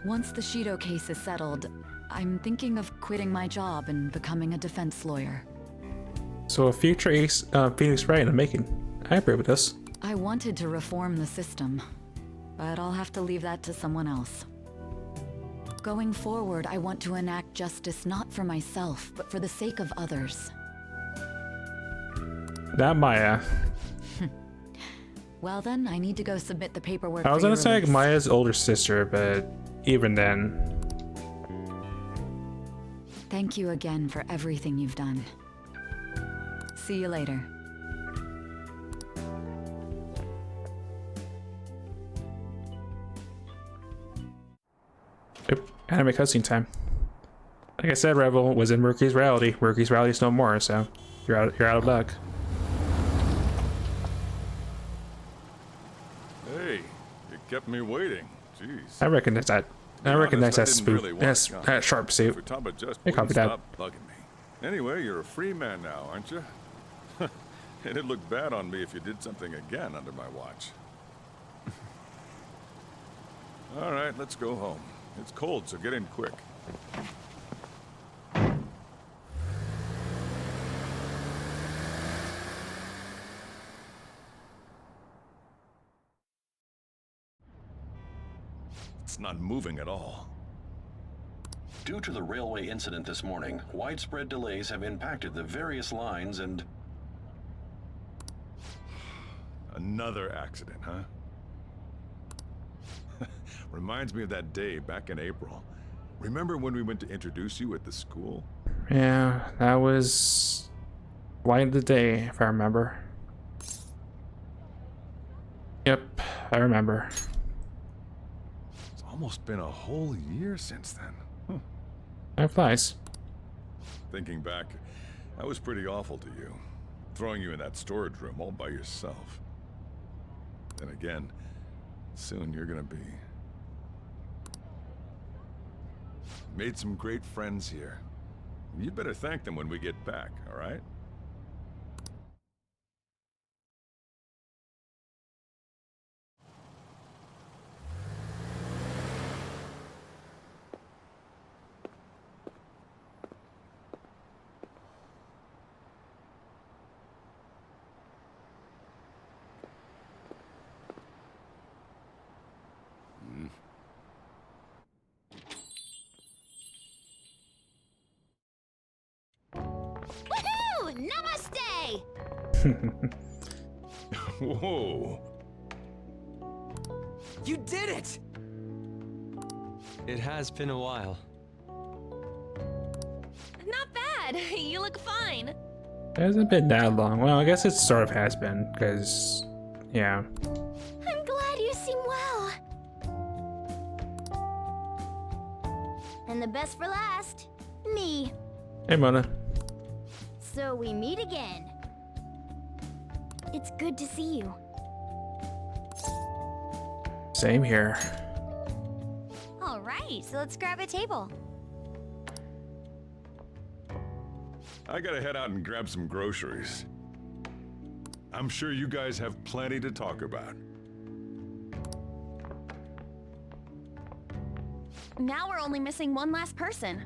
Once the Shido case is settled, I'm thinking of quitting my job and becoming a defense lawyer. So a future Phoenix Wright in the making. I agree with this. I wanted to reform the system, but I'll have to leave that to someone else. Going forward, I want to enact justice not for myself, but for the sake of others. Not Maya. Well then, I need to go submit the paperwork. I was for gonna your say release. Maya's older sister, but even then. Thank you again for everything you've done. See you later. Anime cutscene time. Like I said, Rebel was in Mercury's reality. Mercury's reality is no more, so you're out of luck. Hey, you kept me waiting. Jeez. I recognize that. I recognize that spook. Really That sharp suit. Hey, copy that. Stop bugging me. Anyway, you're a free man now, aren't you? It'd look bad on me if you did something again under my watch. All right, let's go home. It's cold, so get in quick. It's not moving at all. Due to the railway incident this morning, widespread delays have impacted the various lines and... Another accident, huh? Reminds me of that day back in April. Remember when we went to introduce you at the school? Yeah, that was Light of the Day, if I remember. Yep, I remember. It's almost been a whole year since then. That flies. Thinking back, I was pretty awful to you. Throwing you in that storage room all by yourself. Then again, soon you're gonna be... Made some great friends here. You'd better thank them when we get back, all right? Woohoo! Namaste! Whoa. You did it! It has been a while. Not bad. You look fine. It hasn't been that long. Well, I guess it sort of has been, because, yeah. I'm glad you seem well. And the best for last, me. Hey, Mona. So we meet again. It's good to see you. Same here. All right, so let's grab a table. I gotta head out and grab some groceries. I'm sure you guys have plenty to talk about. Now we're only missing one last person.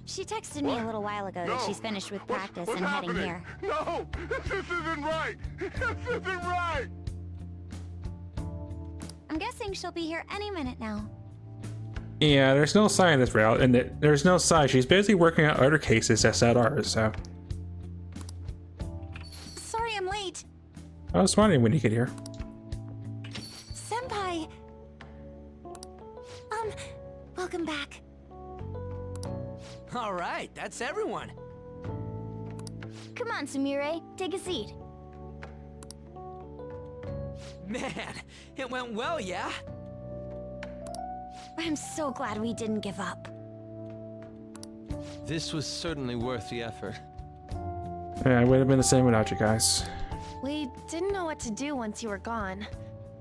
She texted me a little while ago that she's finished with practice and heading here. No! This isn't right! This isn't right! I'm guessing she'll be here any minute now. Yeah, there's no sign of this route, and there's no sign. She's busy working out other cases outside ours, so. Sorry I'm late. I was wondering when you get here. Senpai! Welcome back. All right, that's everyone. Come on, Sumire, take a seat. Man, it went well, yeah? I'm so glad we didn't give up. This was certainly worth the effort. Yeah, it would have been the same without you guys. We didn't know what to do once you were gone.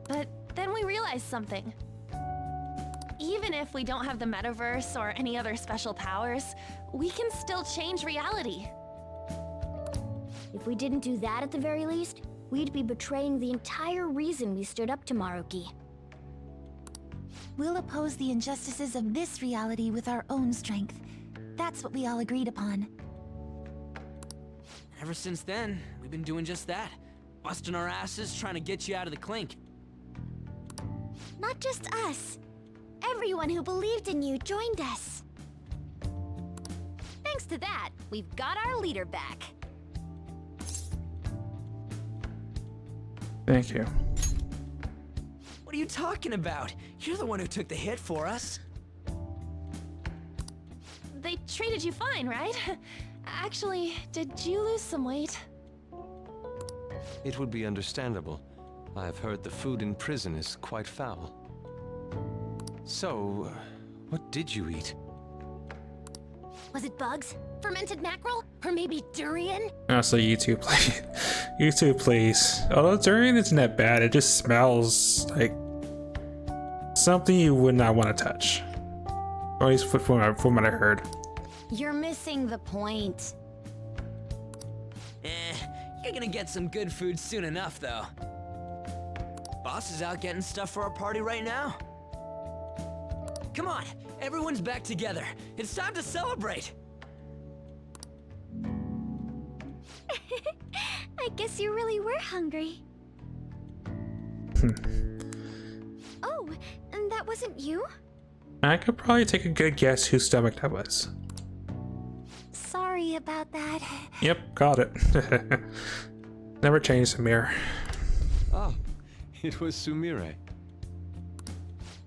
But then we realized something. Even if we don't have the metaverse or any other special powers, we can still change reality. If we didn't do that at the very least, we'd be betraying the entire reason we stood up to Maruki. We'll oppose the injustices of this reality with our own strength. That's what we all agreed upon. Ever since then, we've been doing just that. Busting our asses trying to get you out of the clink. Not just us. Everyone who believed in you joined us. Thanks to that, we've got our leader back. Thank you. What are you talking about? You're the one who took the hit for us. They treated you fine, right? Actually, did you lose some weight? It would be understandable. I've heard the food in prison is quite foul. So, what did you eat? Was it bugs? Fermented mackerel? Or maybe durian? Honestly, you two, please. You two, please. Although durian isn't that bad, it just smells like something you would not want to touch. Or at least from what I heard. You're missing the point. You're gonna get some good food soon enough, though. Boss is out getting stuff for our party right now. Come on, everyone's back together. It's time to celebrate. I guess you really were hungry. Oh, and that wasn't you? I could probably take a good guess whose stomach that was. Sorry about that. Yep, got it. Never change, Samir. Oh, it was Sumire.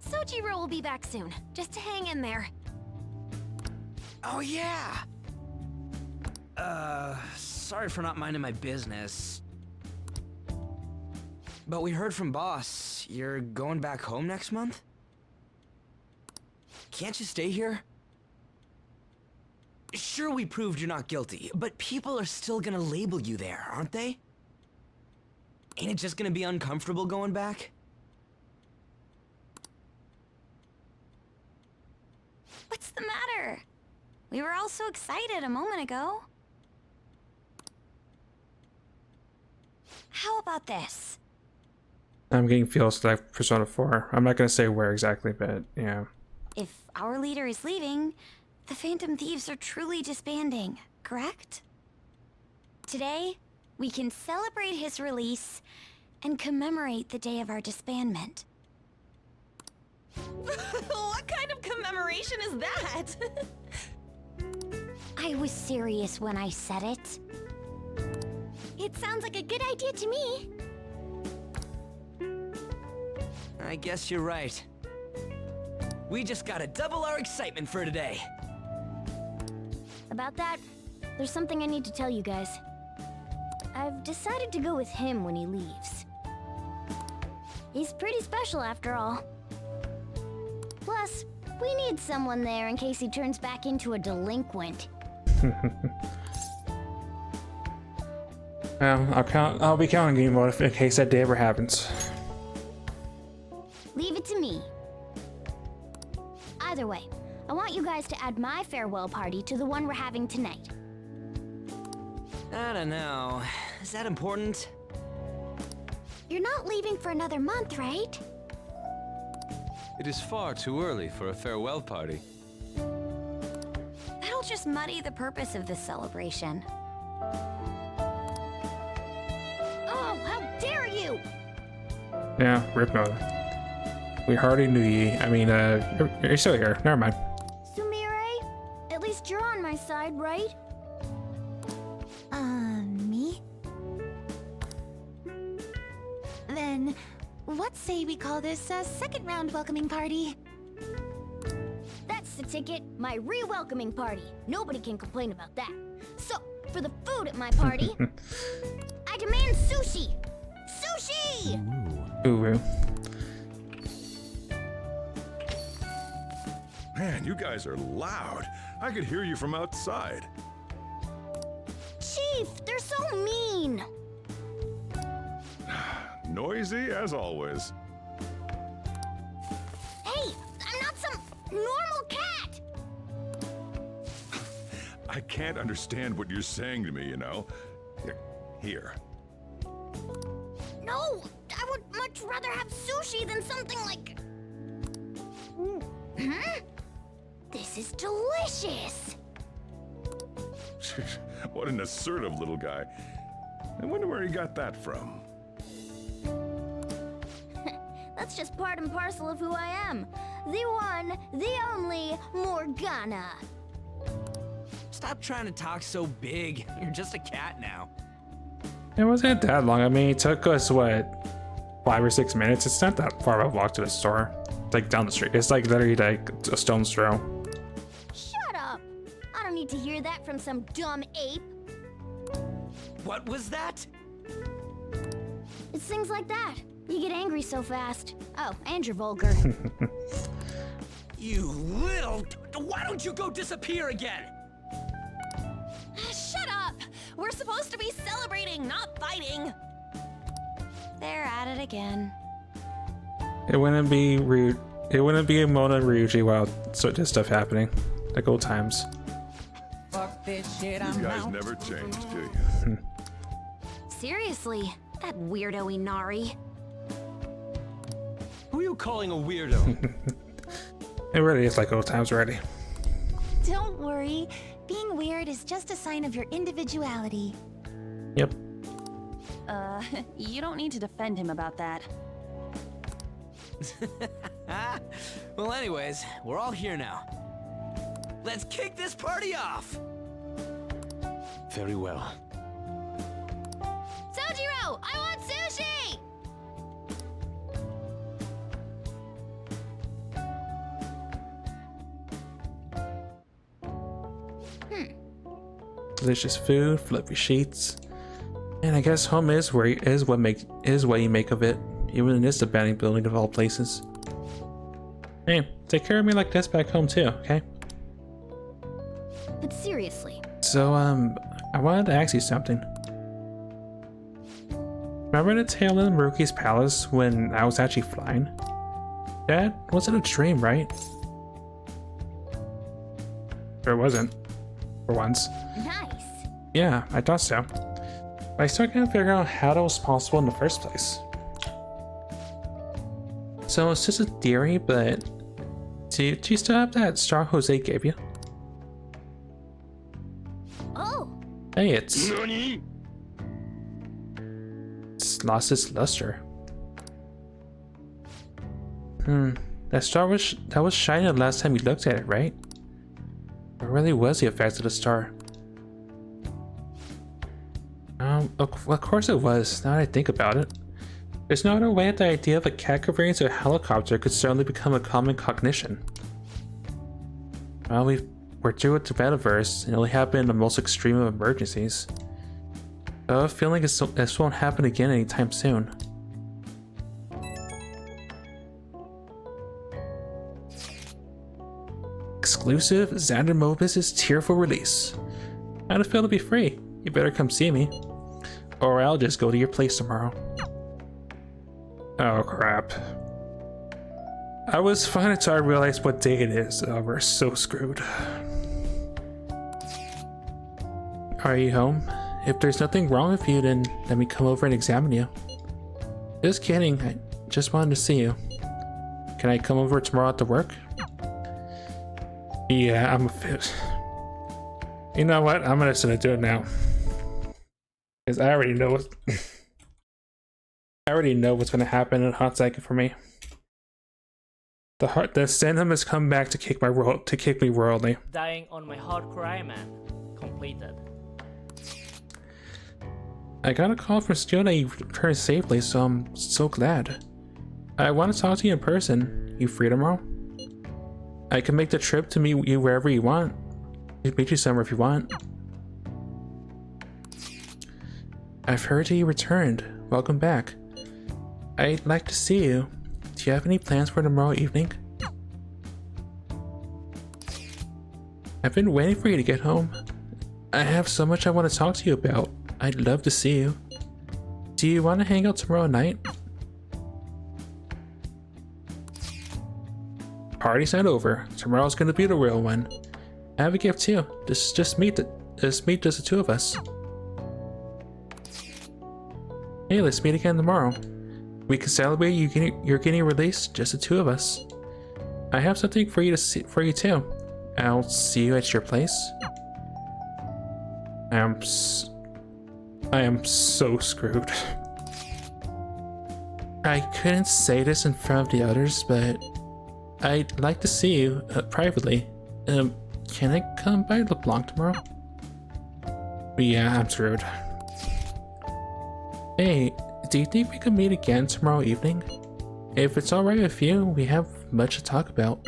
Sojiro will be back soon, just to hang in there. Oh, yeah! Sorry for not minding my business. But we heard from Boss, you're going back home next month? Can't you stay here? Sure, we proved you're not guilty, but people are still gonna label you there, aren't they? Ain't it just gonna be uncomfortable going back? What's the matter? We were all so excited a moment ago. How about this? I'm getting feels like Persona 4. I'm not gonna say where exactly, but yeah. If our leader is leaving, the Phantom Thieves are truly disbanding, correct? Today, we can celebrate his release and commemorate the day of our disbandment. What kind of commemoration is that? I was serious when I said it. It sounds like a good idea to me. I guess you're right. We just gotta double our excitement for today. About that, there's something I need to tell you guys. I've decided to go with him when he leaves. He's pretty special after all. Plus, we need someone there in case he turns back into a delinquent. Well, I'll be counting you on in case that day ever happens. Leave it to me. Either way, I want you guys to add my farewell party to the one we're having tonight. I don't know. Is that important? You're not leaving for another month, right? It is far too early for a farewell party. That'll just muddy the purpose of this celebration. Oh, how dare you! Yeah, rip mode. We hardly knew ye. I mean, you're still here. Never mind. Sumire, at least you're on my side, right? Me? Then, what say we call this a second round welcoming party? That's the ticket, my re-welcoming party. Nobody can complain about that. So, for the food at my party, I demand sushi! Sushi! Ooh. Man, you guys are loud. I could hear you from outside. Chief, they're so mean! Noisy as always. Hey, I'm not some normal cat! I can't understand what you're saying to me, you know. Here. No, I would much rather have sushi than something like... This is delicious! What an assertive little guy. I wonder where he got that from. That's just part and parcel of who I am. The one, the only Morgana. Stop trying to talk so big. You're just a cat now. It wasn't that long. I mean, it took us, what, 5 or 6 minutes? It's not that far of a walk to the store. It's like down the street. It's like literally like a stone's throw. Shut up! I don't need to hear that from some dumb ape. What was that? It's things like that. You get angry so fast. Oh, and you're vulgar. You little... Why don't you go disappear again? Shut up! We're supposed to be celebrating, not fighting! They're at it again. It wouldn't be rude. It wouldn't be a Mona and Ryuji while such stuff happening. Like old times. You guys never change, do you? Seriously, that weirdo Inari. Who are you calling a weirdo? It really is like old times already. Don't worry. Being weird is just a sign of your individuality. Yep. You don't need to defend him about that. Well, anyways, we're all here now. Let's kick this party off! Very well. Sojiro, I want sushi! Delicious food, fluffy sheets, and I guess home is what you make of it, even in this abandoned building of all places. Hey, take care of me like this back home too, okay? But seriously. So, I wanted to ask you something. Remember the tale in Maruki's palace when I was actually flying? That wasn't a dream, right? Or it wasn't. For once. Nice. Yeah, I thought so. But I still can't figure out how that was possible in the first place. So it's just a theory, but do you still have that star Jose gave you? Oh. Hey, it's lost its luster. That star was shining the last time you looked at it, right? What really was the effect of the star? Of course it was, now that I think about it. There's no other way that the idea of a cat converting to a helicopter could certainly become a common cognition. Well, we're due with the metaverse, and it only happened in the most extreme of emergencies. I have a feeling this won't happen again anytime soon. Exclusive Xander Mobus' tearful release. How'd it feel to be free? You better come see me. Or I'll just go to your place tomorrow. Oh crap. I was fine until I realized what day it is. Oh, we're so screwed. Are you home? If there's nothing wrong with you, then let me come over and examine you. Just kidding, I just wanted to see you. Can I come over tomorrow after work? Yeah, I'm a fit. You know what? I'm just gonna do it now. Because I already know what I already know what's gonna happen in a hot second for me. The Stenham has come back to kick me worldly. Dying on my hardcore Iron Man. Completed. I got a call from Stu that you returned safely, so I'm so glad. I want to talk to you in person. You free tomorrow? I can make the trip to meet you wherever you want. I'll meet you somewhere if you want. I've heard that you returned. Welcome back. I'd like to see you. Do you have any plans for tomorrow evening? I've been waiting for you to get home. I have so much I want to talk to you about. I'd love to see you. Do you want to hang out tomorrow night? Party's not over. Tomorrow's gonna be the real one. I have a gift too. Just meet the two of us. Hey, let's meet again tomorrow. We can celebrate you're getting released, just the two of us. I have something for you too. I'll see you at your place. I am so screwed. I couldn't say this in front of the others, but I'd like to see you privately. Can I come by LeBlanc tomorrow? Yeah, I'm screwed. Hey, do you think we could meet again tomorrow evening? If it's alright with you, we have much to talk about.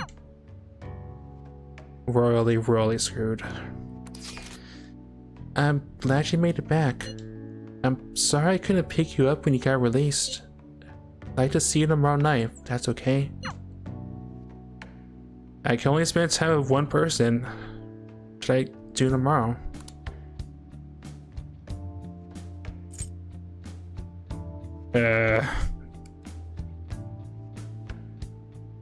Royally screwed. I'm glad you made it back. I'm sorry I couldn't pick you up when you got released. I'd like to see you tomorrow night, if that's okay. I can only spend time with one person. What should I do tomorrow?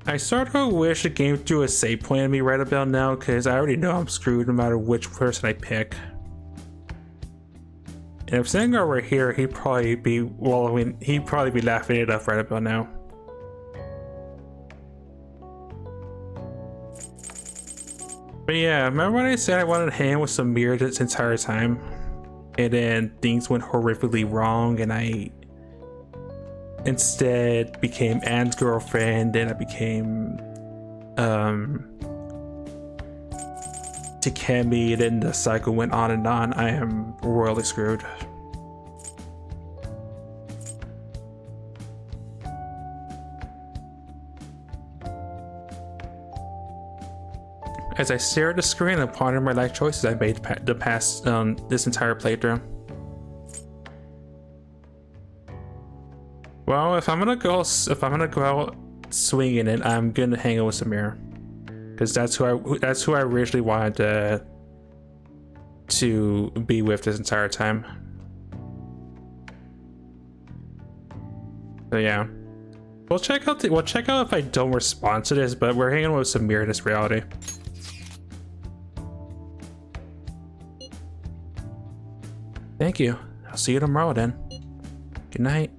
I sort of wish the game threw a save point at me right about now, because I already know I'm screwed no matter which person I pick. And if Sengar were here, he'd probably be wallowing, he'd probably be laughing it up right about now. But yeah, remember when I said I wanted to hang with Samir this entire time? And then things went horrifically wrong and I instead became Anne's girlfriend, and I became Takemi, and then the cycle went on and on. I am royally screwed. As I stare at the screen and ponder my life choices I made the past this entire playthrough. Well, if I'm gonna go out swinging it, I'm gonna hang out with Samir, because that's who I originally wanted to be with this entire time. So yeah, we'll check out if I don't respond to this, but we're hanging with Samir in this reality. Thank you. I'll see you tomorrow then. Good night.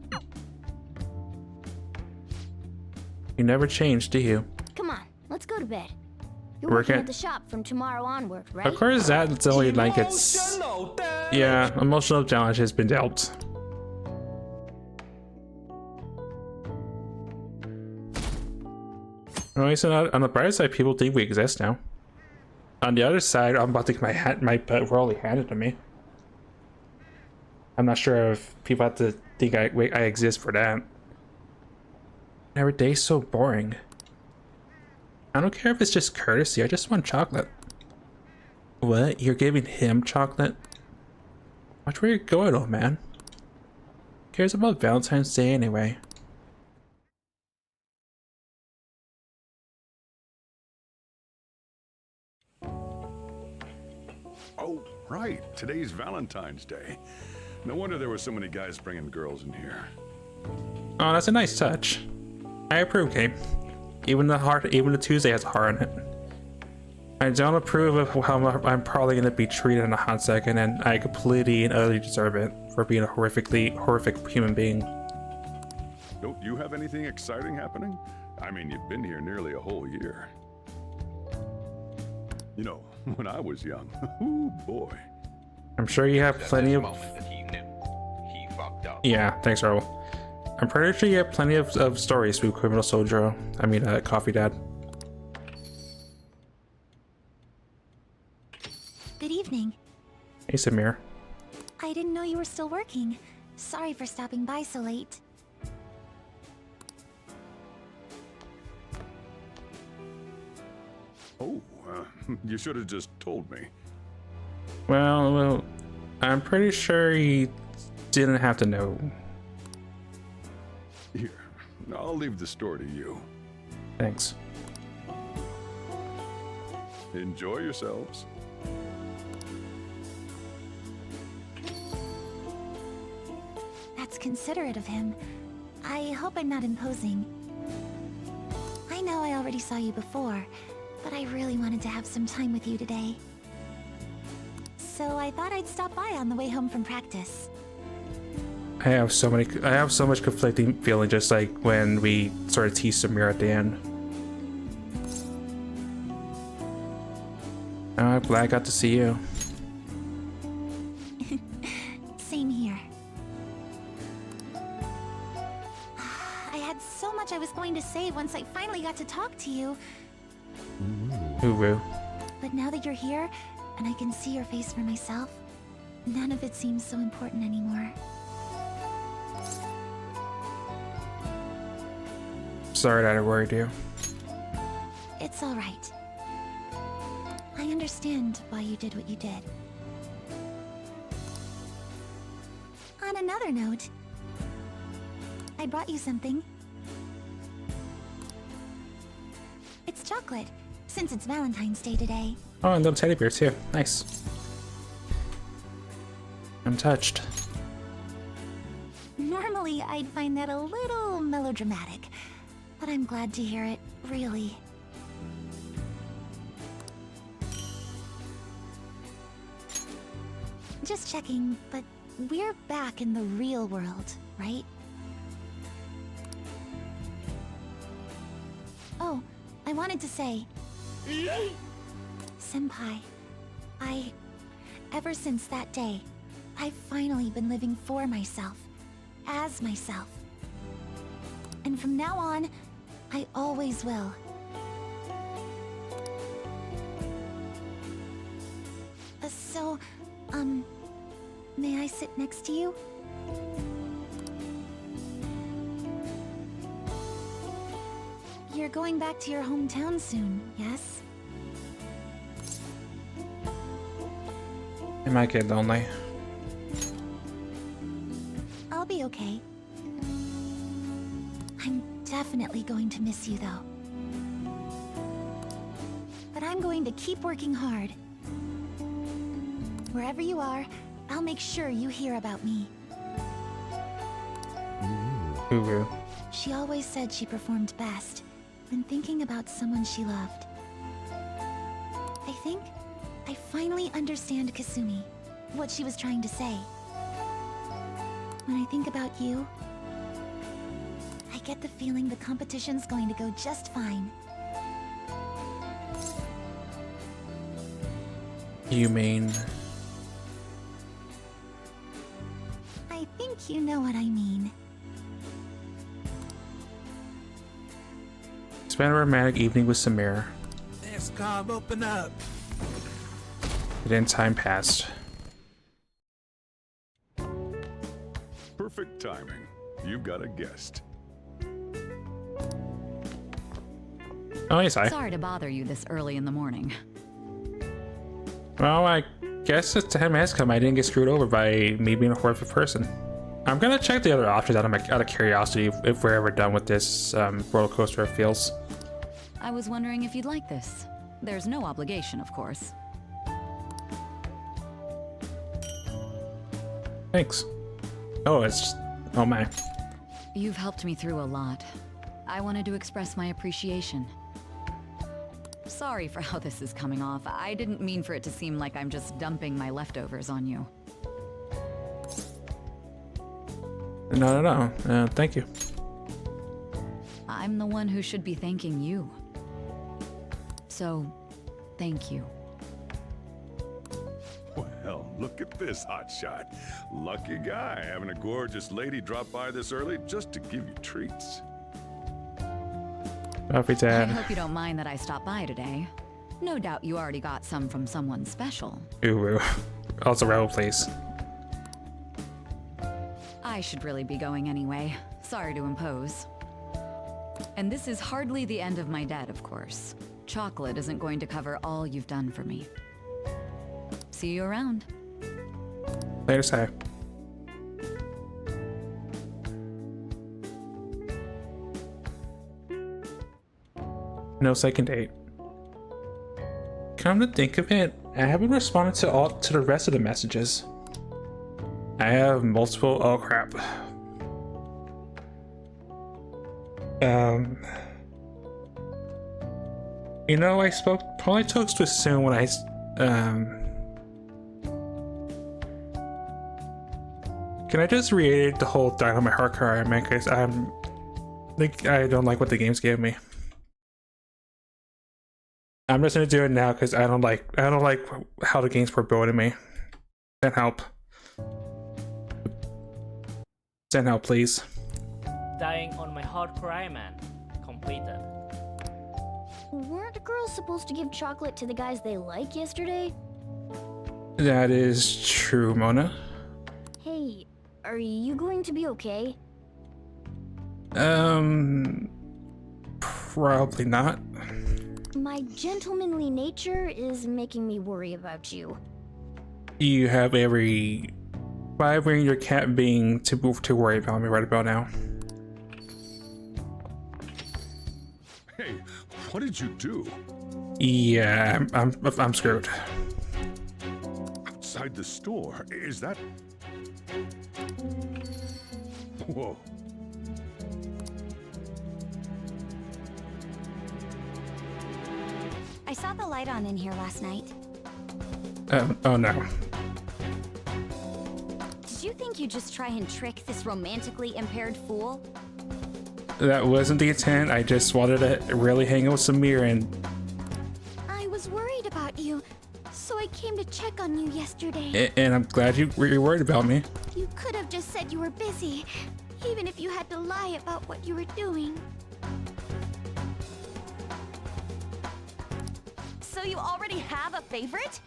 You never change, do you? Come on, let's go to bed. You're Work working at at the shop from tomorrow onward, right? Of course, that's only like it's. Yeah, emotional challenge has been dealt. Well, on the bright side, people think we exist now. On the other side, I'm about to get my butt royally handed to me. I'm not sure if people have to think I exist for that. Every day's so boring. I don't care if it's just courtesy, I just want chocolate. What? You're giving him chocolate? Watch where you're going, old man. Who cares about Valentine's Day anyway? Oh, right. Today's Valentine's Day. No wonder there were so many guys bringing girls in here. Oh, that's a nice touch. I approve, Gabe. Even the Tuesday has a heart in it. I don't approve of how I'm probably gonna be treated in a hot second, and I completely and utterly deserve it for being a horrific human being. Don't you have anything exciting happening? I mean, you've been here nearly a whole year. You know, when I was young, ooh boy. I'm sure you have plenty of. Yeah, thanks, Raul. I'm pretty sure you have plenty of stories with Criminal Soldier. I mean, Coffee Dad. Good evening. Hey, Samir. I didn't know you were still working. Sorry for stopping by so late. Oh, you should have just told me. Well, I'm pretty sure you didn't have to know. Here, I'll leave the store to you. Thanks. Enjoy yourselves. That's considerate of him. I hope I'm not imposing. I know I already saw you before, but I really wanted to have some time with you today. So I thought I'd stop by on the way home from practice. I have so much conflicting feeling, just like when we sort of teased Samir at the end. I'm glad I got to see you. Same here. I had so much I was going to say once I finally got to talk to you. Hooroo. But now that you're here, and I can see your face for myself, none of it seems so important anymore. Sorry that I worried you. It's all right. I understand why you did what you did. On another note, I brought you something. It's chocolate, since it's Valentine's Day today. Oh, and little teddy bear too. Nice. I'm touched. Normally, I'd find that a little melodramatic, but I'm glad to hear it, really. Just checking, but we're back in the real world, right? Oh, I wanted to say... Senpai, ever since that day, I've finally been living for myself, as myself. And from now on, I always will. So, may I sit next to you? You're going back to your hometown soon, yes? I might get lonely. I'll be okay. I'm definitely going to miss you, though. But I'm going to keep working hard. Wherever you are, I'll make sure you hear about me. Uru. She always said she performed best when thinking about someone she loved. I think I finally understand Kasumi, what she was trying to say. When I think about you, I get the feeling the competition's going to go just fine. You mean... I think you know what I mean. Spent a romantic evening with Samir. Yes, calm, open up. And then time passed. Perfect timing. You've got a guest. Oh, yes, I. Sorry to bother you this early in the morning. Well, I guess the time has come. I didn't get screwed over by me being a horrific person. I'm gonna check the other options out of curiosity if we're ever done with this roller coaster of feels. I was wondering if you'd like this. There's no obligation, of course. Thanks. Oh, it's... oh my. You've helped me through a lot. I wanted to express my appreciation. Sorry for how this is coming off. I didn't mean for it to seem like I'm just dumping my leftovers on you. No. Thank you. I'm the one who should be thanking you. So, thank you. Well, look at this hotshot. Lucky guy having a gorgeous lady drop by this early just to give you treats. Happy I Dad. hope you don't mind that I stopped by today. No doubt you already got some from someone special. Uru. Also, Rebel, please. I should really be going anyway. Sorry to impose. And this is hardly the end of my debt, of course. Chocolate isn't going to cover all you've done for me. See you around. Later, Sai. No second date. Come to think of it, I haven't responded to the rest of the messages. I have multiple. Oh crap. You know, I probably took too soon when I Can I just reiterate the whole Dynamite Hardcore Iron Man? Because I don't like what the games gave me. I'm just gonna do it now because I don't like how the games were building me. Send help. Send help, please. Dying on my hardcore Iron Man. Completed. Weren't girls supposed to give chocolate to the guys they like yesterday? That is true, Mona. Hey, are you going to be okay? Probably not. My gentlemanly nature is making me worry about you. You have every fiber in your cat being to worry about me right about now. Hey, what did you do? Yeah, I'm screwed. Outside the store? Is that... Whoa. I saw the light on in here last night. Oh no. Did you think you'd just try and trick this romantically impaired fool? That wasn't the intent. I just wanted to really hang out with Samir and... I was worried about you, so I came to check on you yesterday. And I'm glad you were worried about me. You could have just said you were busy, even if you had to lie about what you were doing. So you already have a favorite?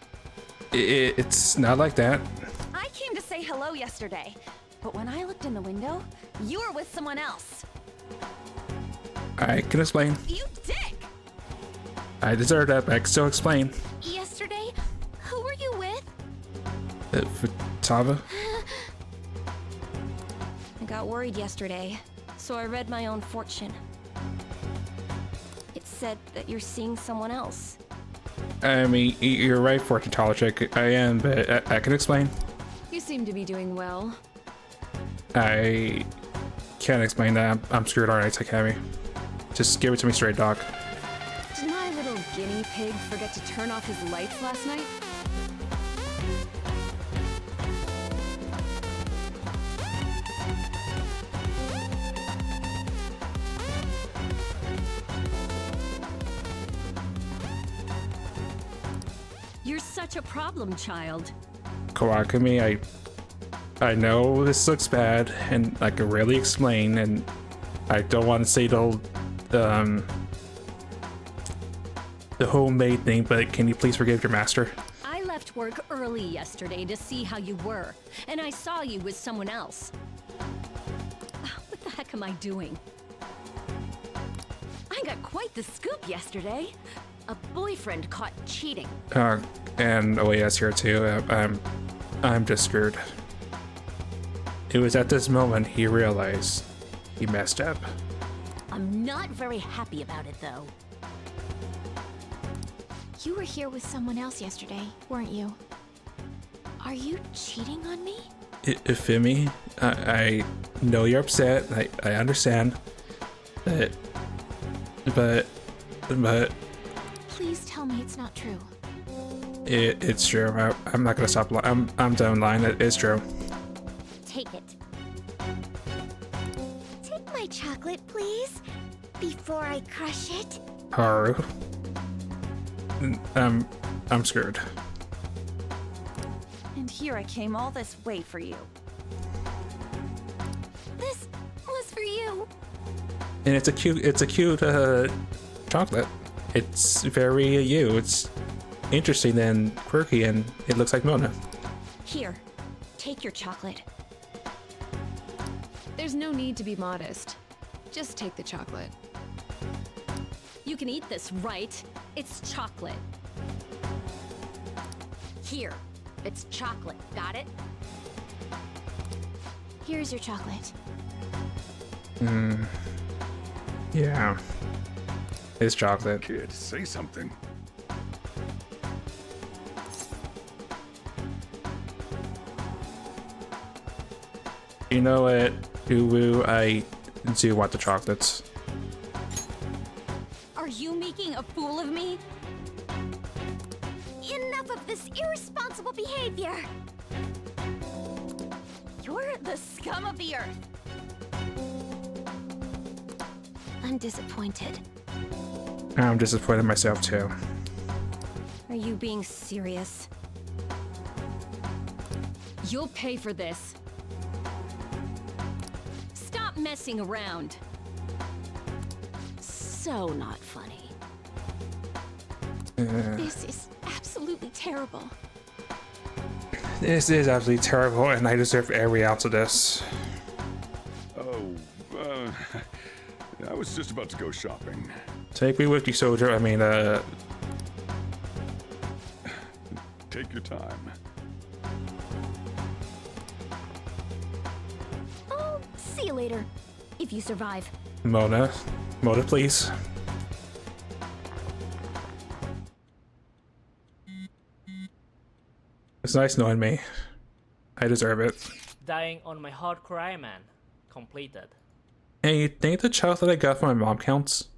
It's not like that. I came to say hello yesterday, but when I looked in the window, you were with someone else. I can explain. You dick! I deserve that, but I can still explain. Yesterday? Who were you with? Futaba? I got worried yesterday, so I read my own fortune. It said that you're seeing someone else. I mean, you're right, fortune teller chick. I am, but I can explain. You seem to be doing well. I can't explain that. I'm screwed, alright, Takami. Just give it to me straight, Doc. Did my little guinea pig forget to turn off his lights last night? You're such a problem child. Kawakami, I know this looks bad, and I can really explain, and I don't want to say the homemade thing, but can you please forgive your master? I left work early yesterday to see how you were, and I saw you with someone else. What the heck am I doing? I got quite the scoop yesterday. A boyfriend caught cheating. And OAS here too. I'm just screwed. It was at this moment he realized he messed up. I'm not very happy about it, though. You were here with someone else yesterday, weren't you? Are you cheating on me? Ifimi, I know you're upset. I understand. But Please tell me it's not true. it's true. I'm not gonna stop. I'm done lying. It's true. Take it. Take my chocolate, please, before I crush it. Haru. I'm screwed. And here I came all this way for you. This was for you. And it's a cute chocolate. It's very you. It's interesting and quirky, and it looks like Mona. Here, take your chocolate. There's no need to be modest. Just take the chocolate. You can eat this, right? It's chocolate. Here, it's chocolate. Got it? Here's your chocolate. Yeah. It's chocolate. Kid, say something. You know what, Uwu? I do want the chocolates. Are you making a fool of me? Enough of this irresponsible behavior. You're the scum of the earth. I'm disappointed. I'm disappointed in myself too. Are you being serious? You'll pay for this. Stop messing around. So not funny. This is absolutely terrible. This is absolutely terrible, and I deserve every ounce of this. Oh, I was just about to go shopping. Take me with you, soldier. I mean, Take your time. I'll see you later, if you survive. Mona, please. It's nice knowing me. I deserve it. Dying on my hardcore Iron Man. Completed. Hey, you think the chocolate I got from my mom counts?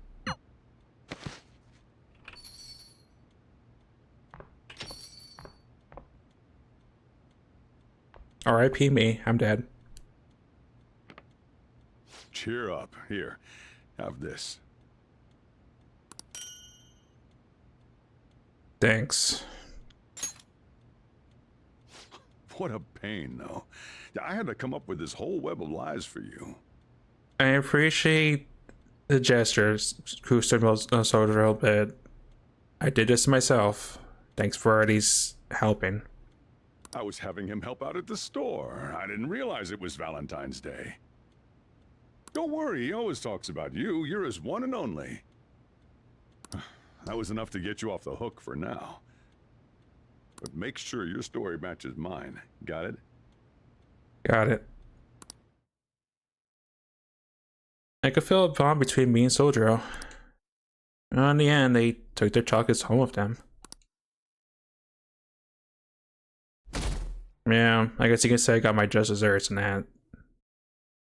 R.I.P. me. I'm dead. Cheer up. Here, have this. Thanks. What a pain, though. I had to come up with this whole web of lies for you. I appreciate the gestures, Kusto Soldier, but I did this myself. Thanks for already helping. I was having him help out at the store. I didn't realize it was Valentine's Day. Don't worry, he always talks about you. You're his one and only. That was enough to get you off the hook for now. But make sure your story matches mine. Got it? Got it. I could feel a bond between me and Soldier. In the end, they took their chocolates home with them. Yeah, I guess you can say I got my just desserts in that.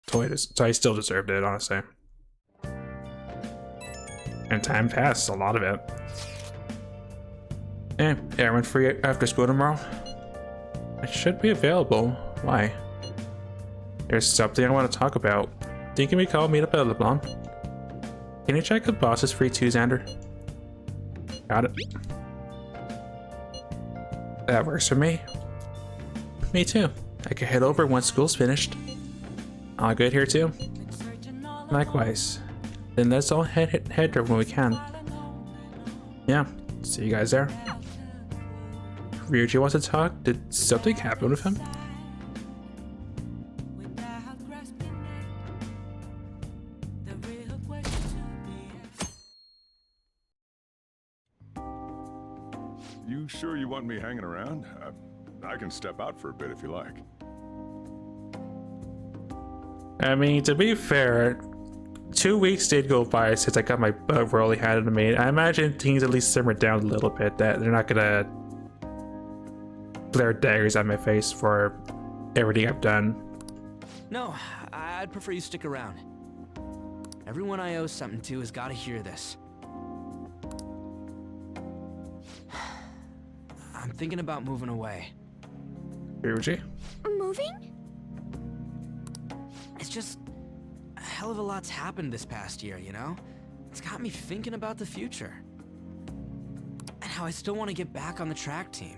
So I still deserved it, honestly. And time passed, a lot of it. Yeah, everyone free after school tomorrow? I should be available. Why? There's something I want to talk about. Think we call meet up at LeBlanc? Can you check if boss is free too, Xander? Got it. That works for me. Me too. I can head over once school's finished. All good here too? Likewise. Then let's all head there when we can. Yeah, see you guys there. Ryuji wants to talk. Did something happen with him? You sure you want me hanging around? I can step out for a bit if you like. I mean, to be fair, 2 weeks did go by since I got my butt royally handed to me. I imagine things at least simmered down a little bit, that they're not gonna glare daggers at my face for everything I've done. No, I'd prefer you stick around. Everyone I owe something to has got to hear this. I'm thinking about moving away. Ryuji? Moving? It's just a hell of a lot's happened this past year, you know? It's got me thinking about the future. And how I still want to get back on the track team.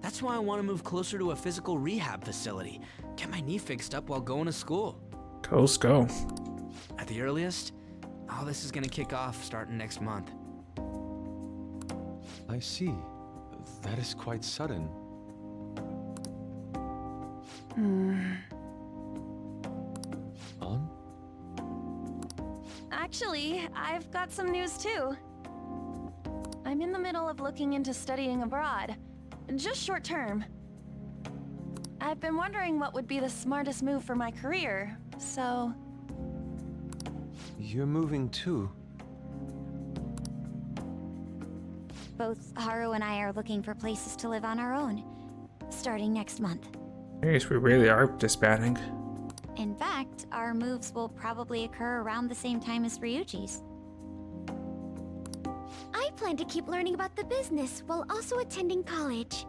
That's why I want to move closer to a physical rehab facility. Get my knee fixed up while going to school. Let's go. At the earliest, all this is gonna kick off starting next month. I see. That is quite sudden. On? Actually, I've got some news too. I'm in the middle of looking into studying abroad. Just short term. I've been wondering what would be the smartest move for my career, so... You're moving too. Both Haru and I are looking for places to live on our own, starting next month. I guess we really are disbanding. In fact, our moves will probably occur around the same time as Ryuji's. I plan to keep learning about the business while also attending college.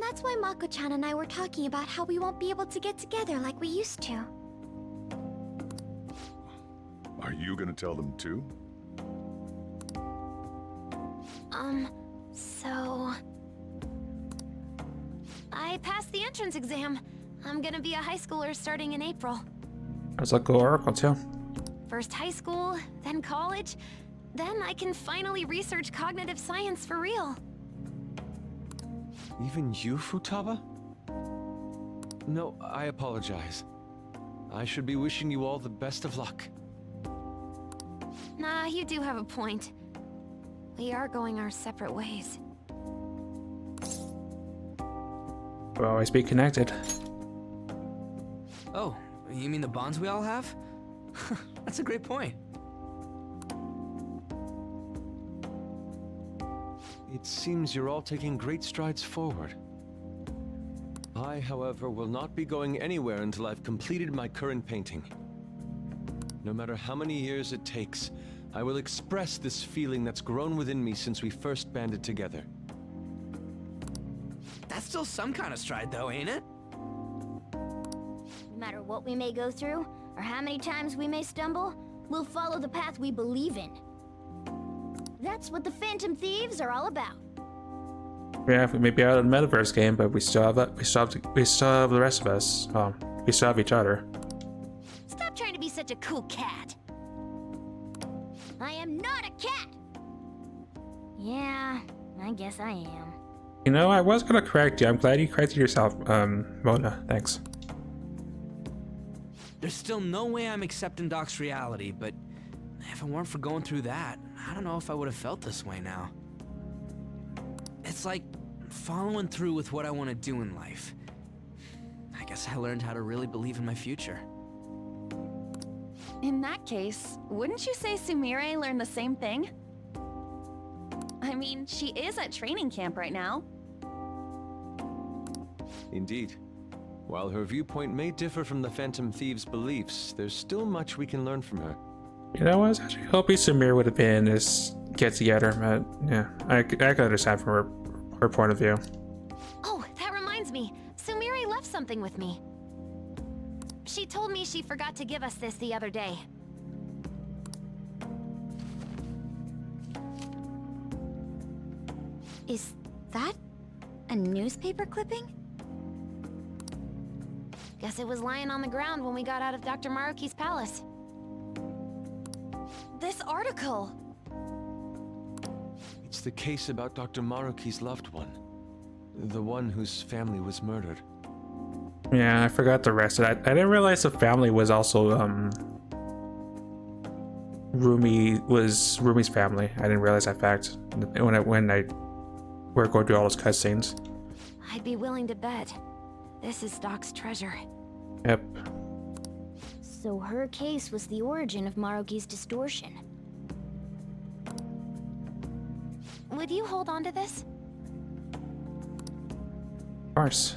That's why Mako-chan and I were talking about how we won't be able to get together like we used to. Are you gonna tell them too? So... I passed the entrance exam. I'm gonna be a high schooler starting in April. I was like, Oracle too. First high school, then college, then I can finally research cognitive science for real. Even you, Futaba? No, I apologize. I should be wishing you all the best of luck. Nah, you do have a point. We are going our separate ways. We'll always be connected. Oh, you mean the bonds we all have? That's a great point. It seems you're all taking great strides forward. I, however, will not be going anywhere until I've completed my current painting. No matter how many years it takes, I will express this feeling that's grown within me since we first banded together. That's still some kind of stride, though, ain't it? No matter what we may go through, or how many times we may stumble, we'll follow the path we believe in. That's what the Phantom Thieves are all about. Yeah, we may be out of the metaverse game, but we still have we still have the rest of us. We still have each other. Stop trying to be such a cool cat. I am not a cat. Yeah, I guess I am. You know, I was gonna correct you. I'm glad you corrected yourself, Mona. Thanks. There's still no way I'm accepting Doc's reality, but if it weren't for going through that, I don't know if I would have felt this way now. It's like following through with what I want to do in life. I guess I learned how to really believe in my future. In that case, wouldn't you say Sumire learned the same thing? I mean, she is at training camp right now. Indeed. While her viewpoint may differ from the Phantom Thieves' beliefs, there's still much we can learn from her. You know, I was actually hoping Samir would have been this get together, but yeah, I could understand from her point of view. Oh, that reminds me. Sumire left something with me. She told me she forgot to give us this the other day. Is that a newspaper clipping? Guess it was lying on the ground when we got out of Dr. Maruki's palace. This article! It's the case about Dr. Maruki's loved one. The one whose family was murdered. Yeah, I forgot the rest of that. I didn't realize the family was also, Rumi's family. I didn't realize that fact when I were going through all those cutscenes. I'd be willing to bet this is Doc's treasure. Yep. So her case was the origin of Maruki's distortion. Would you hold on to this? Of course.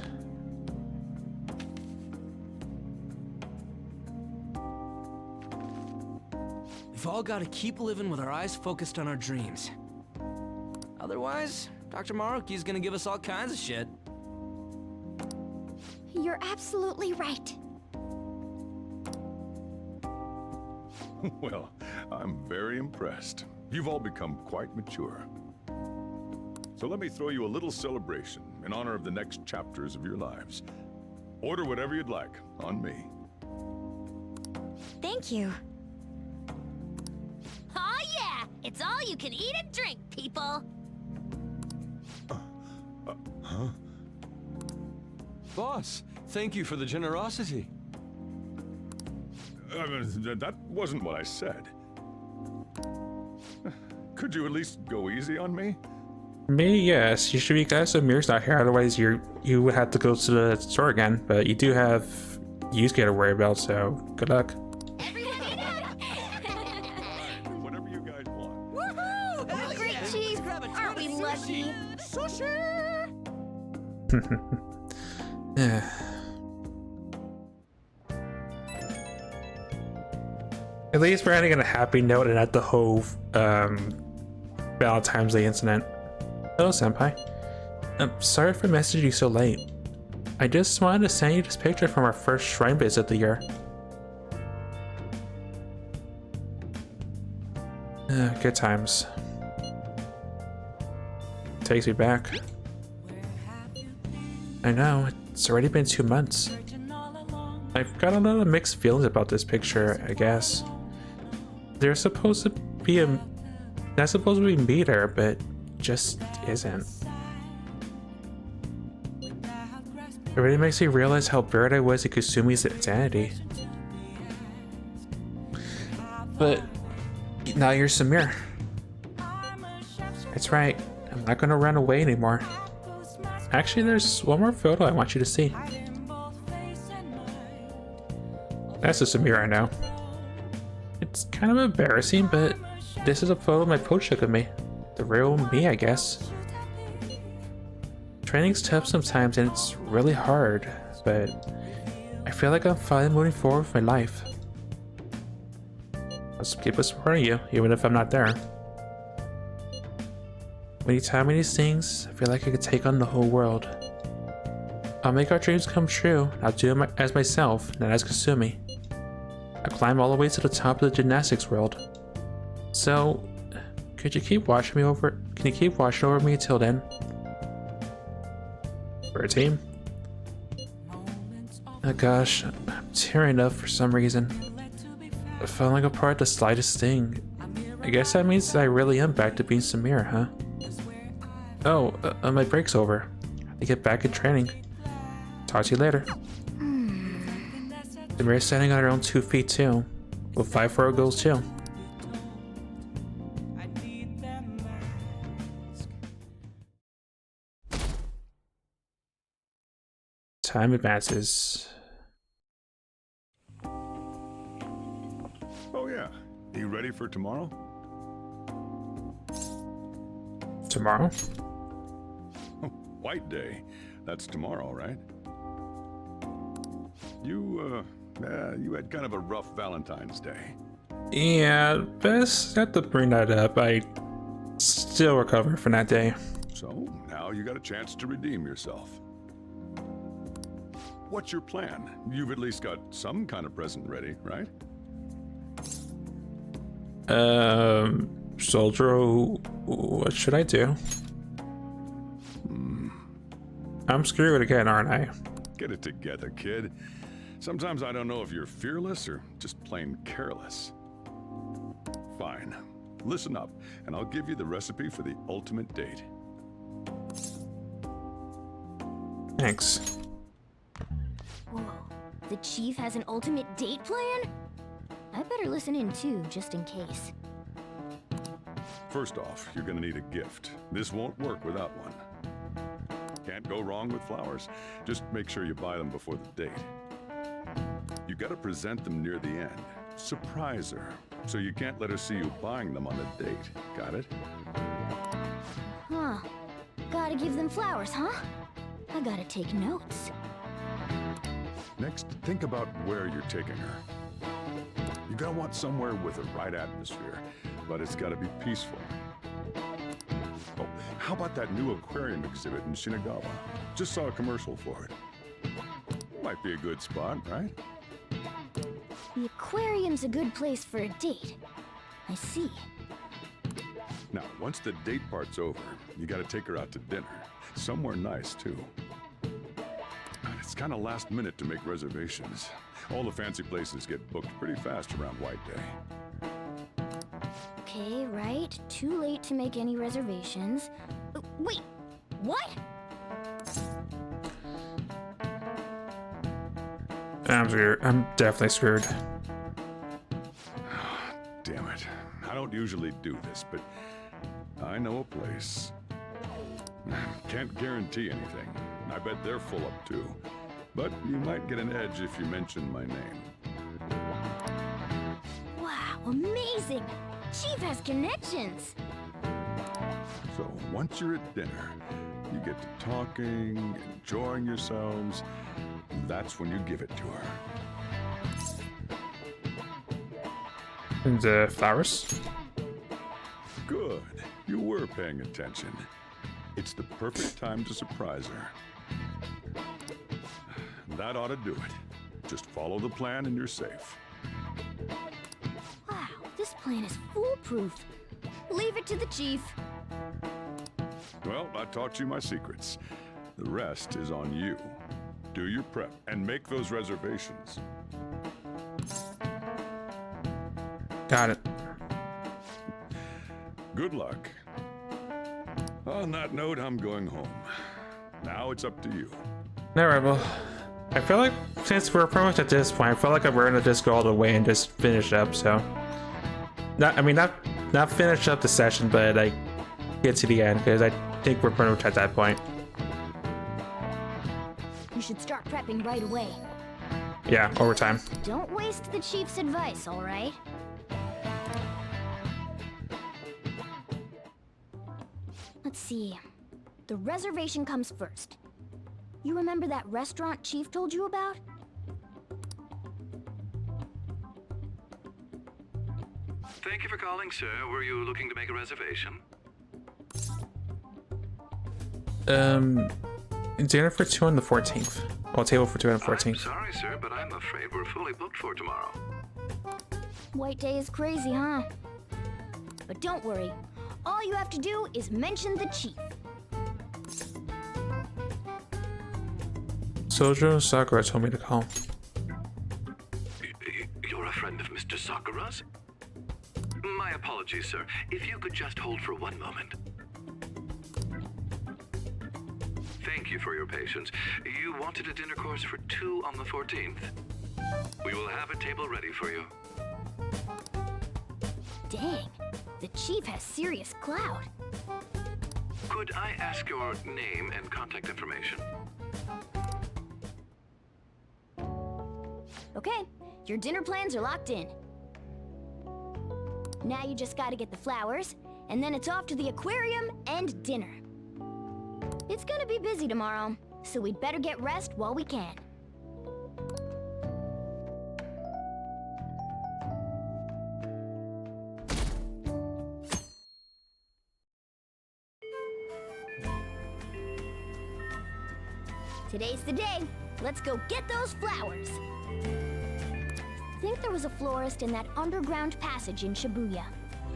We've all got to keep living with our eyes focused on our dreams. Otherwise, Dr. Maruki's gonna give us all kinds of shit. You're absolutely right. Well, I'm very impressed. You've all become quite mature. So let me throw you a little celebration in honor of the next chapters of your lives. Order whatever you'd like, on me. Thank you. Oh yeah! It's all you can eat and drink, people! Huh? Boss, thank you for the generosity. That wasn't what I said. Could you at least go easy on me? Me, yes. You should be glad Samir's not here. Otherwise, you would have to go to the store again. But you do have Yusuke to worry about, so good luck. Whatever you guys want. Woohoo! Great cheese! Aren't we lucky? Sushi! Yeah. At least we're ending on a happy note and not the whole Valentine's Day incident. Hello, Senpai. I'm sorry for messaging you so late. I just wanted to send you this picture from our first shrine visit of the year. Good times. Takes me back. I know, it's already been 2 months. I've got a lot of mixed feelings about this picture, I guess. There's supposed to be not supposed to be me there, but just isn't. It really makes me realize how buried I was in Kusumi's insanity. But now you're Samir. That's right, I'm not gonna run away anymore. Actually, there's one more photo I want you to see. That's the Samir I know. It's kind of embarrassing, but this is a photo my coach took of me. The real me, I guess. Training's tough sometimes and it's really hard, but I feel like I'm finally moving forward with my life. Let's keep us supporting you, even if I'm not there. When you tell me these things, I feel like I could take on the whole world. I'll make our dreams come true. I'll do them as myself, not as Kasumi. I'll climb all the way to the top of the gymnastics world. So, could you keep watching me over? Can you keep watching over me until then? We're a team. Oh gosh, I'm tearing up for some reason. Falling apart the slightest thing. I guess that means I really am back to being Samir, huh? Oh, my break's over. I get back in training. Talk to you later. Samir's standing on her own 2 feet too. With 5-4 goals too. Time advances. Oh yeah, you ready for tomorrow? Tomorrow? White Day. That's tomorrow, right? You had kind of a rough Valentine's Day. Yeah, best not to bring that up. I still recover from that day. So, now you got a chance to redeem yourself. What's your plan? You've at least got some kind of present ready, right? Soldier, what should I do? I'm screwed again, aren't I? Get it together, kid. Sometimes I don't know if you're fearless or just plain careless. Fine. Listen up, and I'll give you the recipe for the ultimate date. Thanks. Whoa, the chief has an ultimate date plan? I better listen in too, just in case. First off, you're gonna need a gift. This won't work without one. Can't go wrong with flowers. Just make sure you buy them before the date. You gotta present them near the end. Surprise her, so you can't let her see you buying them on the date. Got it? Huh. Gotta give them flowers, huh? I gotta take notes. Next, think about where you're taking her. You gotta want somewhere with the right atmosphere, but it's gotta be peaceful. Oh, how about that new aquarium exhibit in Shinagawa? Just saw a commercial for it. Might be a good spot, right? The aquarium's a good place for a date. I see. Now, once the date part's over, you gotta take her out to dinner. Somewhere nice, too. It's kind of last minute to make reservations. All the fancy places get booked pretty fast around White Day. Okay, right. Too late to make any reservations. Wait, what? I'm screwed. I'm definitely screwed. Damn it. I don't usually do this, but I know a place. Can't guarantee anything. I bet they're full up too. But you might get an edge if you mention my name. Wow, amazing! Chief has connections! So once you're at dinner, you get to talking, enjoying yourselves. That's when you give it to her. And flowers? Good. You were paying attention. It's the perfect time to surprise her. That ought to do it. Just follow the plan and you're safe. Wow, this plan is foolproof. Leave it to the chief. Well, I taught you my secrets. The rest is on you. Do your prep and make those reservations. Got it. Good luck. On that note, I'm going home. Now it's up to you. Alright, well, I feel like since we're pretty much at this point, I feel like we're gonna just go all the way and just finish up, so. Not finish up the session, but like get to the end, because I think we're pretty much at that point. You should start prepping right away. Yeah, overtime. Don't waste the chief's advice, alright? Let's see. the reservation comes first. You remember that restaurant Chief told you about? Thank you for calling, sir. Were you looking to make a reservation? Dinner for 2 on the 14th. Well, table for 2 on the 14th. I'm sorry, sir, but I'm afraid we're fully booked for tomorrow. White Day is crazy, huh? But don't worry. All you have to do is mention the Chief. Sojo Sakura told me to call. You're a friend of Mr. Sakura's? My apologies, sir. If you could just hold for one moment. Thank you for your patience. You wanted a dinner course for 2 on the 14th. We will have a table ready for you. Dang, the Chief has serious clout. Could I ask your name and contact information? Okay, your dinner plans are locked in. Now you just gotta get the flowers, and then it's off to the aquarium and dinner. It's gonna be busy tomorrow, so we'd better get rest while we can. Today's the day. Let's go get those flowers. I think there was a florist in that underground passage in Shibuya.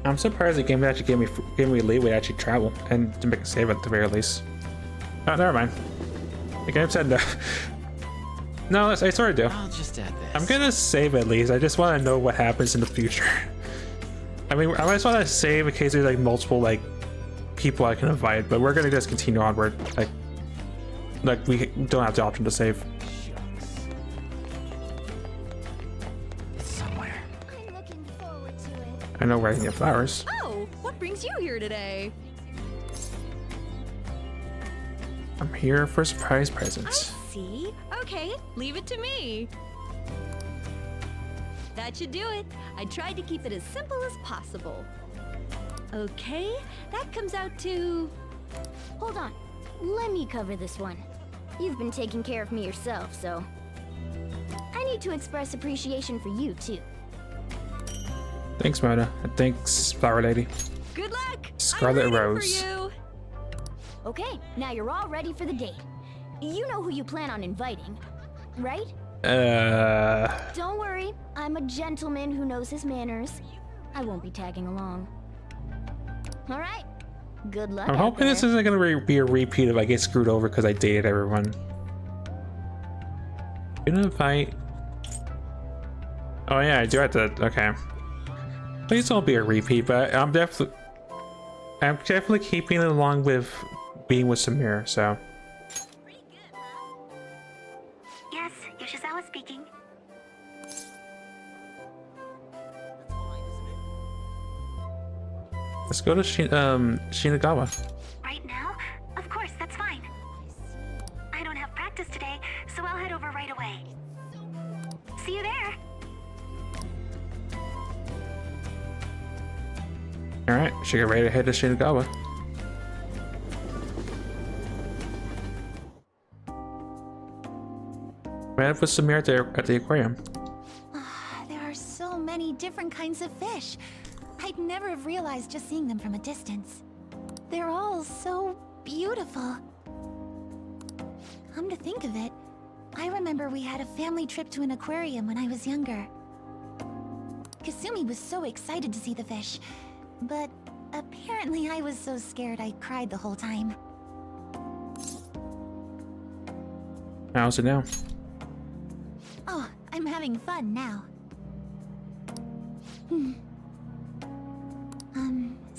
I'm surprised the game actually gave me leeway to actually travel and to make a save at the very least. Oh, never mind. The game said no. No, I sort of do. I'll just add this. I'm gonna save at least. I just want to know what happens in the future. I mean, I just want to save in case there's like multiple like people I can invite, but we're gonna just continue onward. Like we don't have the option to save. Somewhere. I'm looking forward to it. I know where I can get flowers. Oh, what brings you here today? I'm here for surprise presents. See? Okay, leave it to me. That should do it. I tried to keep it as simple as possible. Okay, that comes out to... Hold on. Let me cover this one. You've been taking care of me yourself, so... I need to express appreciation for you, too. Thanks, Mona. And thanks, Flower Lady. Good luck! Scarlet I'm ready Rose. For you. Okay, now you're all ready for the date. You know who you plan on inviting, right? Don't worry, I'm a gentleman who knows his manners. I won't be tagging along. All right, good luck. I'm hoping this isn't gonna be a repeat if I get screwed over because I dated everyone. Gonna invite. Oh yeah, I do have to. Okay. Please don't be a repeat, but I'm definitely keeping it along with being with Samir. So. Yes, Yoshizawa speaking. Let's go to Shinagawa. Right now? Of course, that's fine. I don't have practice today, so I'll head over right away. See you there. Alright, should get ready to head to Shinagawa. Ran up with Samir at the aquarium. There are so many different kinds of fish. I'd never have realized just seeing them from a distance. They're all so beautiful. Come to think of it, I remember we had a family trip to an aquarium when I was younger. Kasumi was so excited to see the fish, but apparently I was so scared I cried the whole time. How's it now? Oh, I'm having fun now.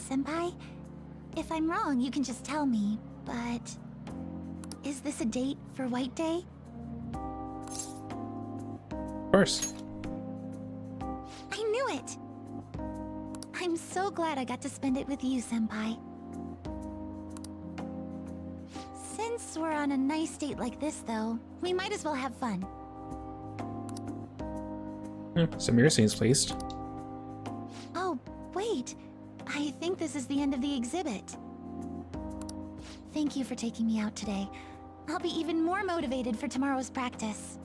Senpai? If I'm wrong, you can just tell me, but... is this a date for White Day? Of course. I knew it! I'm so glad I got to spend it with you, Senpai. Since we're on a nice date like this, though, we might as well have fun. Samir seems pleased. Oh, wait. I think this is the end of the exhibit. Thank you for taking me out today. I'll be even more motivated for tomorrow's practice.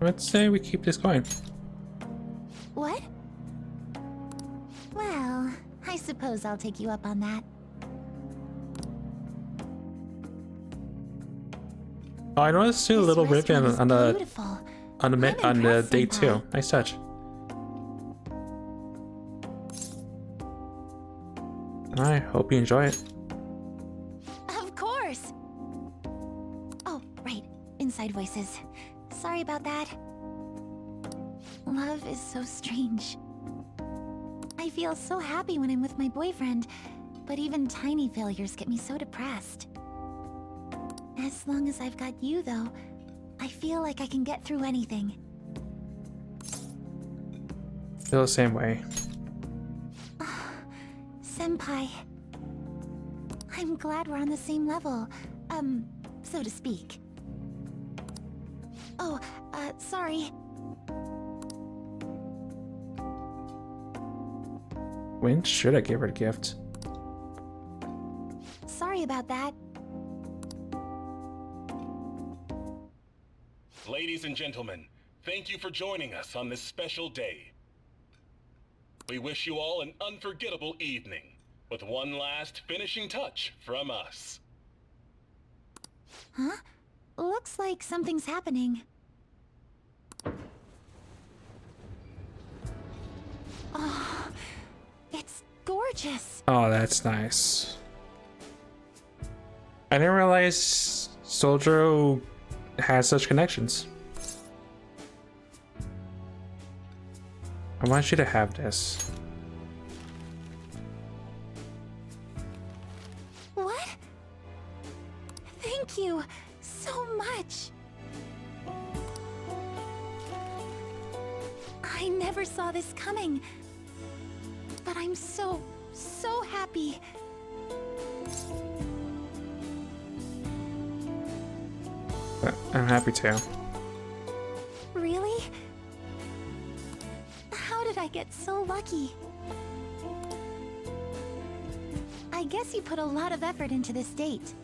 Let's say we keep this going. What? Well, I suppose I'll take you up on that. Oh, I noticed too a little ribbon on the day too. Nice touch. I hope you enjoy it. Of course. Oh, right. Inside voices. Sorry about that. Love is so strange. I feel so happy when I'm with my boyfriend, but even tiny failures get me so depressed. As long as I've got you, though, I feel like I can get through anything. Feel the same way. Senpai. I'm glad we're on the same level, so to speak. Oh, sorry. When should I give her a gift? Sorry about that. Ladies and gentlemen, thank you for joining us on this special day. We wish you all an unforgettable evening, with one last finishing touch from us. Huh? Looks like something's happening. Oh, it's gorgeous. Oh, that's nice. I didn't realize Soldier has such connections. I want you to have this. What? Thank you so much. I never saw this coming, but I'm so happy. I'm happy too. Really? How did I get so lucky? I guess you put a lot of effort into this date.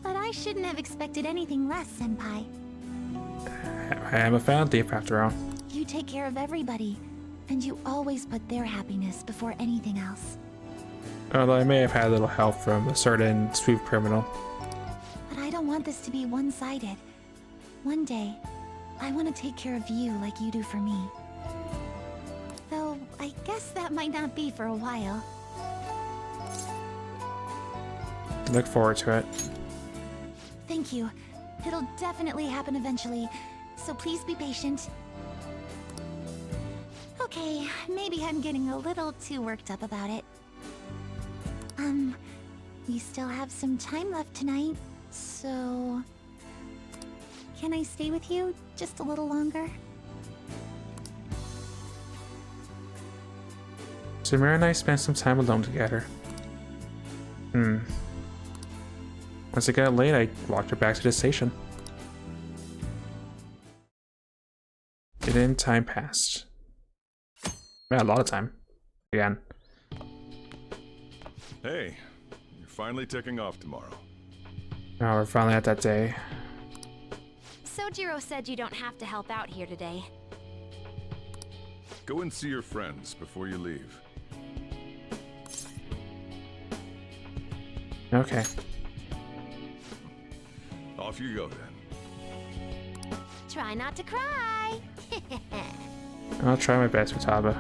But I shouldn't have expected anything less, Senpai. I am a fan thief after all. You take care of everybody, and you always put their happiness before anything else. Although I may have had a little help from a certain smooth criminal. But I don't want this to be one-sided. One day, I want to take care of you like you do for me. Though, I guess that might not be for a while. Look forward to it. Thank you. It'll definitely happen eventually, so please be patient. Okay, maybe I'm getting a little too worked up about it. We still have some time left tonight, so... Can I stay with you just a little longer? Samira and I spent some time alone together. Once it got late, I walked her back to the station. And then time passed. Yeah, a lot of time. Again. Hey, you're finally taking off tomorrow. Now we're finally at that day. Sojiro said you don't have to help out here today. Go and see your friends before you leave. Okay. Off you go then. Try not to cry. I'll try my best, Futaba.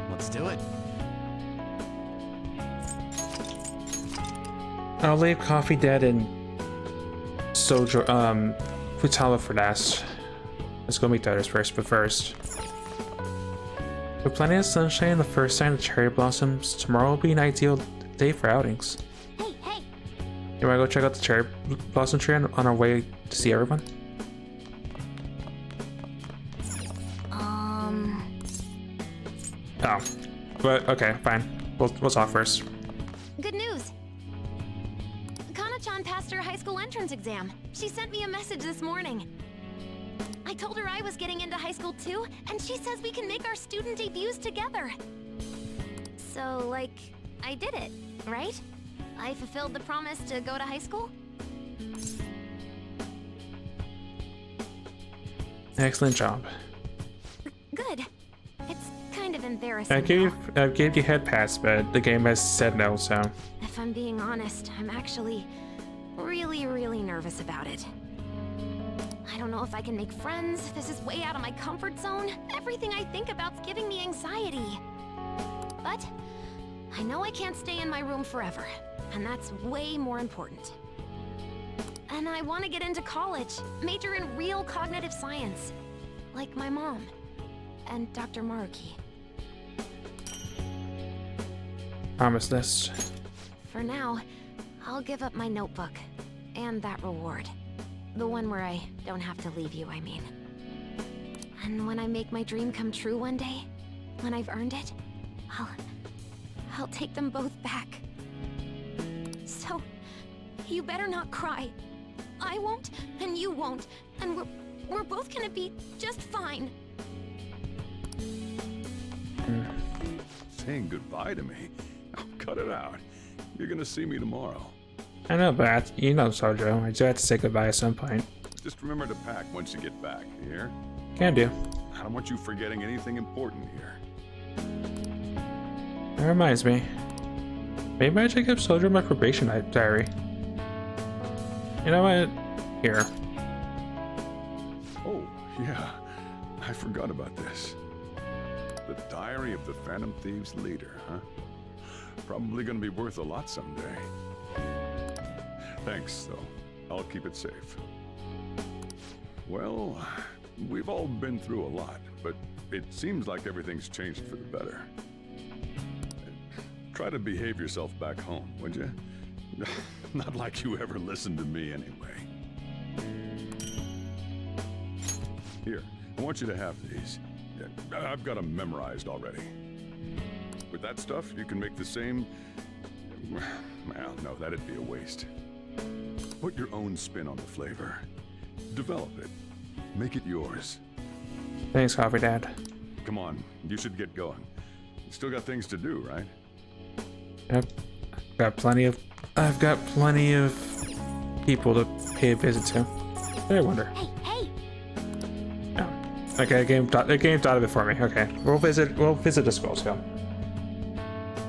Let's do it. I'll leave Coffee Dead and Soldier, Futaba for last. Let's go meet the others first, but first. With plenty of sunshine and the first sign of cherry blossoms, tomorrow will be an ideal day for outings. Hey, hey! You wanna go check out the cherry blossom tree on our way to see everyone? Oh, but okay, fine. We'll talk first. Good news! Kana-chan passed her high school entrance entrance exam. She sent me a message this morning. I told her I was getting into high school too, and she says we can make our student debuts together. So, like, I did it, right? I fulfilled the promise to go to high school? Excellent job. Good. It's kind of embarrassing. I gave you head pass, but the game has said no, so. If I'm being honest, I'm actually really nervous about it. I don't know if I can make friends. This is way out of my comfort zone. Everything I think about's giving me anxiety. But I know I can't stay in my room forever, and that's way more important. And I want to get into college, major in real cognitive science, like my mom and Dr. Maruki. Promise list. For now, I'll give up my notebook and that reward. The one where I don't have to leave you, I mean. And when I make my dream come true one day, when I've earned it, I'll take them both back. So, you better not cry. I won't, and you won't, and we're both gonna be just fine. Saying goodbye to me? Oh, cut it out. You're gonna see me tomorrow. I know, but you know, Sojo, I do have to say goodbye at some point. Just remember to pack once you get back, you hear? Can do. I don't want you forgetting anything important here. That reminds me. Maybe I should give Sojo my probation diary. You know what? Here. Oh, yeah. I forgot about this. The Diary of the Phantom Thieves leader, huh? Probably gonna be worth a lot someday. Thanks, though. I'll keep it safe. Well, we've all been through a lot, but it seems like everything's changed for the better. Try to behave yourself back home, would you? Not like you ever listened to me anyway. Here, I want you to have these. Yeah, I've got them memorized already. With that stuff, you can make the same... Well, no, that'd be a waste. Put your own spin on the flavor. Develop it. Make it yours. Thanks, Coffee Dad. Come on, you should get going. You still got things to do, right? Yep. I've got plenty of people to pay a visit to. I wonder. Hey! Oh. Okay, the game thought of it for me. Okay. We'll visit the school, so.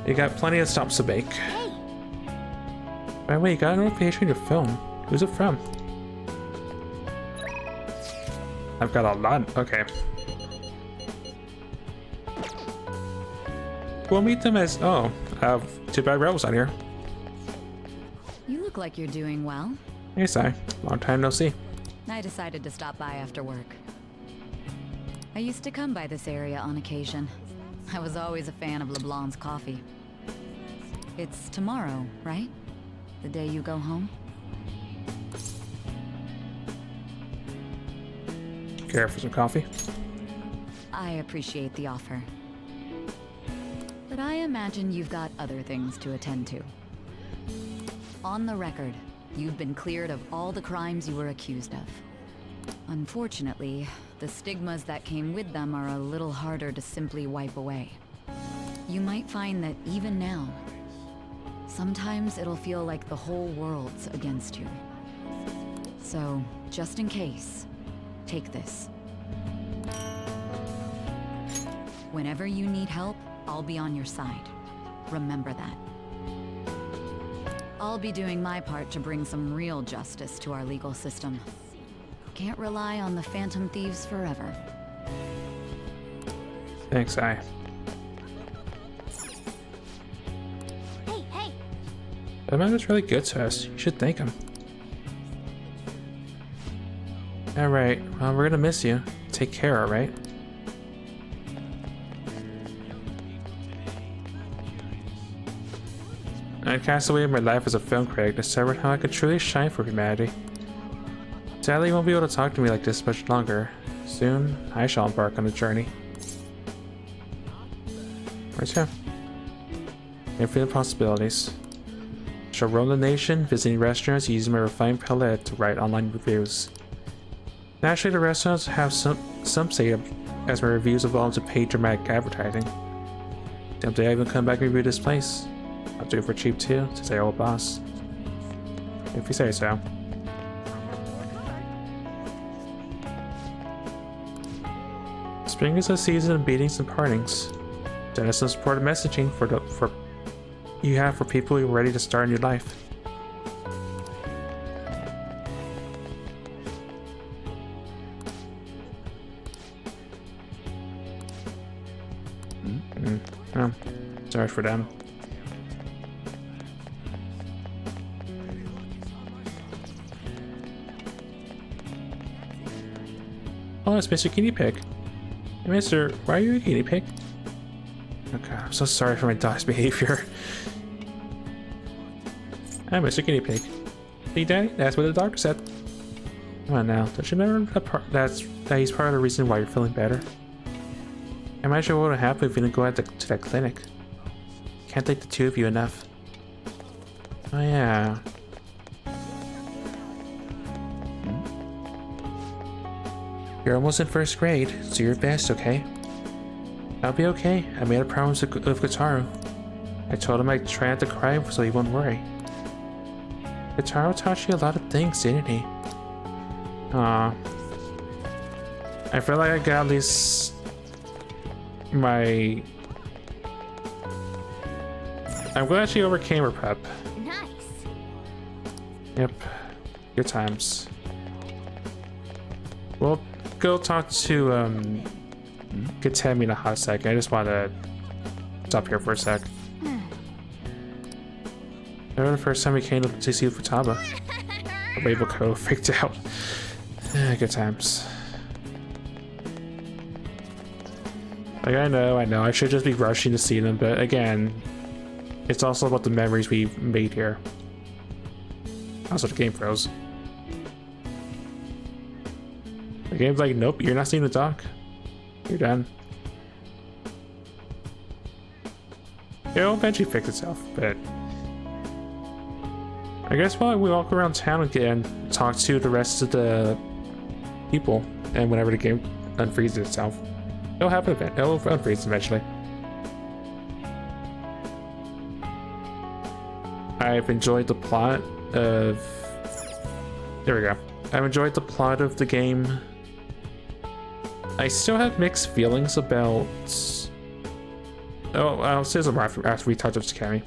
You got plenty of stops to make. Hey! By the way, you got a notification on your phone. Who's it from? I've got a lot. Okay. We'll meet them as... Oh, too bad Rebel's not here. You look like you're doing well. Hey, Sai. Long time no see. I decided to stop by after work. I used to come by this area on occasion. I was always a fan of LeBlanc's coffee. It's tomorrow, right? The day you go home? Care for some coffee? I appreciate the offer. But I imagine you've got other things to attend to. On the record, you've been cleared of all the crimes you were accused of. Unfortunately, the stigmas that came with them are a little harder to simply wipe away. You might find that even now, sometimes it'll feel like the whole world's against you. So, just in case, take this. Whenever you need help, I'll be on your side. Remember that. I'll be doing my part to bring some real justice to our legal system. Can't rely on the Phantom Thieves forever. Thanks, Sai. Hey! That man was really good to us. You should thank him. Alright, well, we're gonna miss you. Take care, alright? I cast away my life as a film critic, discovered how I could truly shine for humanity. Sadly, you won't be able to talk to me like this much longer. Soon, I shall embark on a journey. Where's him? Infinite possibilities. shall roam the nation, visiting restaurants, using my refined palette to write online reviews. Naturally, the restaurants have some say as my reviews evolve to paid dramatic advertising. Someday I even come back and review this place. I'll do it for cheap too, since I owe a boss. If you say so. Spring is a season of meetings and partings. Send us some supportive messaging for you have for people who are ready to start a new life. Oh, sorry for them. Oh, it's Mr. Guinea Pig. Hey, Mister, why are you a guinea pig? Okay, I'm so sorry for my dog's behavior. I'm Mr. Guinea Pig. Hey, Daddy, that's what the doctor said. Come on now, don't you remember that he's part of the reason why you're feeling better? I imagine what would happen if you didn't go out to that clinic. Can't thank the two of you enough. Oh yeah. You're almost in first grade, so you're best, okay? I'll be okay. I made a promise of Gitaru. I told him I'd try not to cry so he won't worry. Gitaru taught you a lot of things, didn't he? Aw. I feel like I got at least my... I'm glad she overcame her prep. Nice. Yep. Good times. We'll go talk to Katemi in a hot second. I just want to stop here for a sec. I remember the first time we came to see Futaba. Label Co freaked out. Good times. Like, I know, I should just be rushing to see them, but again, it's also about the memories we've made here. Also, the game froze. The game's like, nope, you're not seeing the doc. You're done. It'll eventually fix itself, but I guess while we walk around town again, talk to the rest of the people, and whenever the game unfreezes itself, it'll happen event. It'll unfreeze eventually. I've enjoyed the plot of... There we go. I've enjoyed the plot of the game. I still have mixed feelings about... Oh, I'll say some more after we talk to Takemi.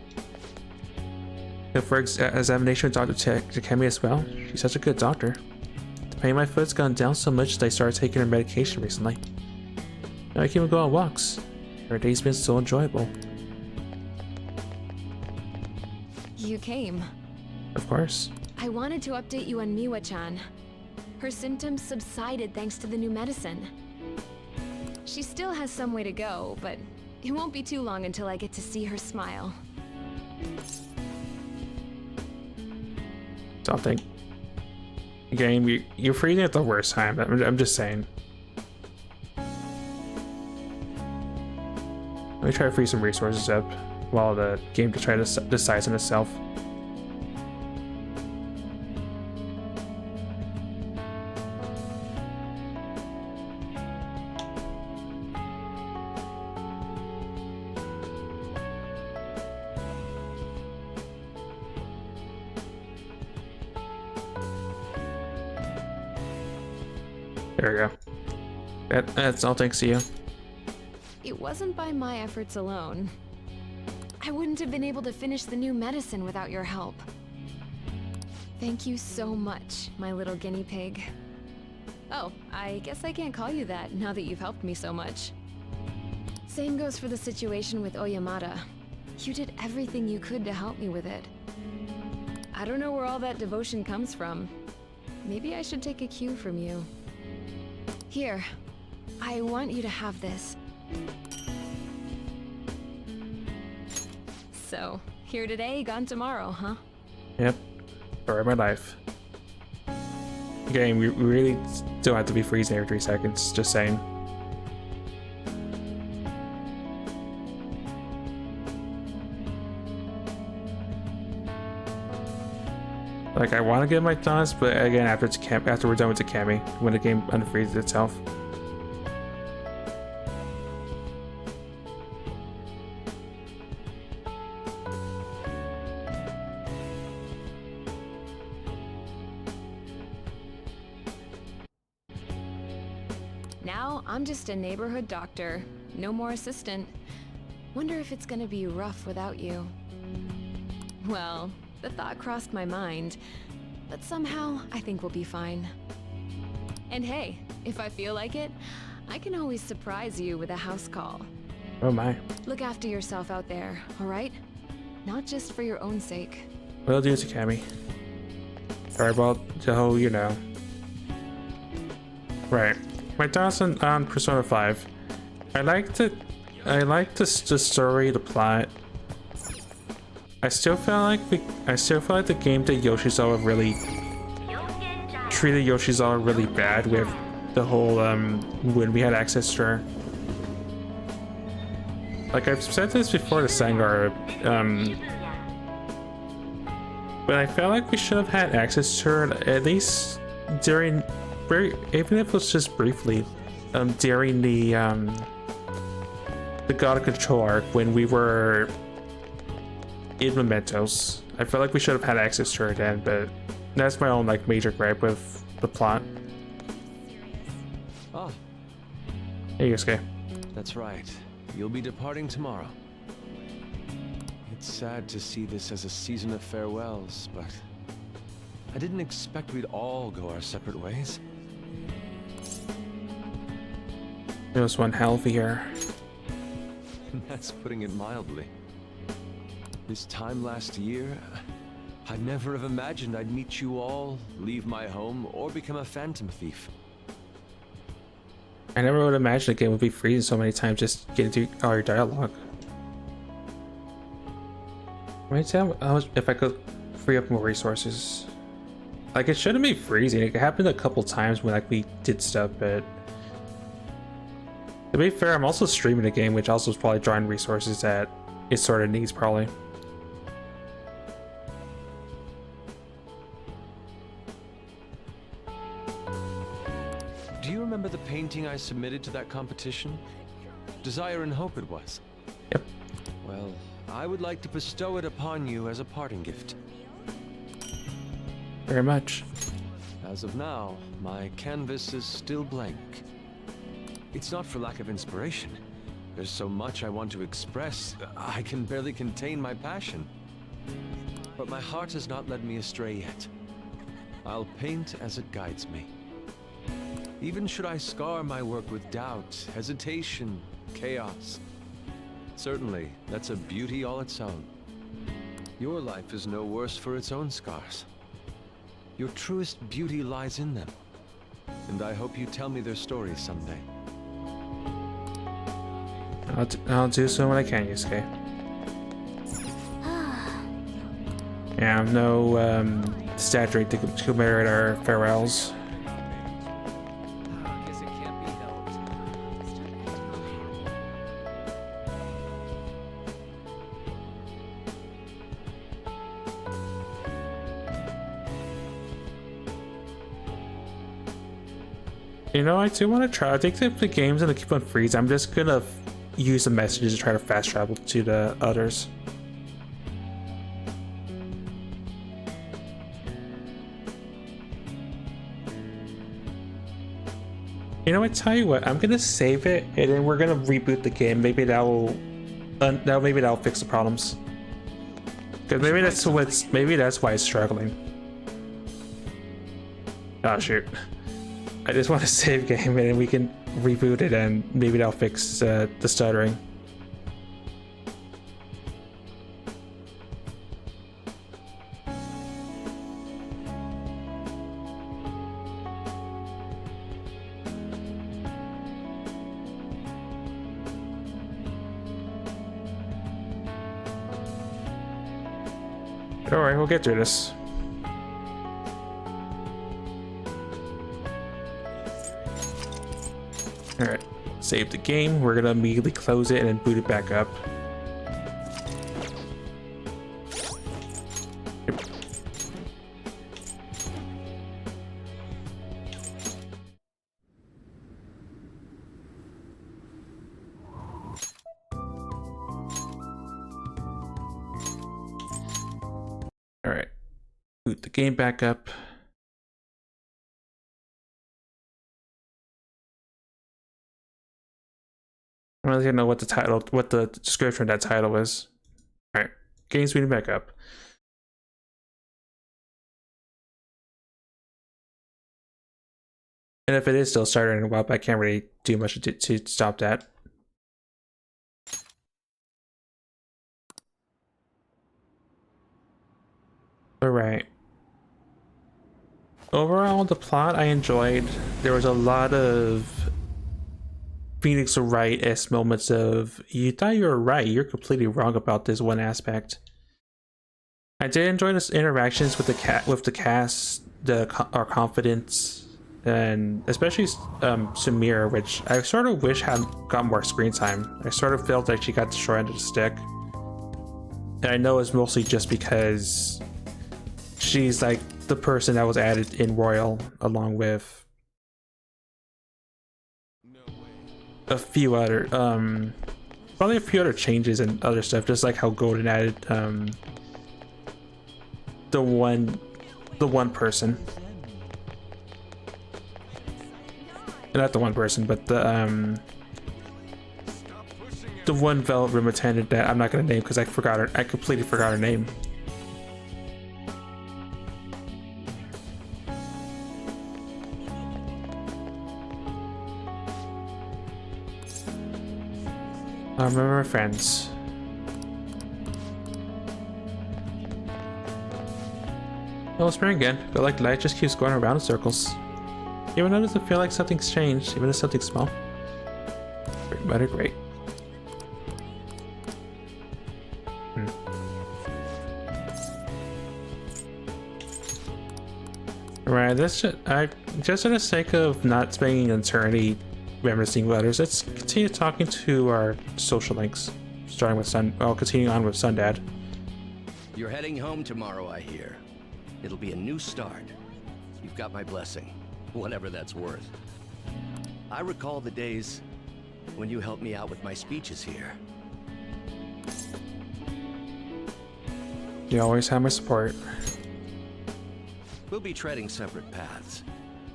For examination with Dr. Takemi as well. She's such a good doctor. The pain in my foot's gone down so much that I started taking her medication recently. Now I can even go on walks. Her day's been so enjoyable. You came. Of course. I wanted to update you on Miwa-chan. Her symptoms subsided thanks to the new medicine. She still has some way to go, but it won't be too long until I get to see her smile. Something. Game, you're freezing at the worst time. I'm just saying. Let me try to free some resources up while the game can try to decide on itself. There we go. That's all thanks to you. It wasn't by my efforts alone. I wouldn't have been able to finish the new medicine without your help. Thank you so much, my little guinea pig. Oh, I guess I can't call you that now that you've helped me so much. Same goes for the situation with Oyamada. You did everything you could to help me with it. I don't know where all that devotion comes from. Maybe I should take a cue from you. Here, I want you to have this. So, here today, gone tomorrow, huh? Yep. Story of my life. Game, we really don't have to be freezing every 3 seconds, just saying. Like, I want to get my thoughts, but again, after we're done with the Takami, when the game unfreezes itself. Now I'm just a neighborhood doctor, no more assistant. Wonder if it's gonna be rough without you. Well, the thought crossed my mind, but somehow I think we'll be fine. And hey, if I feel like it, I can always surprise you with a house call. Oh my. Look after yourself out there, alright? Not just for your own sake. Will do, Takami. Sorry about the whole, you know. Right. My thoughts on Persona 5. I like the story, the plot. I still feel like the game did Yoshizawa really treated Yoshizawa really bad with the whole when we had access to her. Like, I've said this before to Sangar, but I felt like we should have had access to her at least during, even if it was just briefly, during the God of Control arc when we were in Mementos. I felt like we should have had access to her then, but that's my own like major gripe with the plot. Ah. Hey, Yusuke. That's right. You'll be departing tomorrow. It's sad to see this as a season of farewells, but I didn't expect we'd all go our separate ways. It was one hell of a year. That's putting it mildly. This time last year, I'd never have imagined I'd meet you all, leave my home, or become a phantom thief. I never would imagine a game would be freezing so many times just getting through all your dialogue. Right, Sam? If I could free up more resources. Like, it shouldn't be freezing. It happened a couple times when like we did stuff, but to be fair, I'm also streaming a game, which also is probably drawing resources that it sort of needs, probably. Do you remember the painting I submitted to that competition? Desire and Hope it was. Yep. Well, I would like to bestow it upon you as a parting gift. Very much. As of now, my canvas is still blank. It's not for lack of inspiration. There's so much I want to express, I can barely contain my passion. But my heart has not led me astray yet. I'll paint as it guides me. Even should I scar my work with doubt, hesitation, chaos. Certainly, that's a beauty all its own. Your life is no worse for its own scars. Your truest beauty lies in them. And I hope you tell me their stories someday. I'll do so when I can, Yusuke. Yeah, no statue to commemorate our farewells. You know, I do want to try. I think if the game's gonna keep on freezing, I'm just gonna use the messages to try to fast travel to the others. You know what? Tell you what, I'm gonna save it and then we're gonna reboot the game. Maybe that'll fix the problems. Because maybe that's why it's struggling. Oh shoot. I just want to save game and then we can reboot it and maybe that'll fix the stuttering. Alright, we'll get through this. Alright, save the game. We're gonna immediately close it and then boot it back up. Boot the game back up. I don't really know what the description of that title is. Alright, game speeding back up. And if it is still starting, well, I can't really do much to stop that. Alright. Overall, the plot I enjoyed. There was a lot of Phoenix Wright-esque moments of, you thought you were right, you're completely wrong about this one aspect. I did enjoy the interactions with the cast, our confidence, and especially Samir, which I sort of wish had got more screen time. I sort of felt like she got the short end of the stick. And I know it's mostly just because she's like the person that was added in Royal, along with a few other probably a few other changes and other stuff, just like how Golden added the one person, not the one person, but the one Velvet Room attendant that I'm not gonna name because I completely forgot her name. I remember my friends. Well, spring again, but like light just keeps going around in circles. Even though it doesn't feel like something's changed, even if something small. Pretty better, great. Right, that's just for the sake of not spending an eternity reminiscing letters, let's continue talking to our social links. Starting with continuing on with Sundad. You're heading home tomorrow, I hear. It'll be a new start. You've got my blessing, whatever that's worth. I recall the days when you helped me out with my speeches here. You always have my support. We'll be treading separate paths,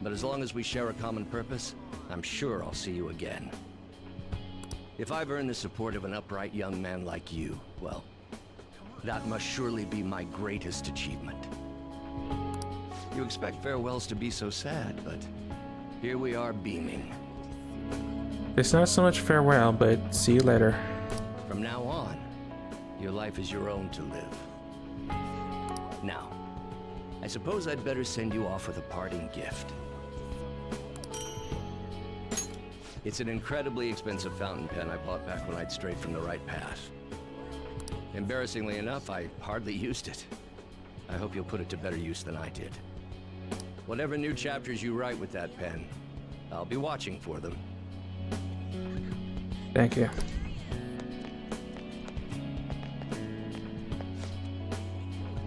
but as long as we share a common purpose, I'm sure I'll see you again. If I've earned the support of an upright young man like you, well, that must surely be my greatest achievement. You expect farewells to be so sad, but here we are beaming. It's not so much farewell, but see you later. From now on, your life is your own to live. Now, I suppose I'd better send you off with a parting gift. It's an incredibly expensive fountain pen I bought back when I'd strayed from the right path. Embarrassingly enough, I hardly used it. I hope you'll put it to better use than I did. Whatever new chapters you write with that pen, I'll be watching for them. Thank you.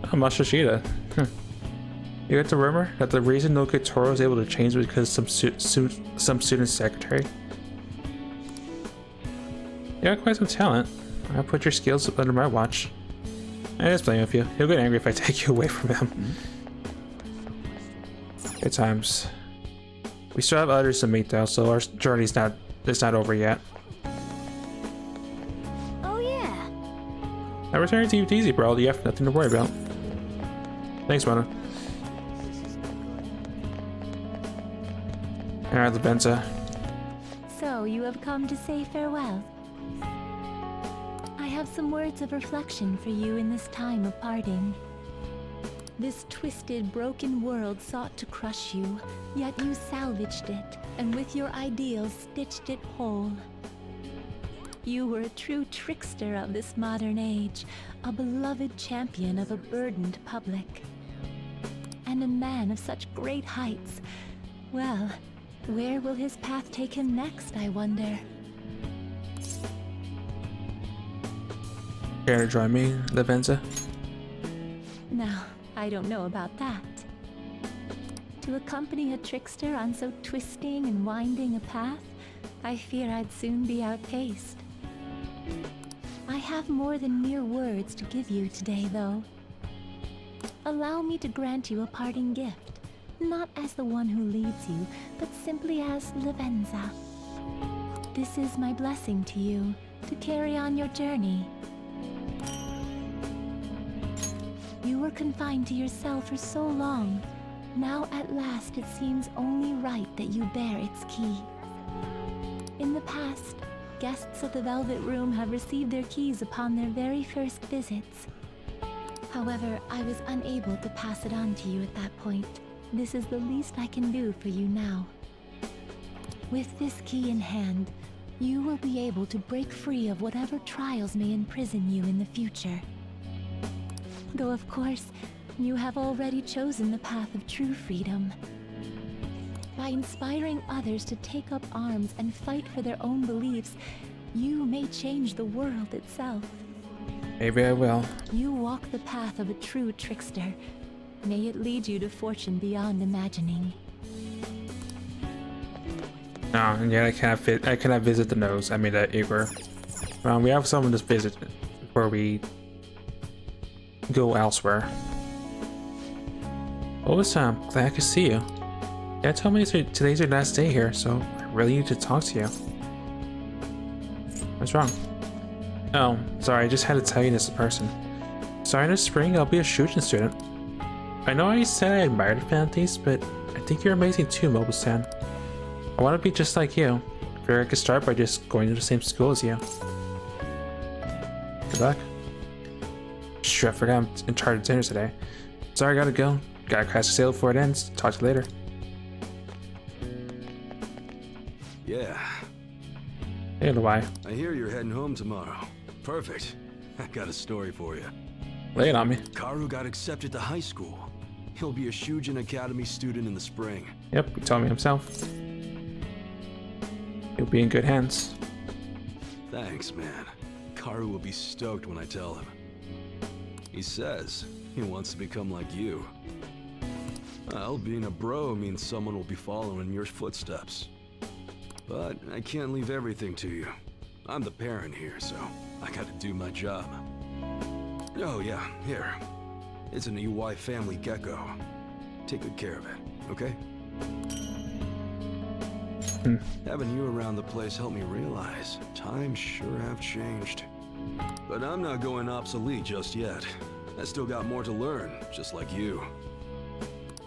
Oh, Masashida. You got the rumor that the reason no Toro was able to change was because some student's secretary? You got quite some talent. I'll put your skills under my watch. I just blame with you. He'll get angry if I take you away from him. Good times. We still have others to meet though, so our journey's not over yet. Oh yeah. I returned to you easy, bro. You have nothing to worry about. Thanks, Mona. Alright, Lavenza. So, you have come to say farewell. I have some words of reflection for you in this time of parting. This twisted, broken world sought to crush you, yet you salvaged it, and with your ideals stitched it whole. You were a true trickster of this modern age, a beloved champion of a burdened public. And a man of such great heights. Well, where will his path take him next, I wonder? Care to join me, Lavenza? Now, I don't know about that. To accompany a trickster on so twisting and winding a path, I fear I'd soon be outpaced. I have more than mere words to give you today, though. allow me to grant you a parting gift. Not as the one who leads you, but simply as Lavenza. This is my blessing to you, to carry on your journey. You were confined to yourself for so long. Now at last it seems only right that you bear its key. In the past, guests of the Velvet Room have received their keys upon their very first visits. However, I was unable to pass it on to you at that point. This is the least I can do for you now. With this key in hand, you will be able to break free of whatever trials may imprison you in the future. Though of course, you have already chosen the path of true freedom. By inspiring others to take up arms and fight for their own beliefs, you may change the world itself. Maybe I will. You walk the path of a true trickster. May it lead you to fortune beyond imagining. No, and yet I cannot visit the nose. I mean Igor. We have someone to visit before we go elsewhere. Well, this time, glad I could see you. Dad told me today's your last day here, so I really need to talk to you. What's wrong? Oh, sorry, I just had to tell you this in person. Starting this spring, I'll be a Shujin student. I know I said I admired Fantasy, but I think you're amazing too, Mobile-san. I want to be just like you. I figure I could start by just going to the same school as you. Good luck. Shoot, I forgot I'm in charge of dinner today. Sorry, I gotta go. Gotta crash the sale before it ends. Talk to you later. Yeah. Hey, why? I hear you're heading home tomorrow. Perfect. I got a story for you. Lay it on me. Karu got accepted to high school. He'll be a Shujin Academy student in the spring. Yep, he told me himself. He'll be in good hands. Thanks, man. Karu will be stoked when I tell him. He says he wants to become like you. Well, being a bro means someone will be following in your footsteps. But I can't leave everything to you. I'm the parent here, so I gotta do my job. Oh yeah, here. It's an EY family gecko. Take good care of it, okay? Having you around the place helped me realize times sure have changed. But I'm not going obsolete just yet. I still got more to learn, just like you.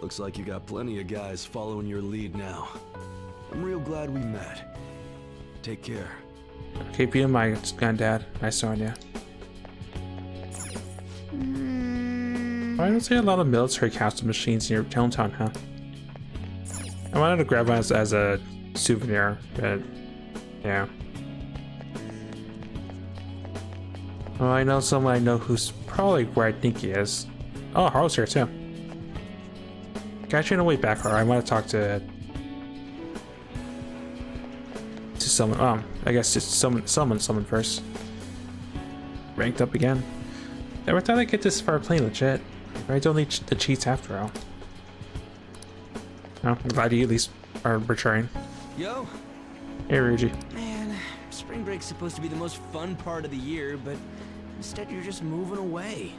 Looks like you got plenty of guys following your lead now. I'm real glad we met. Take care. Keep you in mind, Dad. Nice knowing you. I don't see a lot of military castle machines in your hometown, huh? I wanted to grab one as a souvenir, but yeah. Well, I know someone I know who's probably where I think he is. Oh, Haru's here too. Got you on the way back, Haru. I want to talk to someone. I guess just someone first. Ranked up again. Never thought I'd get this far playing legit. I don't need the cheats after all. Oh, I'm glad you at least are returning. Yo. Hey, Ryuji. Man, spring break's supposed to be the most fun part of the year, but instead you're just moving away.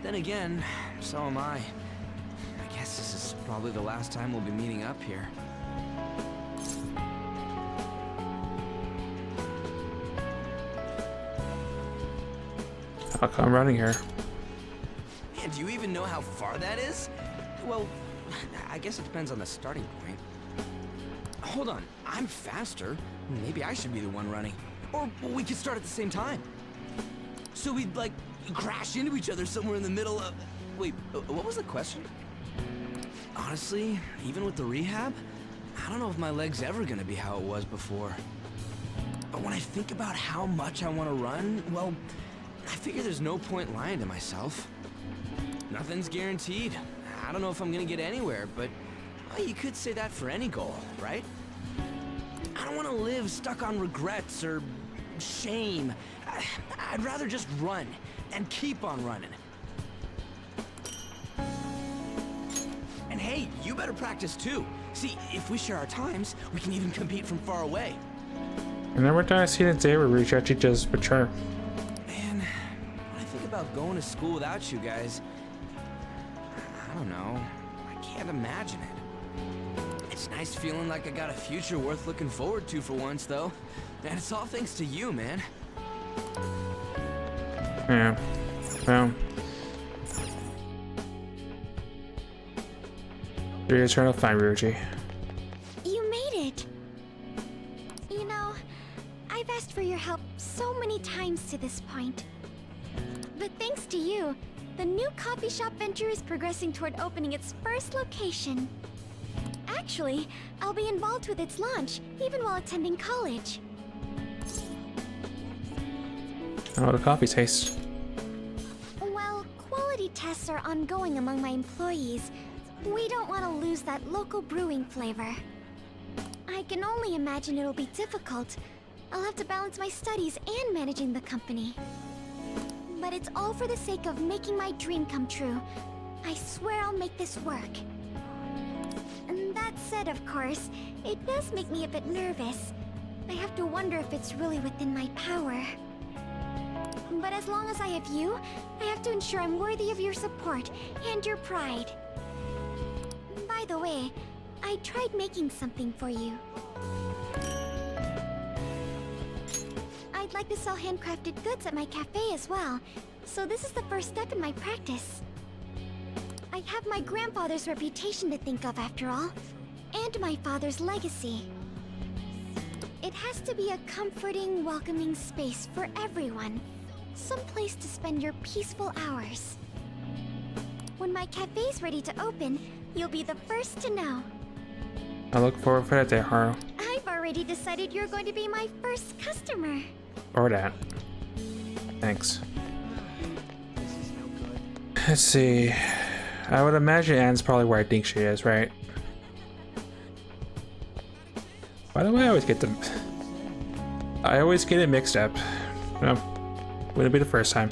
Then again, so am I. I guess this is probably the last time we'll be meeting up here. I'll come running here. Man, do you even know how far that is? Well, I guess it depends on the starting point. Hold on, I'm faster. Maybe I should be the one running. Or we could start at the same time. So we'd, like, crash into each other somewhere in the middle of... Wait, what was the question? Honestly, even with the rehab, I don't know if my leg's ever gonna be how it was before. But when I think about how much I want to run, well, I figure there's no point lying to myself. Nothing's guaranteed. I don't know if I'm gonna get anywhere, but well, you could say that for any goal, right? I don't want to live stuck on regrets or shame. I'd rather just run and keep on running. And hey, you better practice too. See, if we share our times, we can even compete from far away. And then we're done. I see the day where we actually just mature. Man, when I think about going to school without you guys, don't know. I can't imagine it. It's nice feeling like I got a future worth looking forward to for once, though. And it's all thanks to you, man. Yeah. Well. You're trying to find Ryuji. You made it! You know, I've asked for your help so many times to this point. But thanks to you, the new coffee shop venture is progressing toward opening its first location. Actually, I'll be involved with its launch, even while attending college. How the coffee tastes? While quality tests are ongoing among my employees, we don't want to lose that local brewing flavor. I can only imagine it'll be difficult. I'll have to balance my studies and managing the company. But it's all for the sake of making my dream come true. I swear I'll make this work. And that said, of course, it does make me a bit nervous. I have to wonder if it's really within my power. But as long as I have you, I have to ensure I'm worthy of your support and your pride. By the way, I tried making something for you. I'd like to sell handcrafted goods at my cafe as well, so this is the first step in my practice. I have my grandfather's reputation to think of after all, and my father's legacy. It has to be a comforting, welcoming space for everyone. Some place to spend your peaceful hours. When my cafe's ready to open, you'll be the first to know. I look forward for that day, Haru. I've already decided you're going to be my first customer. Or that. Thanks. Let's see. I would imagine Anne's probably where I think she is, right? By the way, I always get it mixed up. No, wouldn't be the first time.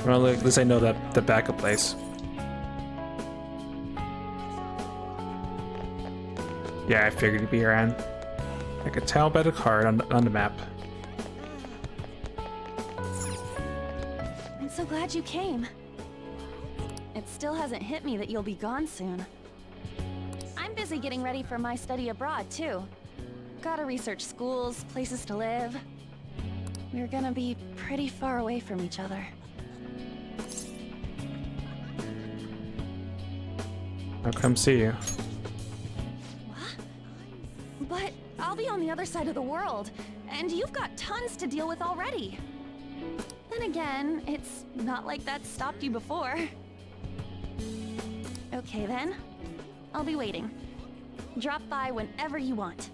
Well, at least I know that the backup place. Yeah, I figured you'd be here, Anne. I could tell by the card on the map. I'm so glad you came. It still hasn't hit me that you'll be gone soon. I'm busy getting ready for my study abroad, too. Gotta research schools, places to live. We're gonna be pretty far away from each other. I'll come see you. But I'll be on the other side of the world, and you've got tons to deal with already. Then again, it's not like that stopped you before. Okay then, I'll be waiting. Drop by whenever you want.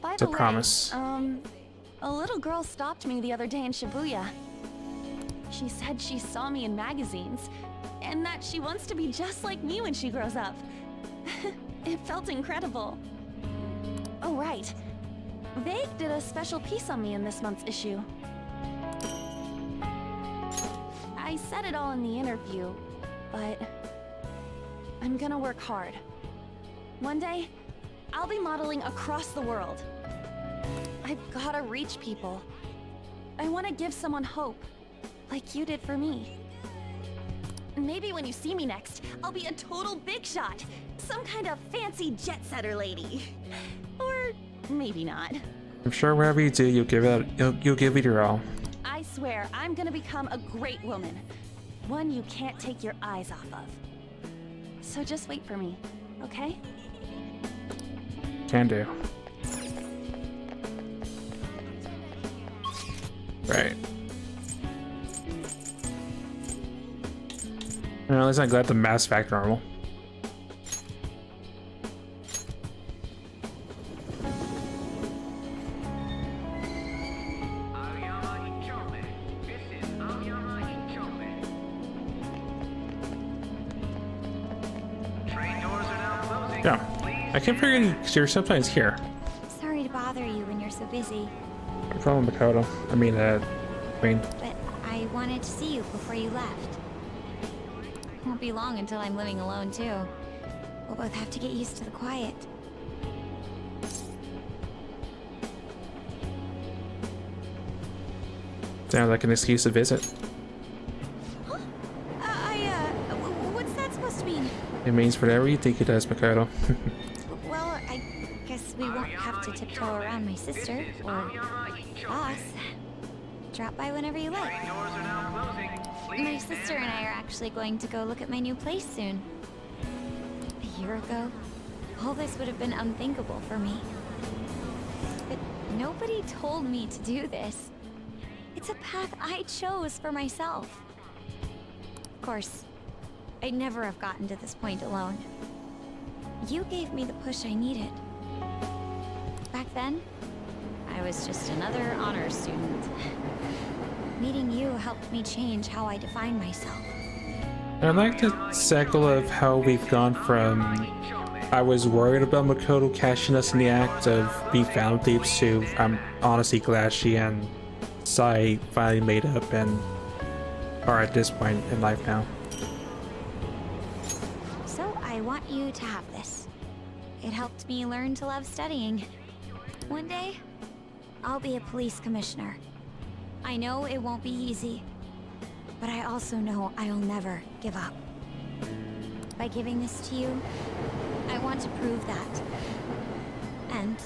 By the way, promise. a little girl stopped me the other day in Shibuya. She said she saw me in magazines, and that she wants to be just like me when she grows up. It felt incredible. Oh right, Vague did a special piece on me in this month's issue. I said it all in the interview, but I'm gonna work hard. One day, I'll be modeling across the world. I've gotta reach people. I want to give someone hope, like you did for me. Maybe when you see me next, I'll be a total big shot. Some kind of fancy jet-setter lady. Or maybe not. I'm sure wherever you do, you'll give it your all. I swear, I'm gonna become a great woman. One you can't take your eyes off of. So just wait for me, okay? Can do. Right. Well, at least I'm glad the mass back normal. Yeah, I keep forgetting you're sometimes here. Sorry to bother you when you're so busy, No problem, Makoto. I mean, Queen. but I wanted to see you before you left. Won't be long until I'm living alone too. We'll both have to get used to the quiet. Sounds like an excuse to visit. What's that supposed to mean? It means whatever you think it does, Makoto. Well, I guess we won't have to tiptoe around my sister or boss. Drop by whenever you like. My sister and I are actually going to go look at my new place soon. A year ago, all this would have been unthinkable for me. But nobody told me to do this. It's a path I chose for myself. Of course, I'd never have gotten to this point alone. You gave me the push I needed. Back then, I was just another honor student. Meeting you helped me change how I define myself. I like the cycle of how we've gone from I was worried about Makoto catching us in the act of being found thieves to I'm honestly glad she and Sai finally made up and are at this point in life now. So I want you to have this. It helped me learn to love studying. One day, I'll be a police commissioner. I know it won't be easy, but I also know I'll never give up. By giving this to you, I want to prove that. And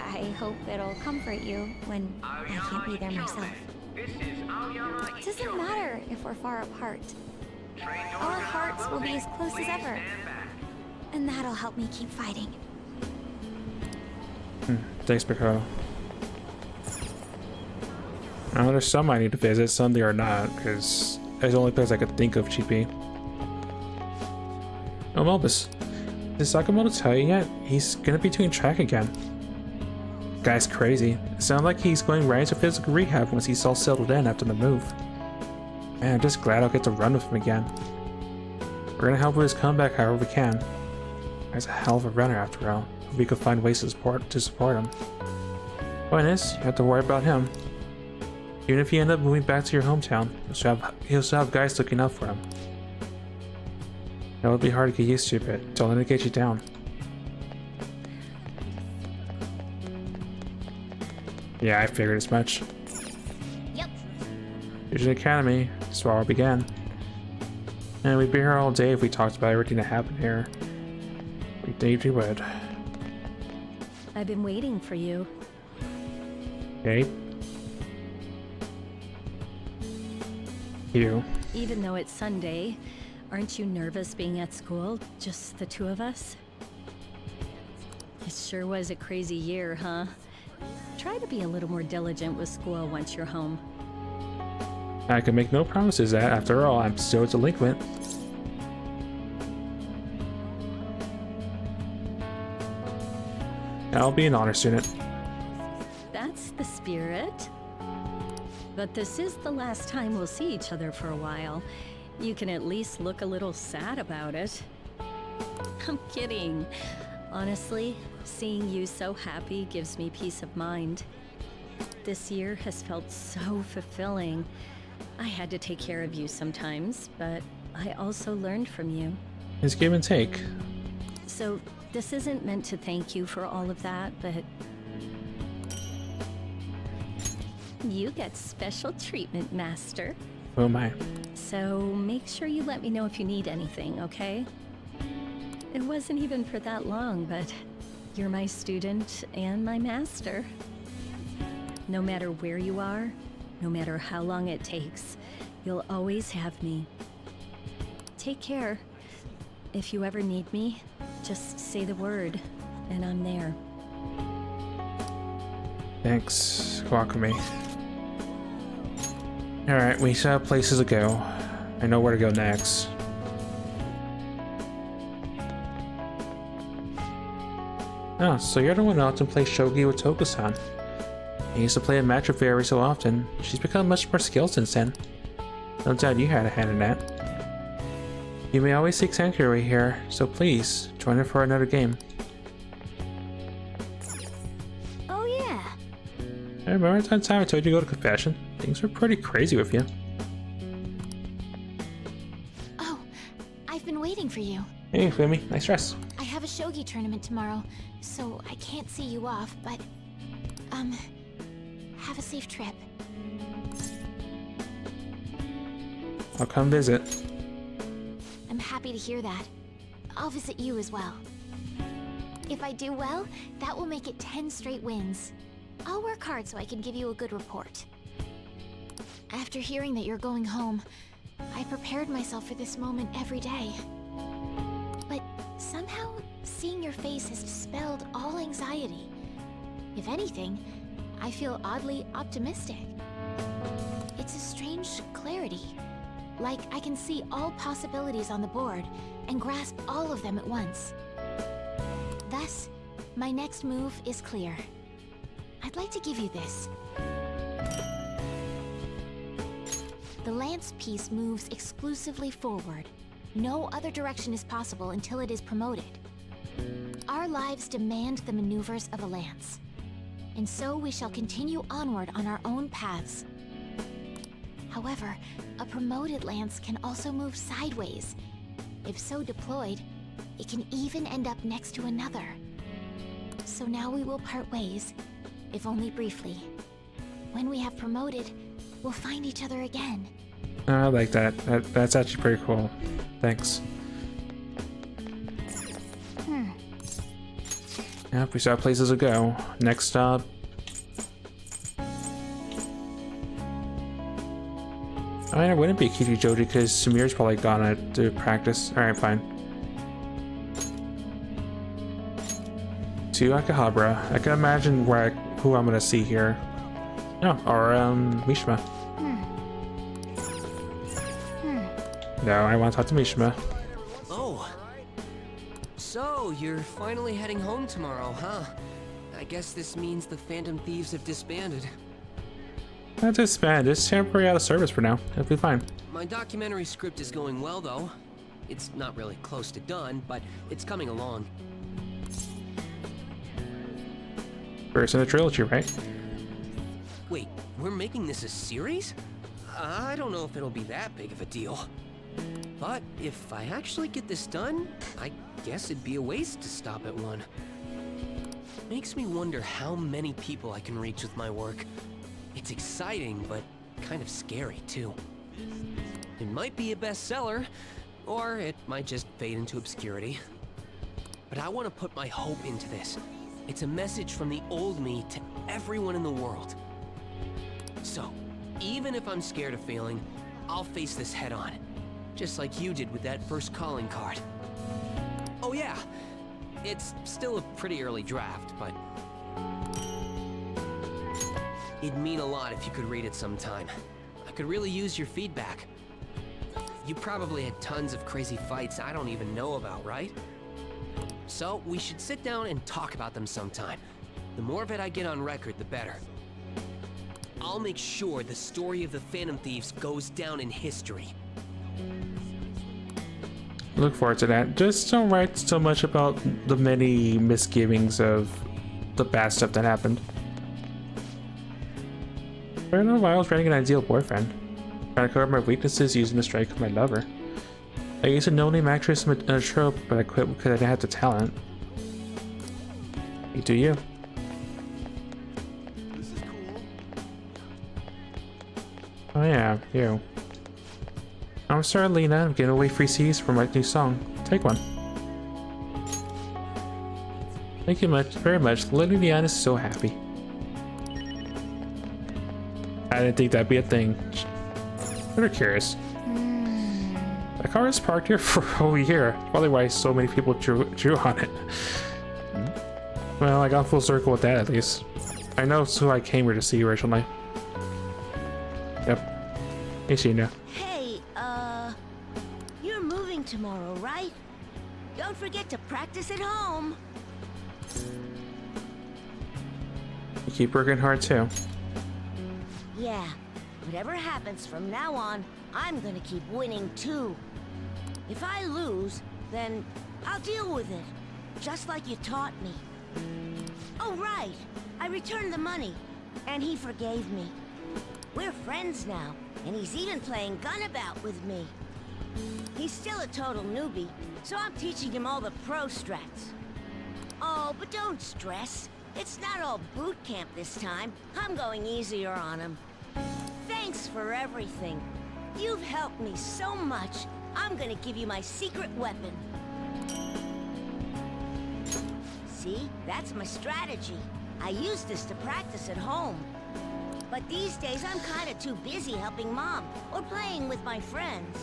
I hope it'll comfort you when I can't be there myself. It doesn't matter if we're far apart. Our hearts will be as close as ever. And that'll help me keep fighting. Thanks, Makoto. There's some I need to visit, some they are not, because there's the only place I could think of she'd be. Oh, Melbus. Did Sakamoto tell you yet? He's gonna be doing track again. Guy's crazy. It sounds like he's going right into physical rehab once he's all settled in after the move. Man, I'm just glad I'll get to run with him again. We're gonna help with his comeback however we can. He's a hell of a runner after all. We could find ways to support him. Point is, you have to worry about him. Even if you end up moving back to your hometown, he'll still have guys looking out for him. That would be hard to get used to, but don't let it get you down. Yeah, I figured as much. Yep. Fusion Academy, that's where all began. And we'd be here all day if we talked about everything that happened here. We think we would. I've been waiting for you. Okay. You. Even though it's Sunday, aren't you nervous being at school? Just the two of us? It sure was a crazy year, huh? Try to be a little more diligent with school once you're home. I can make no promises that, after all, I'm still a delinquent. I'll be an honor student. That's the spirit. But this is the last time we'll see each other for a while. You can at least look a little sad about it. I'm kidding. Honestly, seeing you so happy gives me peace of mind. This year has felt so fulfilling. I had to take care of you sometimes, but I also learned from you. It's give and take. So, this isn't meant to thank you for all of that, but you get special treatment, Master. Who am I? So make sure you let me know if you need anything, okay? It wasn't even for that long, but you're my student and my master. No matter where you are, no matter how long it takes, you'll always have me. Take care. If you ever need me, just say the word, and I'm there. Thanks, Kwakame. Alright, we still have places to go. I know where to go next. Oh, so you're the one who often plays shogi with Toko-san. I used to play a match with her every so often. She's become much more skilled since then. No doubt you had a hand in that. You may always seek sanctuary here, so please, join her for another game. Oh yeah. I remember that time I told you to go to confession? Things were pretty crazy with you. Oh, I've been waiting for you. Hey, Fumi, nice dress. I have a shogi tournament tomorrow, so I can't see you off, but have a safe trip. I'll come visit. I'm happy to hear that. I'll visit you as well. If I do well, that will make it 10 straight wins. I'll work hard so I can give you a good report. After hearing that you're going home, I prepared myself for this moment every day. But somehow, seeing your face has dispelled all anxiety. If anything, I feel oddly optimistic. It's a strange clarity. Like I can see all possibilities on the board and grasp all of them at once. Thus, my next move is clear. I'd like to give you this. The lance piece moves exclusively forward. No other direction is possible until it is promoted. Our lives demand the maneuvers of a lance. And so we shall continue onward on our own paths. However, a promoted lance can also move sideways. If so deployed, it can even end up next to another. So now we will part ways, if only briefly. When we have promoted, we'll find each other again. I like that. That's actually pretty cool. Thanks. Yep, we still have places to go. Next stop. I mean, it wouldn't be Kichijoji because Samir's probably gone to practice. Alright, fine. To Akihabara. I can imagine who I'm gonna see here. Oh, or Mishima. No, I want to talk to Mishima. Oh. So, you're finally heading home tomorrow, huh? I guess this means the Phantom Thieves have disbanded. Not disbanded, it's temporary out of service for now. It'll be fine. My documentary script is going well, though. It's not really close to done, but it's coming along. First in a trilogy, right? Wait, we're making this a series? I don't know if it'll be that big of a deal. But if I actually get this done, I guess it'd be a waste to stop at one. Makes me wonder how many people I can reach with my work. It's exciting, but kind of scary, too. It might be a bestseller, or it might just fade into obscurity. But I want to put my hope into this. It's a message from the old me to everyone in the world. So, even if I'm scared of failing, I'll face this head on. Just like you did with that first calling card. Oh yeah, it's still a pretty early draft, but it'd mean a lot if you could read it sometime. I could really use your feedback. You probably had tons of crazy fights I don't even know about, right? So we should sit down and talk about them sometime. The more of it I get on record, the better. I'll make sure the story of the Phantom Thieves goes down in history. Look forward to that. Just don't write so much about the many misgivings of the bad stuff that happened. I don't know why I was writing an ideal boyfriend. Trying to cover my weaknesses using the strength of my lover. I used a no-name actress in a trope, but I quit because I didn't have the talent. You do you. Oh yeah, you. I'm sorry, Lena. I'm giving away free CDs for my new song. Take one. Thank you very much. Liliana is so happy. I didn't think that'd be a thing. Never curious. The car is parked here for a whole year. Probably why so many people drew on it. Well, I got full circle with that at least. I know who I came here to see originally. Yep. Hey, Sheena. Hey, you're moving tomorrow, right? Don't forget to practice at home. You keep working hard too. Yeah, whatever happens from now on, I'm gonna keep winning too. If I lose, then I'll deal with it, just like you taught me. Oh right, I returned the money, and he forgave me. We're friends now, and he's even playing gunabout with me. He's still a total newbie, so I'm teaching him all the pro strats. Oh, but don't stress. It's not all boot camp this time. I'm going easier on him. Thanks for everything. You've helped me so much, I'm gonna give you my secret weapon. See, that's my strategy. I use this to practice at home. But these days I'm kinda too busy helping Mom or playing with my friends.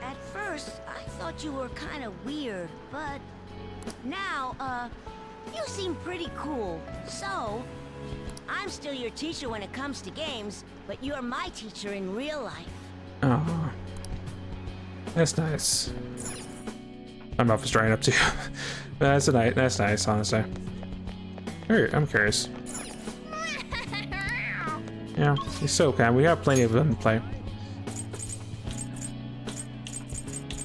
At first, I thought you were kinda weird, but now, you seem pretty cool. So, I'm still your teacher when it comes to games, but you're my teacher in real life. Oh, that's nice. My mouth is drying up too. That's nice, honestly. I'm curious. Yeah, he's so kind. We have plenty of them to play.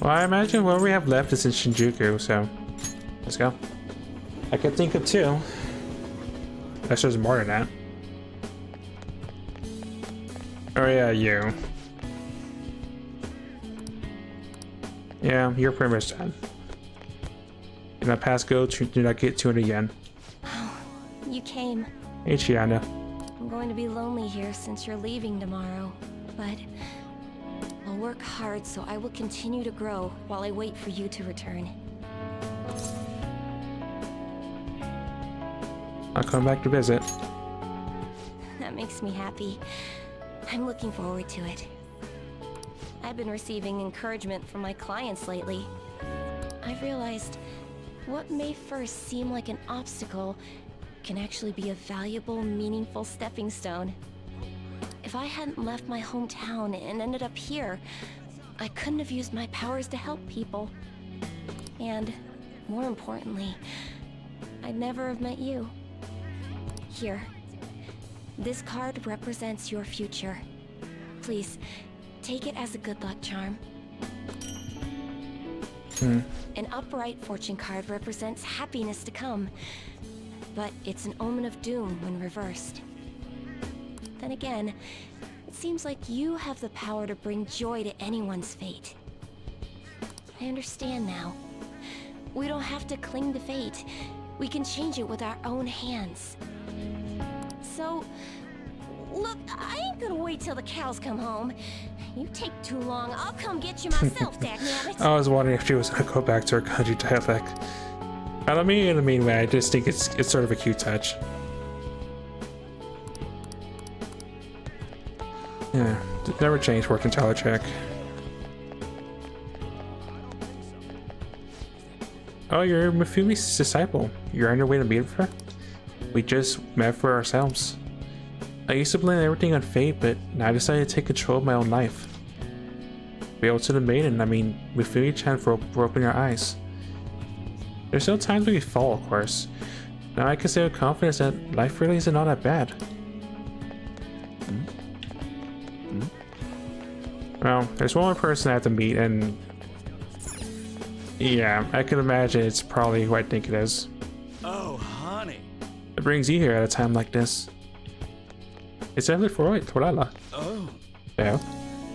Well, I imagine what we have left is in Shinjuku, so let's go. I could think of 2. That's just more than that. Oh yeah, you. Yeah, you're pretty much done. Do not pass go, do not get 200 yen. You came. Hey, Chiana. I'm going to be lonely here since you're leaving tomorrow, but I'll work hard so I will continue to grow while I wait for you to return. I'll come back to visit. That makes me happy. I'm looking forward to it. I've been receiving encouragement from my clients lately. I've realized what may first seem like an obstacle can actually be a valuable, meaningful stepping stone. If I hadn't left my hometown and ended up here, I couldn't have used my powers to help people. And, more importantly, I'd never have met you. Here. This card represents your future. Please, take it as a good luck charm. An upright fortune card represents happiness to come, but it's an omen of doom when reversed. Then again, it seems like you have the power to bring joy to anyone's fate. I understand now. We don't have to cling to fate. We can change it with our own hands. So, look, I ain't gonna wait till the cows come home. You take too long, I'll come get you myself, dagnabbit. I was wondering if she was gonna go back to her country dialect. I don't mean in a mean way, I just think it's sort of a cute touch. Yeah, never change working teller check. Oh, you're Mifumi's disciple. You're on your way to meet her? We just met for ourselves. I used to blame everything on fate, but now I decided to take control of my own life. Be able to the maiden, I mean, Mifumi-chan for opening our eyes. There's no times when we fall, of course. Now I can say with confidence that life really isn't all that bad. Well, there's one more person I have to meet, and yeah, I can imagine it's probably who I think it is. Oh, honey. It brings you here at a time like this. It's definitely for Lala. Oh. Yeah.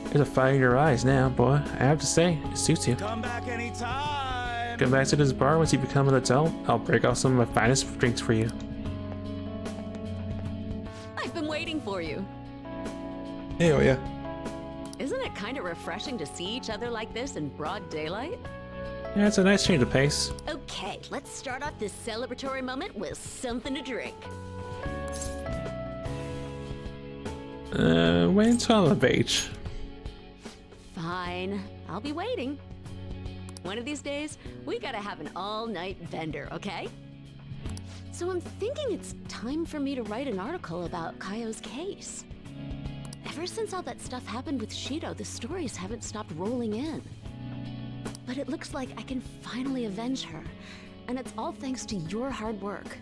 There's a fire in your eyes now, boy. I have to say, it suits you. Come back anytime. Come back to this bar once you become an adult. I'll break out some of my finest drinks for you. I've been waiting for you. Hey, oh yeah. Isn't it kind of refreshing to see each other like this in broad daylight? Yeah, it's a nice change of pace. Okay, let's start off this celebratory moment with something to drink. Wait until I'm of age. Fine, I'll be waiting. One of these days, we gotta have an all-night vendor, okay? So I'm thinking it's time for me to write an article about Kaio's case. Ever since all that stuff happened with Shido, the stories haven't stopped rolling in. But it looks like I can finally avenge her, and it's all thanks to your hard work.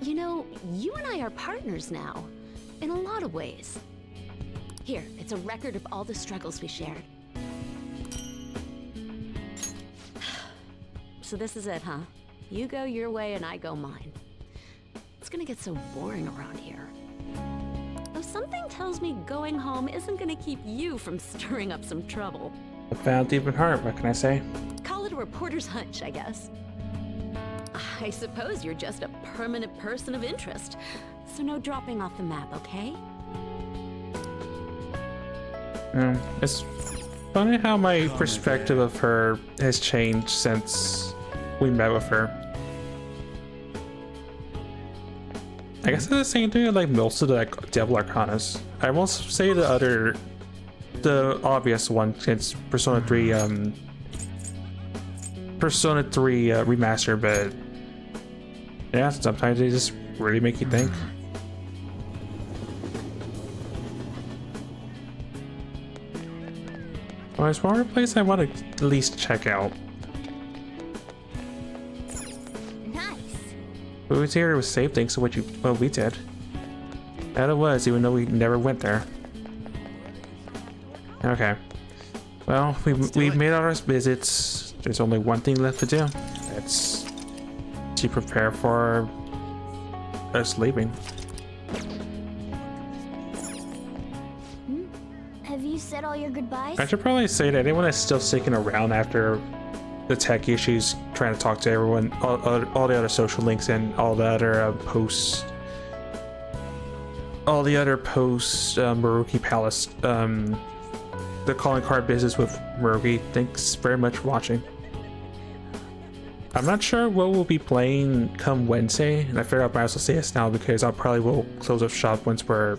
You know, you and I are partners now, in a lot of ways. Here, it's a record of all the struggles we shared. So this is it, huh? You go your way and I go mine. It's gonna get so boring around here. Though something tells me going home isn't gonna keep you from stirring up some trouble. I found deep in heart, what can I say? Call it a reporter's hunch, I guess. I suppose you're just a permanent person of interest, so no dropping off the map, okay? It's funny how my perspective of her has changed since we met with her. I guess it's the same thing with like most of the like Devil Arcanas. I won't say the obvious one since Persona 3 remaster, but yeah, sometimes they just really make you think. Well, there's one more place I want to at least check out. We was here to save things, so what we did. That it was, even though we never went there. Okay. Well, we've made all our visits. There's only one thing left to do. That's to prepare for us leaving. Have you said all your goodbyes? I should probably say that anyone that's still sticking around after the tech issues, trying to talk to everyone, all the other social links and all the other posts, Maruki Palace, the calling card business with Maruki. Thanks very much for watching. I'm not sure what we'll be playing come Wednesday, and I figured I might as well say this now because I'll probably will close up shop once we're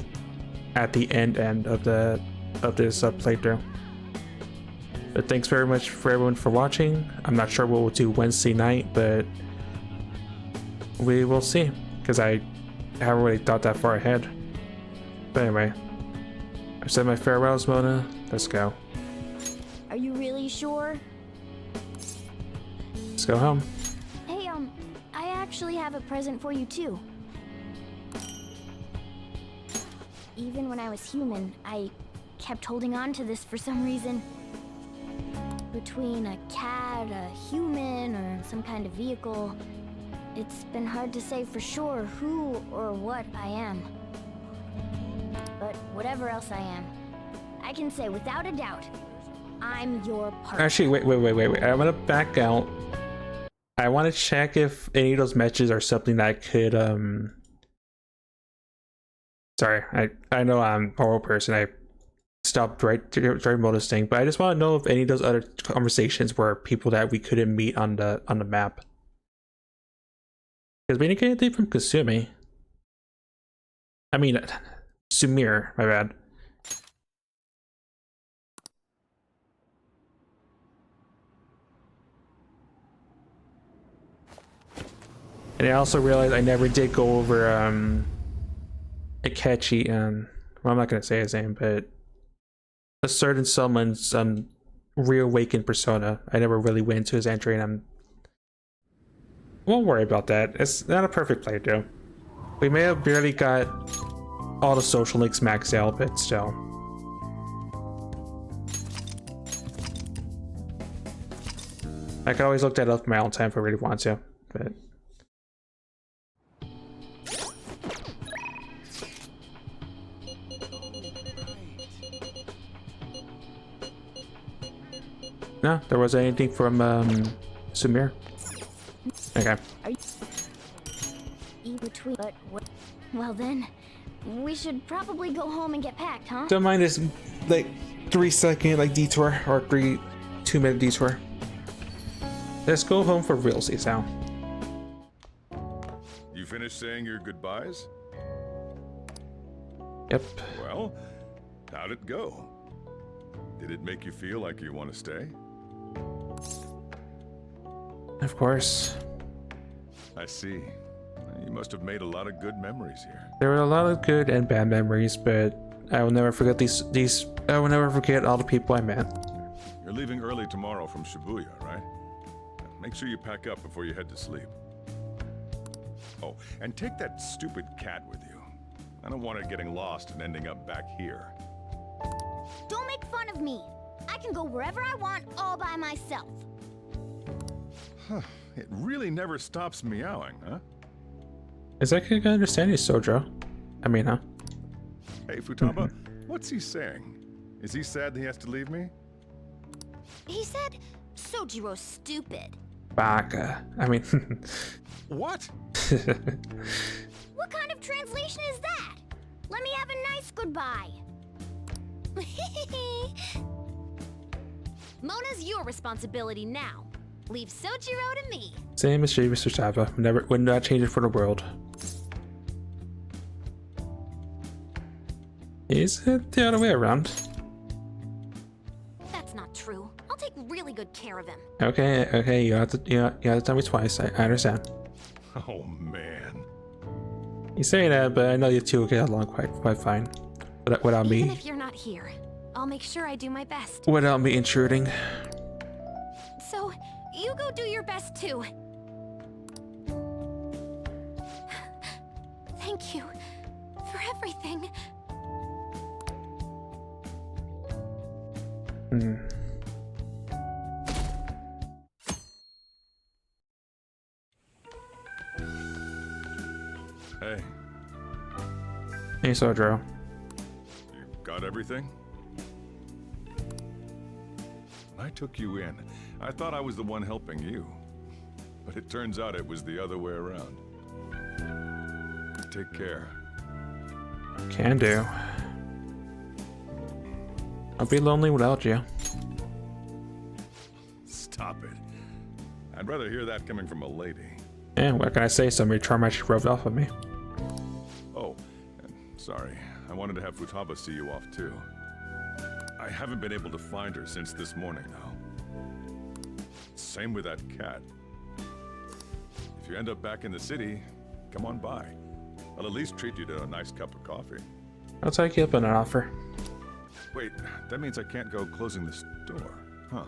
at the end of this playthrough. But thanks very much for everyone for watching. I'm not sure what we'll do Wednesday night, but we will see, because I haven't really thought that far ahead. But anyway, I've said my farewells, Mona. Let's go. Are you really sure? Let's go home. Hey, I actually have a present for you too. Even when I was human, I kept holding on to this for some reason. Between a cat, a human, or some kind of vehicle, it's been hard to say for sure who or what I am. But whatever else I am, I can say without a doubt, I'm your partner. Actually, wait. I'm gonna back out. I want to check if any of those messages are something that I could, Sorry, I know I'm a horrible person. I stopped right during Mona's thing, but I just want to know if any of those other conversations were people that we couldn't meet on the map. Because we didn't get anything from Kasumi. I mean, Sumir, my bad. And I also realized I never did go over Akechi and, well, I'm not gonna say his name, but a certain someone's reawakened persona. I never really went into his entry, and won't worry about that. It's not a perfect playthrough. We may have barely got all the social links maxed out, but still. I could always look that up in my own time if I really want to, but no, there wasn't anything from Sumir. Okay. Well then, we should probably go home and get packed, huh? Don't mind this like 3-second detour or 2-minute detour. Let's go home for realsies now. You finished saying your goodbyes? Yep. Well, how'd it go? Did it make you feel like you want to stay? Of course. I see. You must have made a lot of good memories here. There were a lot of good and bad memories, but I will never forget these. I will never forget all the people I met. You're leaving early tomorrow from Shibuya, right? Make sure you pack up before you head to sleep. Oh, and take that stupid cat with you. I don't want it getting lost and ending up back here. Don't make fun of me. I can go wherever I want all by myself. It really never stops meowing, huh? Is that good to understand you, Sojo? I mean, huh? Hey, Futaba, what's he saying? Is he sad that he has to leave me? He said Sojiro's stupid. Baka. I mean... What? What kind of translation is that? Let me have a nice goodbye. Mona's your responsibility now. Leave Soichiro to me. Same as Mr. Saba. Would not change it for the world. Is it the other way around? That's not true. I'll take really good care of him. Okay, you have to tell me twice. I understand. Oh man. You say that, but I know you two will get along quite fine. Without Even me. if you're not here, I'll make sure I do my best. Without me intruding. So, you go do your best too. Thank you for everything. Hey, Hey, Sodro. you got everything? When I took you in, I thought I was the one helping you. But it turns out it was the other way around. Take care. Can do. I'll be lonely without you. Stop it. I'd rather hear that coming from a lady. And what can I say? Somebody charm actually rubbed off on me. Oh, sorry. I wanted to have Futaba see you off too. I haven't been able to find her since this morning, though. Same with that cat. If you end up back in the city, come on by. I'll at least treat you to a nice cup of coffee. I'll take you up on an offer. Wait, that means I can't go closing the store, huh?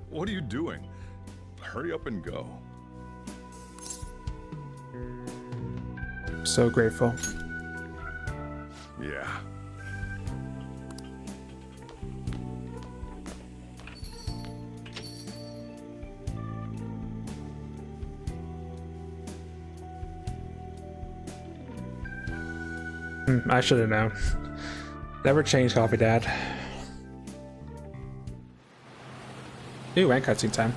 What are you doing? Hurry up and go. So grateful. Yeah. I should have known. Never change coffee, Dad. Ooh, and cutscene time.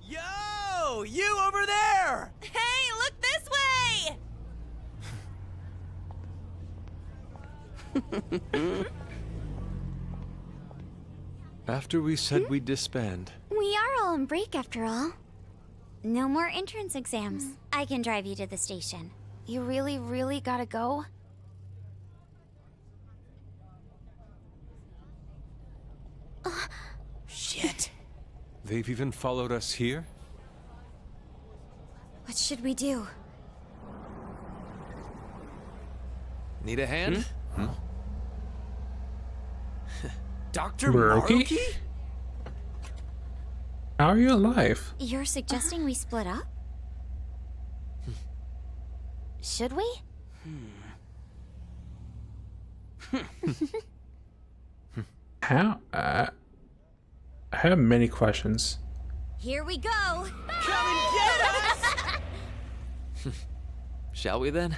Yo! You over there! Hey, look this way! After we said we'd disband, We are all on break after all. No more entrance exams. I can drive you to the station. You really, really gotta go? Shit. they've even followed us here? What should we do? Need a hand? Dr. Maruki? Maruki? How are you alive? You're suggesting we split up? Should we? How? I have many questions. Here we go! Come and get us! Shall we then?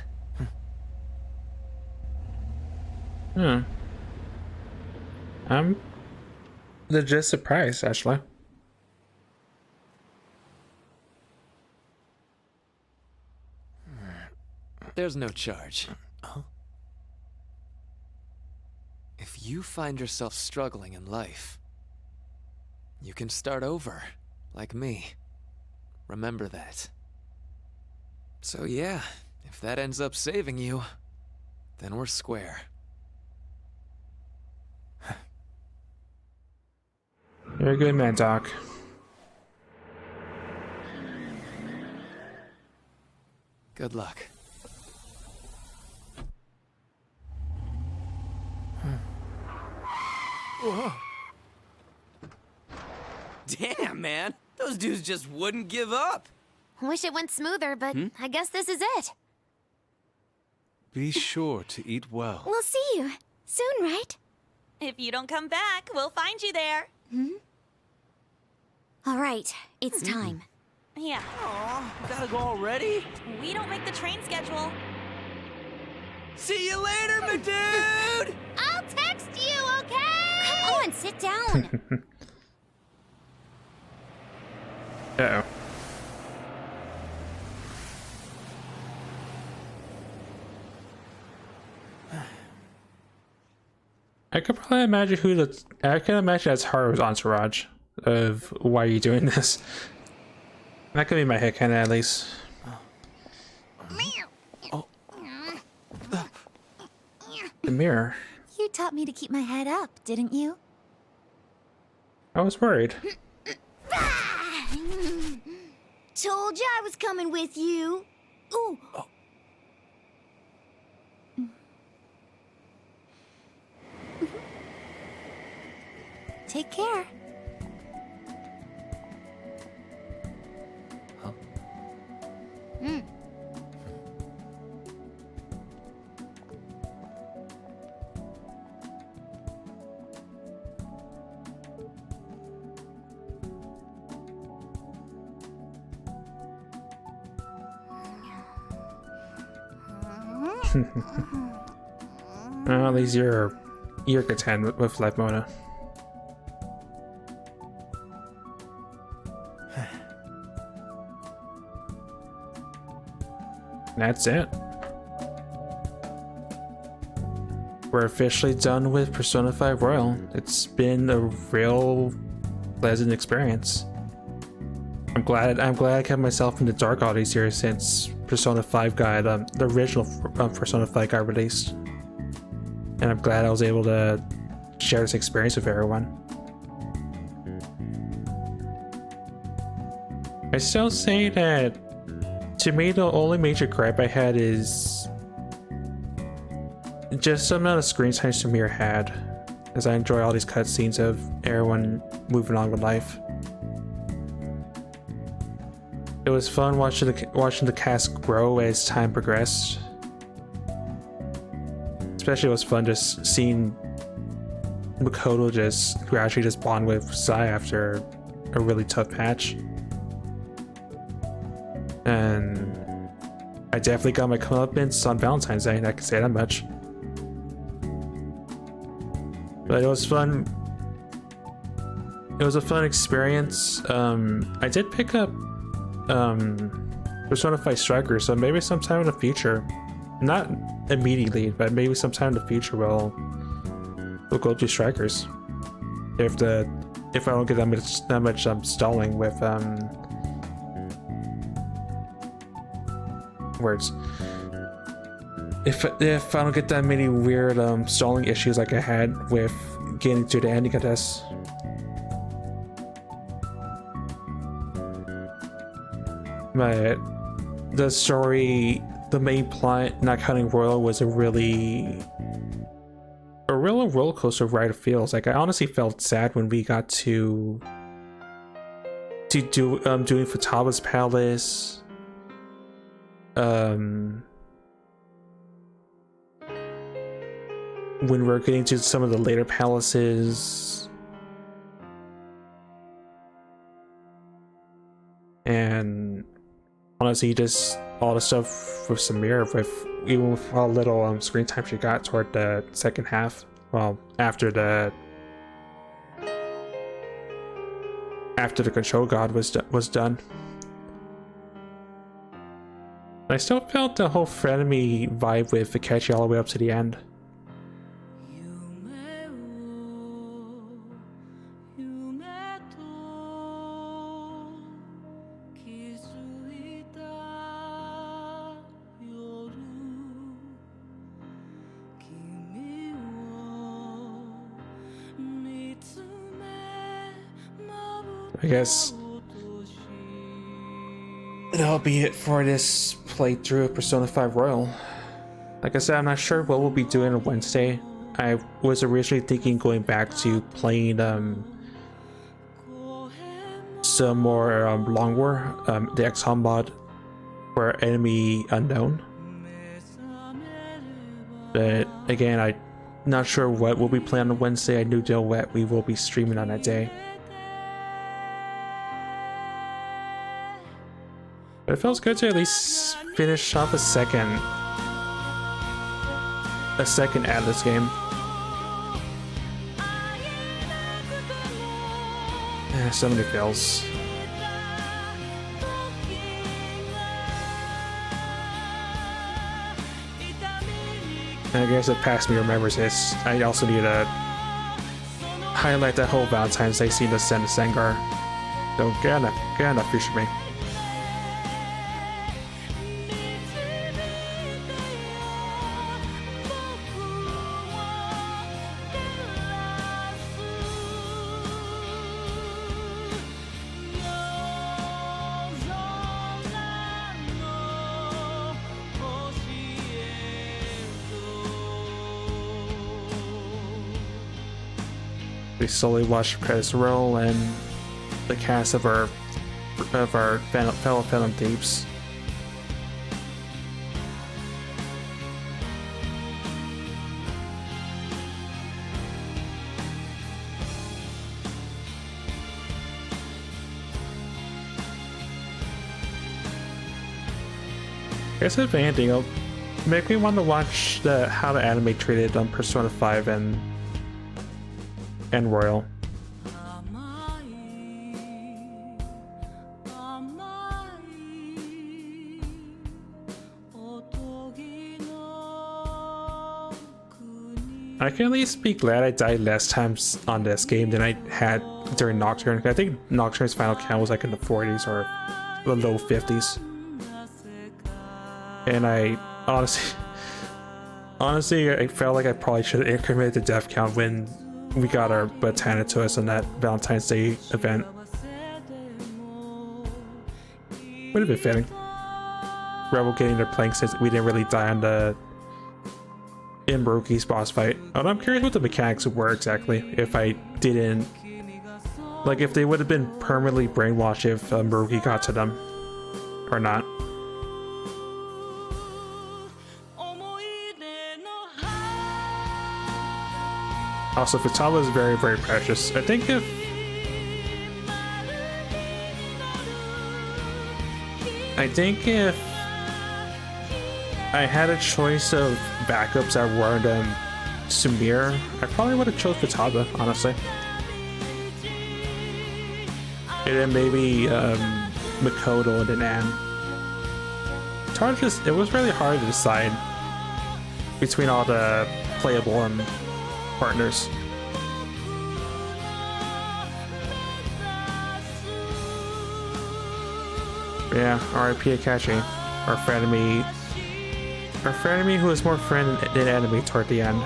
I'm legit surprised, actually. There's no charge. If you find yourself struggling in life, you can start over, like me. Remember that. So yeah, if that ends up saving you, then we're square. You're a good man, Doc. Good luck. Whoa. Damn, man. Those dudes just wouldn't give up. Wish it went smoother, but I guess this is it. Be sure to eat well. We'll see you soon, right? If you don't come back, we'll find you there. All right, it's time. Yeah. Aw, gotta go already? We don't make the train schedule. See you later, my dude! I'll text you, okay? Come on, sit down. Uh-oh. I could probably imagine I can imagine that's Haru's entourage of why are you doing this. That could be my headcanon at least. The mirror. You taught me to keep my head up, didn't you? I was worried. Told you I was coming with you. Ooh. Take care. At least you're content with life, Mona. That's it. We're officially done with Persona 5 Royal. It's been a real pleasant experience. I'm glad I kept myself in the dark all these years since Persona 5 got the original Persona 5 got released, and I'm glad I was able to share this experience with everyone. I still say that to me the only major gripe I had is just the amount of screen time Samir had, as I enjoy all these cutscenes of everyone moving on with life. It was fun watching the cast grow as time progressed. Especially it was fun just seeing Makoto just gradually just bond with Sai after a really tough patch. And I definitely got my comeuppance on Valentine's Day, and I can say that much. But it was fun. It was a fun experience. I did pick up Persona 5 Strikers, so maybe sometime in the future, not immediately, but maybe sometime in the future we'll go to Strikers. If I don't get that much stalling with words. If I don't get that many weird stalling issues like I had with getting to the ending of this. But the story, the main plot, not counting Royal, was a real roller coaster ride of feels. Like I honestly felt sad when we got to do doing Futaba's Palace. When we're getting to some of the later palaces. And honestly, just all the stuff with Samir, even with how little screen time she got toward the second half. Well, after the Control God was done. I still felt the whole frenemy vibe with Akechi all the way up to the end. I guess that'll be it for this playthrough of Persona 5 Royal. Like I said, I'm not sure what we'll be doing on Wednesday. I was originally thinking going back to playing some more Long War, the XCOM mod for Enemy Unknown. But again, I'm not sure what we'll be playing on Wednesday. I do know what we will be streaming on that day. But it feels good to at least finish off a second ad of this game. So many fails. And I guess if past me remembers this, I also need to highlight that whole Valentine's Day scene to send to Sengar. Don't get enough fish for me. We slowly watch the credits roll and the cast of our fellow Phantom Thieves. I guess if anything, it'll make me want to watch how the anime treated on Persona 5 and Royal. I can at least be glad I died less times on this game than I had during Nocturne. I think Nocturne's final count was like in the 40s or the low 50s. And I honestly, I felt like I probably should have incremented the death count when we got our butt handed to us on that Valentine's Day event. Would have been fitting. Rebel getting their plank since we didn't really die on the Maruki's boss fight. Although I'm curious what the mechanics were exactly. If I didn't, like, if they would have been permanently brainwashed if Maruki got to them or not. Also, Futaba is very, very precious. I think if I had a choice of backups that weren't Sumir, I probably would have chose Futaba, honestly. And then maybe Makoto and then Anne. It was really hard to decide between all the playable partners. Yeah, R.I.P. Akashi, our frenemy who was more friend than enemy toward the end.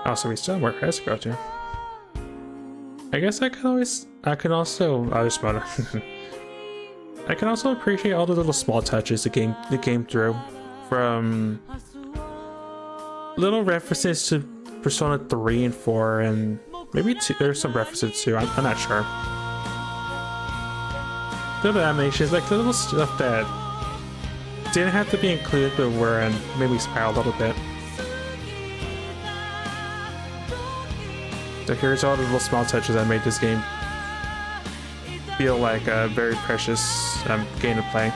Also, we still have more credits to go to. I guess I can also appreciate all the little small touches the game threw, from little references to Persona 3 and 4, and maybe 2. There's some references too. I'm not sure. Little animations, like little stuff that didn't have to be included, but were, and made me smile a little bit. So here's all the little small touches that made this game feel like a very precious game to play.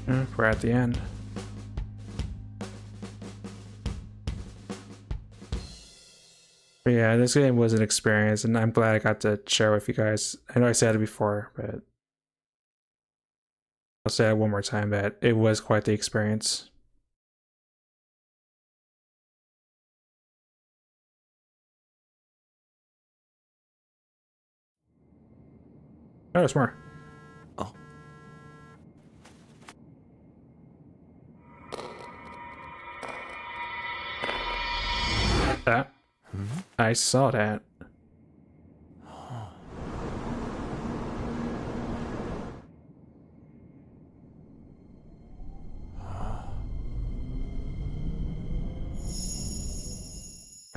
We're at the end. But yeah, this game was an experience, and I'm glad I got to share with you guys. I know I said it before, but I'll say it one more time that it was quite the experience. Oh, there's more. Oh. That. I saw that.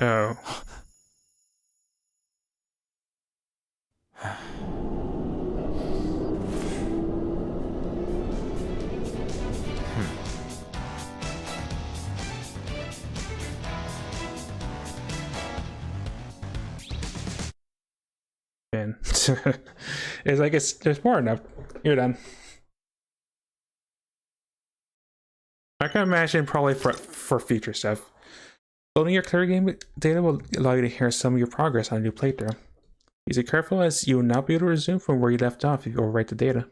Oh. Man. It's like there's more enough. You're done. I can imagine probably for future stuff. Loading your clear game data will allow you to hear some of your progress on a new playthrough. Be careful as you will not be able to resume from where you left off if you overwrite the data.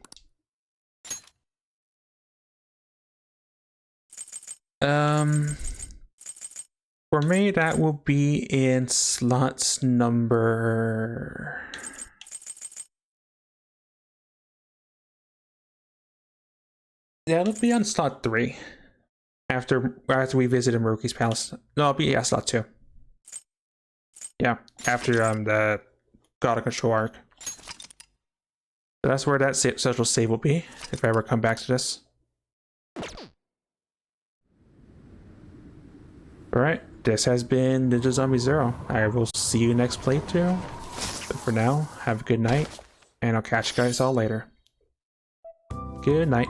For me, that will be in slots number... Yeah, it'll be on slot 3. After we visited Maruki's palace. No, it'll be slot 2. Yeah, after the God of Control arc. So that's where that social save will be, if I ever come back to this. Alright, this has been Ninja Zombie Zero. I will see you next playthrough. But for now, have a good night, and I'll catch you guys all later. Good night.